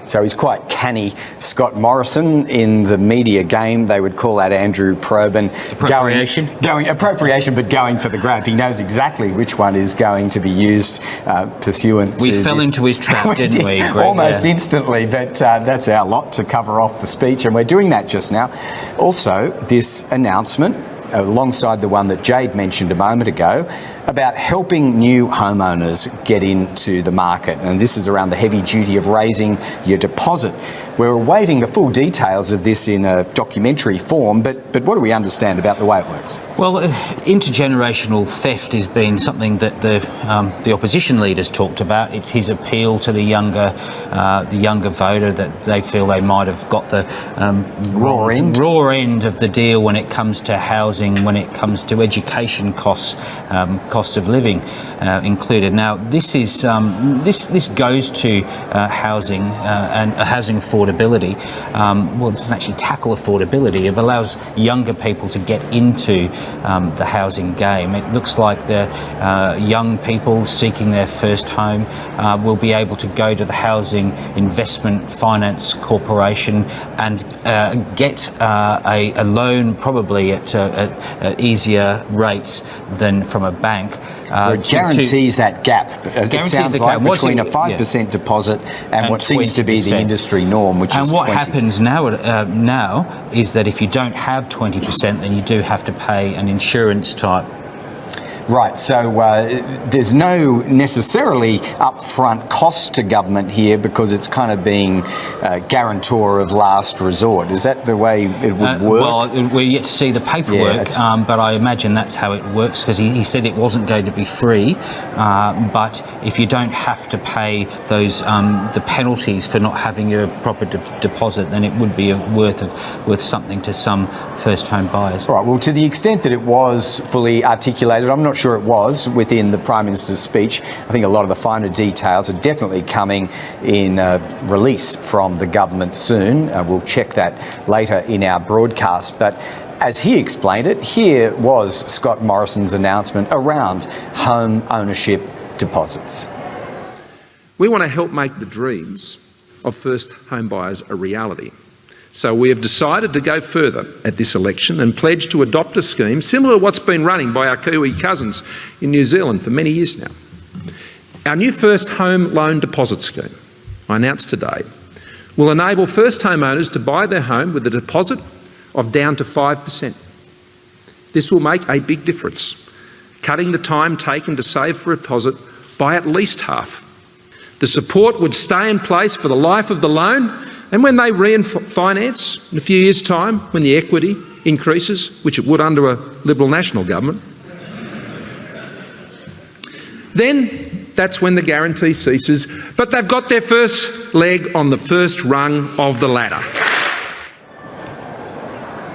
So he's quite canny, Scott Morrison. In the media game, they would call that Andrew Probyn. Appropriation? Appropriation, but going for the grab. He knows exactly which one is going to be used pursuant to We fell into his trap, didn't we, Greg? Almost instantly, but that's our lot to cover off the speech, and we're doing that just now. Also, this announcement, alongside the one that Jade mentioned a moment ago, about helping new homeowners get into the market. And this is around the heavy duty of raising your deposit. We're awaiting the full details of this in a documentary form, but what do we understand about the way it works? Well, intergenerational theft has been something that the opposition leaders talked about. It's his appeal to the younger voter, that they feel they might have got the raw end of the deal when it comes to housing, when it comes to education costs, cost of living included. Now, this is this goes to housing and housing affordability. Well, it doesn't actually tackle affordability. It allows younger people to get into the housing game. It looks like the young people seeking their first home will be able to go to the Housing Investment Finance Corporation and get a loan, probably at easier rates than from a bank. It guarantees that gap. It sounds like between a 5% deposit and what seems to be the industry norm, which is 20%. And what happens now is that if you don't have 20%, then you do have to pay an insurance type. Right, so there's no necessarily upfront cost to government here because it's kind of being guarantor of last resort. Is that the way it would work? Well, we're yet to see the paperwork, but I imagine that's how it works, because he said it wasn't going to be free, but if you don't have to pay those the penalties for not having your proper deposit, then it would be worth something to some first home buyers. Right, well, to the extent that it was fully articulated, I'm not sure it was within the Prime Minister's speech. I think a lot of the finer details are definitely coming in release from the government soon. We'll check that later in our broadcast. But as he explained it, here was Scott Morrison's announcement around home ownership deposits. We want to help make the dreams of first home buyers a reality. So we have decided to go further at this election and pledge to adopt a scheme similar to what's been running by our Kiwi cousins in New Zealand for many years now. Our new first home loan deposit scheme, I announced today, will enable first homeowners to buy their home with a deposit of down to 5%. This will make a big difference, cutting the time taken to save for a deposit by at least half. The support would stay in place for the life of the loan, and when they refinance in a few years' time, when the equity increases, which it would under a Liberal National government, then that's when the guarantee ceases. But they've got their first leg on the first rung of the ladder.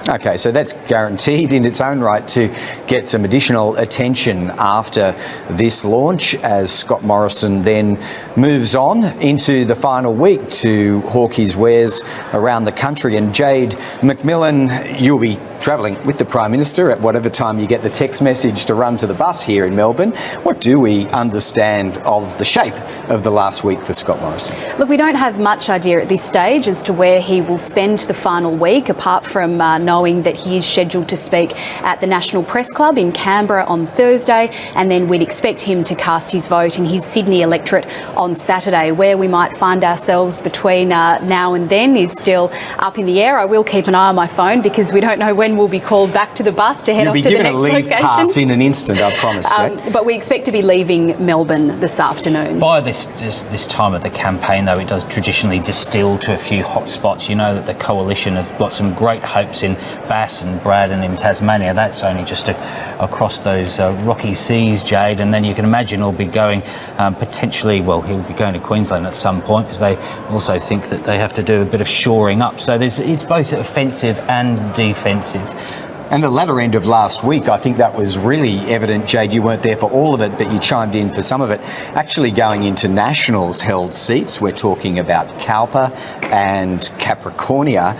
Okay, so that's guaranteed in its own right to get some additional attention after this launch, as Scott Morrison then moves on into the final week to hawk his wares around the country. And Jade McMillan, you'll be travelling with the Prime Minister at whatever time you get the text message to run to the bus here in Melbourne. What do we understand of the shape of the last week for Scott Morrison? Look, we don't have much idea at this stage as to where he will spend the final week, apart from knowing knowing that he is scheduled to speak at the National Press Club in Canberra on Thursday, and then we'd expect him to cast his vote in his Sydney electorate on Saturday. Where we might find ourselves between now and then is still up in the air. I will keep an eye on my phone because we don't know when we'll be called back to the bus to head off to the next location. You'll be given a leave pass in an instant, I promise, Jake. But we expect to be leaving Melbourne this afternoon. By this time of the campaign, though, it does traditionally distill to a few hot spots. You know that the Coalition have got some great hopes in Bass and Braddon in Tasmania. That's only just across those rocky seas, Jade, and then you can imagine he'll be going potentially, well, he'll be going to Queensland at some point because they also think that they have to do a bit of shoring up. So it's both offensive and defensive. And the latter end of last week, I think that was really evident. Jade, you weren't there for all of it, but you chimed in for some of it. Actually going into Nationals held seats, we're talking about Cowper and Capricornia,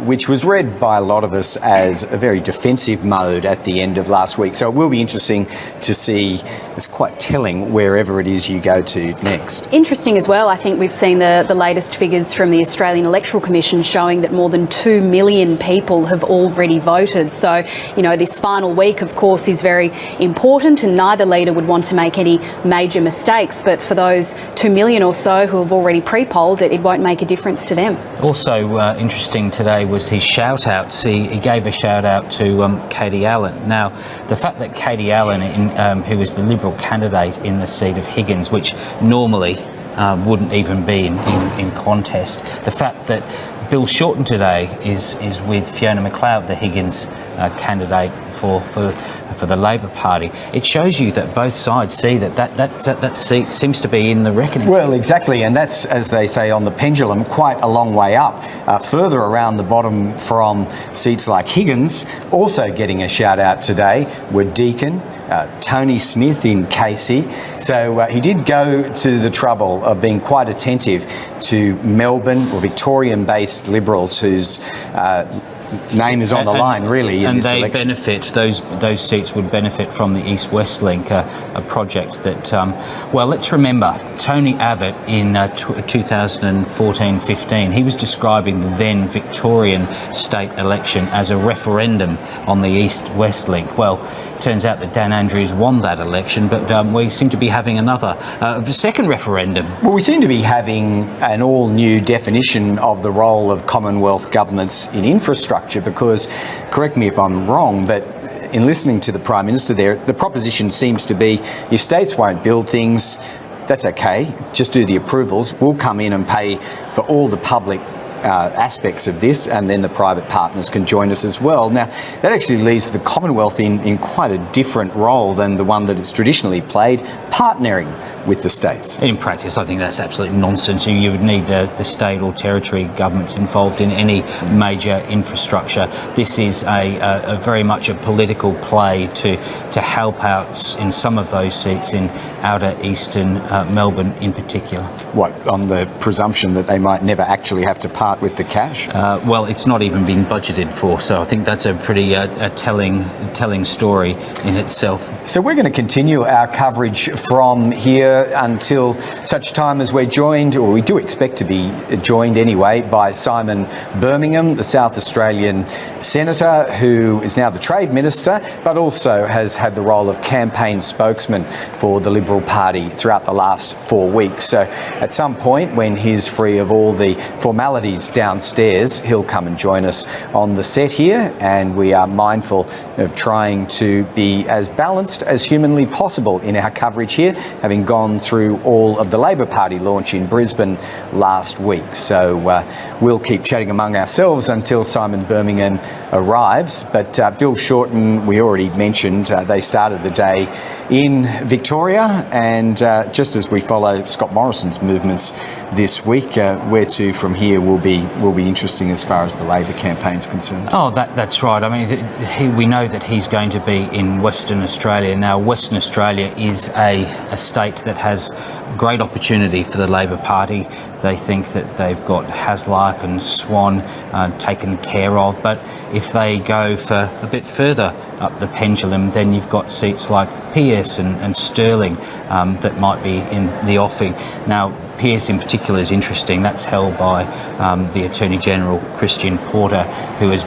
which was read by a lot of us as a very defensive mode at the end of last week. So it will be interesting to see. It's quite telling wherever it is you go to next. Interesting as well, I think we've seen the latest figures from the Australian Electoral Commission showing that more than 2 million people have already voted. So, you know, this final week, of course, is very important and neither leader would want to make any major mistakes. But for those 2 million or so who have already pre-polled, it won't make a difference to them. Also interesting today was his shout-outs. He gave a shout-out to Katie Allen. Now, the fact that Katie Allen, who is the Liberal candidate in the seat of Higgins, which normally wouldn't even be in contest, the fact that Bill Shorten today is with Fiona McLeod, the Higgins candidate for the Labor Party. It shows you that both sides see that seat seems to be in the reckoning. Well, exactly, and that's, as they say on the pendulum, quite a long way up. Further around the bottom from seats like Higgins, also getting a shout out today, were Deakin, Tony Smith in Casey. So he did go to the trouble of being quite attentive to Melbourne or Victorian-based Liberals whose name is on the line, really, in this election. And they benefit, those seats would benefit from the East-West Link, a project that, well, let's remember, Tony Abbott in 2014-15, he was describing the then Victorian state election as a referendum on the East-West Link. Well, turns out that Dan Andrews won that election, but we seem to be having another, second referendum. Well, we seem to be having an all-new definition of the role of Commonwealth governments in infrastructure because, correct me if I'm wrong, but in listening to the Prime Minister there, the proposition seems to be if states won't build things, that's okay, just do the approvals. We'll come in and pay for all the public aspects of this, and then the private partners can join us as well. Now, that actually leaves the Commonwealth in quite a different role than the one that it's traditionally played, partnering with the states. In practice, I think that's absolute nonsense. You would need the state or territory governments involved in any major infrastructure. This is a very much a political play to help out in some of those seats in outer eastern Melbourne in particular. What, on the presumption that they might never actually have to part with the cash? Well, it's not even been budgeted for, so I think that's a pretty telling story in itself. So we're going to continue our coverage from here until such time as we're joined, or we do expect to be joined anyway, by Simon Birmingham, the South Australian Senator, who is now the Trade Minister, but also has had the role of campaign spokesman for the Liberal Party throughout the last 4 weeks. So at some point, when he's free of all the formalities downstairs, he'll come and join us on the set here, and we are mindful of trying to be as balanced as humanly possible in our coverage here, having gone through all of the Labor Party launch in Brisbane last week. So we'll keep chatting among ourselves until Simon Birmingham arrives. But Bill Shorten, we already mentioned, they started the day in Victoria, and just as we follow Scott Morrison's movements this week, where to from here will be interesting as far as the Labor campaign's concerned. Oh, that's right. I mean, we know that he's going to be in Western Australia. Now, Western Australia is a state that has great opportunity for the Labor Party. They think that they've got Hasluck and Swan taken care of, but if they go for a bit further up the pendulum, then you've got seats like Pearce and Stirling that might be in the offing. Now, Pearce in particular is interesting. That's held by the Attorney General, Christian Porter, who has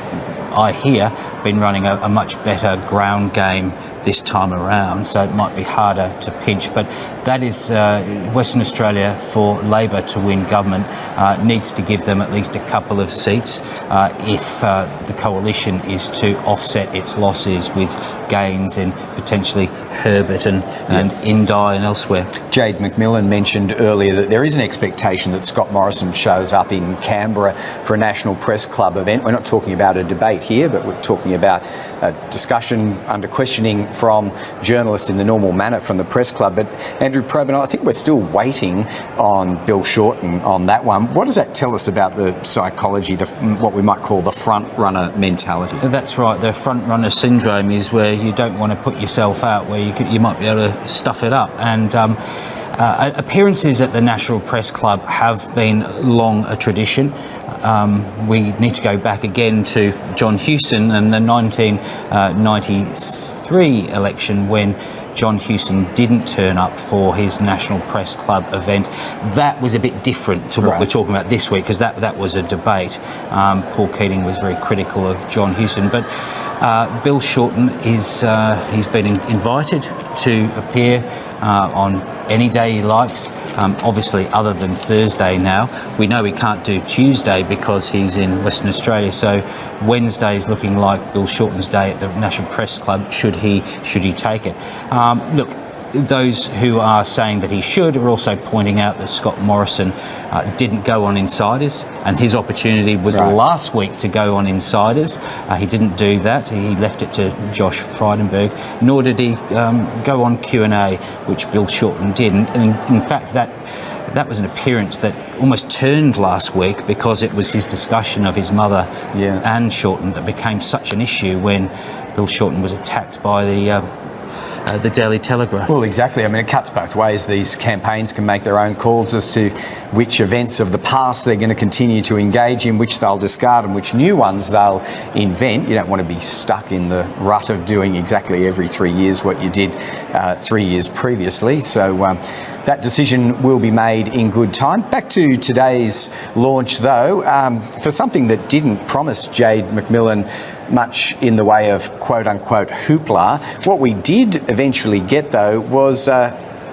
I hear, been running a much better ground game this time around, so it might be harder to pinch. But that is Western Australia, for Labor to win government, needs to give them at least a couple of seats if the coalition is to offset its losses with gains in potentially Herbert and Indi and elsewhere. Jade McMillan mentioned earlier that there is an expectation that Scott Morrison shows up in Canberra for a National Press Club event. We're not talking about a debate here, but we're talking about a discussion under questioning from journalists in the normal manner from the Press Club. But Andrew Probyn, I think we're still waiting on Bill Shorten on that one. What does that tell us about the psychology, what we might call the front-runner mentality? That's right. The front-runner syndrome is where you don't want to put yourself out, where you might be able to stuff it up. And appearances at the National Press Club have been long a tradition. We need to go back again to John Hewson and the 1993 election, when John Hewson didn't turn up for his National Press Club event. That was a bit different to what we're talking about this week, because that was a debate. Paul Keating was very critical of John Hewson, but Bill Shorten he's been invited to appear on any day he likes. Obviously, other than Thursday now. We know he can't do Tuesday because he's in Western Australia, so Wednesday is looking like Bill Shorten's day at the National Press Club, should he take it. Look, those who are saying that he should are also pointing out that Scott Morrison didn't go on Insiders, and his opportunity was last week to go on Insiders. He didn't do that. He left it to Josh Frydenberg, nor did he go on Q&A, which Bill Shorten did. And in fact, that was an appearance that almost turned last week, because it was his discussion of his mother, Anne Shorten, that became such an issue when Bill Shorten was attacked by the Daily Telegraph. Well, exactly. I mean, it cuts both ways. These campaigns can make their own calls as to which events of the past they're going to continue to engage in, which they'll discard and which new ones they'll invent. You don't want to be stuck in the rut of doing exactly every 3 years what you did 3 years previously. So that decision will be made in good time. Back to today's launch, though, for something that didn't promise Jade McMillan much in the way of quote-unquote hoopla. What we did eventually get, though, was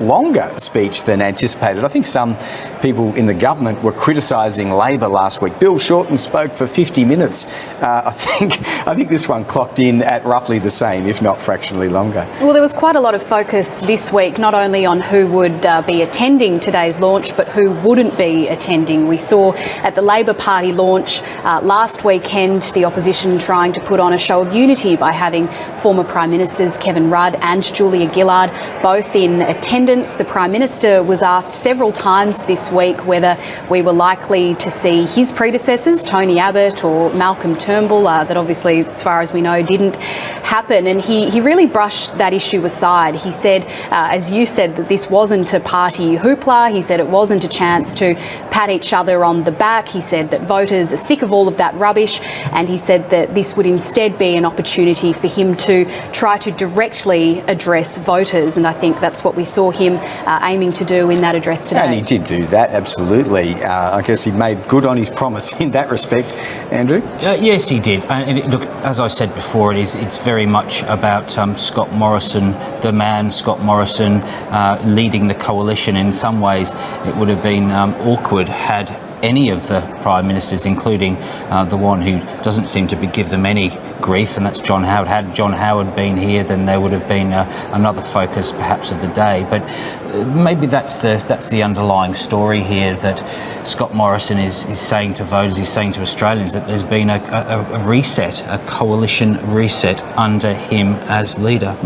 longer speech than anticipated. I think some people in the government were criticising Labor last week. Bill Shorten spoke for 50 minutes. I think this one clocked in at roughly the same, if not fractionally longer. Well, there was quite a lot of focus this week, not only on who would be attending today's launch, but who wouldn't be attending. We saw at the Labor Party launch last weekend the opposition trying to put on a show of unity by having former Prime Ministers Kevin Rudd and Julia Gillard both in attendance. The Prime Minister was asked several times this week whether we were likely to see his predecessors, Tony Abbott or Malcolm Turnbull, that obviously, as far as we know, didn't happen. And he really brushed that issue aside. He said, as you said, that this wasn't a party hoopla. He said it wasn't a chance to pat each other on the back. He said that voters are sick of all of that rubbish. And he said that this would instead be an opportunity for him to try to directly address voters. And I think that's what we saw him aiming to do in that address today. And he did do that, absolutely. I guess he made good on his promise in that respect. Andrew? Yes, he did. And look, as I said before, it's very much about Scott Morrison, the man Scott Morrison, leading the coalition. In some ways, it would have been awkward had any of the Prime Ministers, including the one who doesn't seem to give them any grief, and that's John Howard. Had John Howard been here, then there would have been another focus perhaps of the day. But maybe that's the underlying story here, that Scott Morrison is saying to voters, he's saying to Australians, that there's been a reset, a coalition reset under him as leader.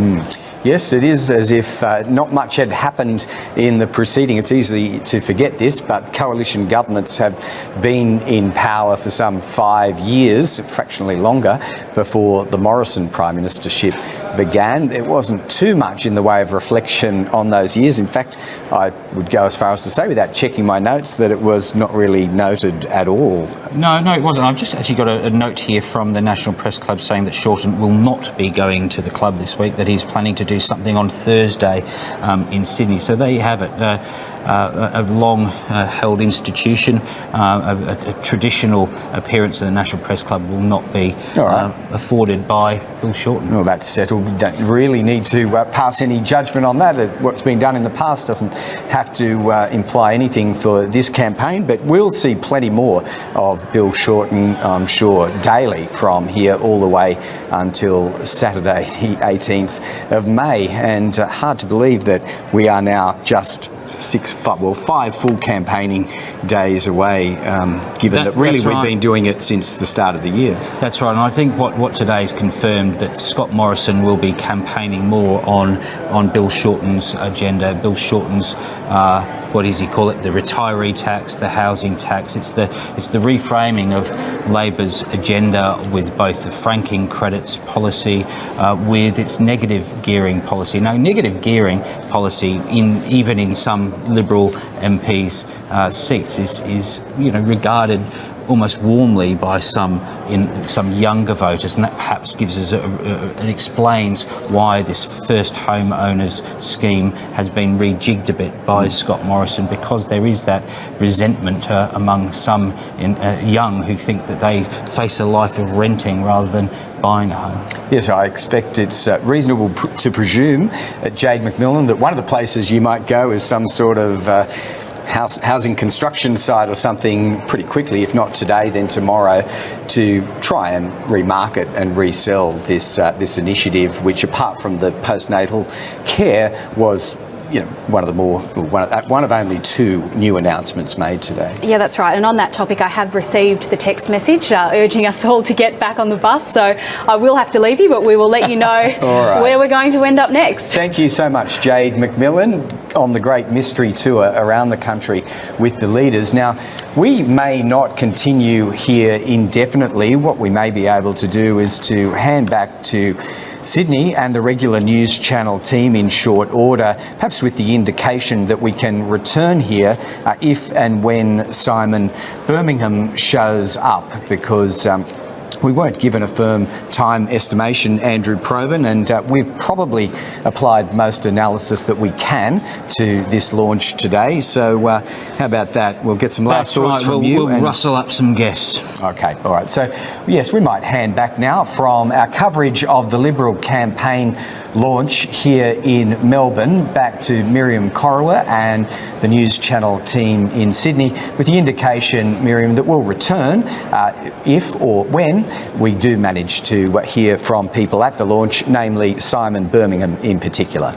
Yes, it is as if not much had happened in the preceding. It's easy to forget this, but coalition governments have been in power for some 5 years, fractionally longer, before the Morrison Prime Ministership began. There wasn't too much in the way of reflection on those years. In fact, I would go as far as to say, without checking my notes, that it was not really noted at all. No, it wasn't. I've just actually got a note here from the National Press Club saying that Shorten will not be going to the club this week, that he's planning to do do something on Thursday in Sydney. So there you have it. A long-held institution, a traditional appearance at the National Press Club will not be afforded by Bill Shorten. Well, that's settled. We don't really need to pass any judgment on that. What's been done in the past doesn't have to imply anything for this campaign, but we'll see plenty more of Bill Shorten, I'm sure, daily from here all the way until Saturday, the 18th of May. And hard to believe that we are now just 5 full campaigning days away, given that really we've been doing it since the start of the year. That's right, and I think what today's confirmed that Scott Morrison will be campaigning more on Bill Shorten's agenda. Bill Shorten's, what does he call it? The retiree tax, the housing tax. It's the reframing of Labor's agenda with both the franking credits policy, with its negative gearing policy. Now, negative gearing policy, even in some Liberal MPs' seats, is regarded almost warmly by some younger voters, and that perhaps gives us and explains why this first home owners scheme has been rejigged a bit by Scott Morrison, because there is that resentment among some young who think that they face a life of renting rather than buying a home. Yes, I expect it's reasonable to presume, Jade McMillan, that one of the places you might go is some sort of housing construction site or something pretty quickly, if not today, then tomorrow, to try and remarket and resell this initiative, which, apart from the postnatal care, was one of only 2 new announcements made today. Yeah, that's right. And on that topic, I have received the text message urging us all to get back on the bus. So I will have to leave you, but we will let you know where we're going to end up next. Thank you so much, Jade McMillan, on the great mystery tour around the country with the leaders. Now, we may not continue here indefinitely. What we may be able to do is to hand back to Sydney and the regular news channel team in short order, perhaps with the indication that we can return here if and when Simon Birmingham shows up, because we weren't given a firm time estimation, Andrew Probyn, and we've probably applied most analysis that we can to this launch today. So how about that? We'll get some last thoughts from you. We'll rustle up some guests. Okay, all right. So, yes, we might hand back now from our coverage of the Liberal campaign launch here in Melbourne back to Miriam Corriwer and the News Channel team in Sydney, with the indication, Miriam, that we'll return if or when we do manage to hear from people at the launch, namely Simon Birmingham in particular.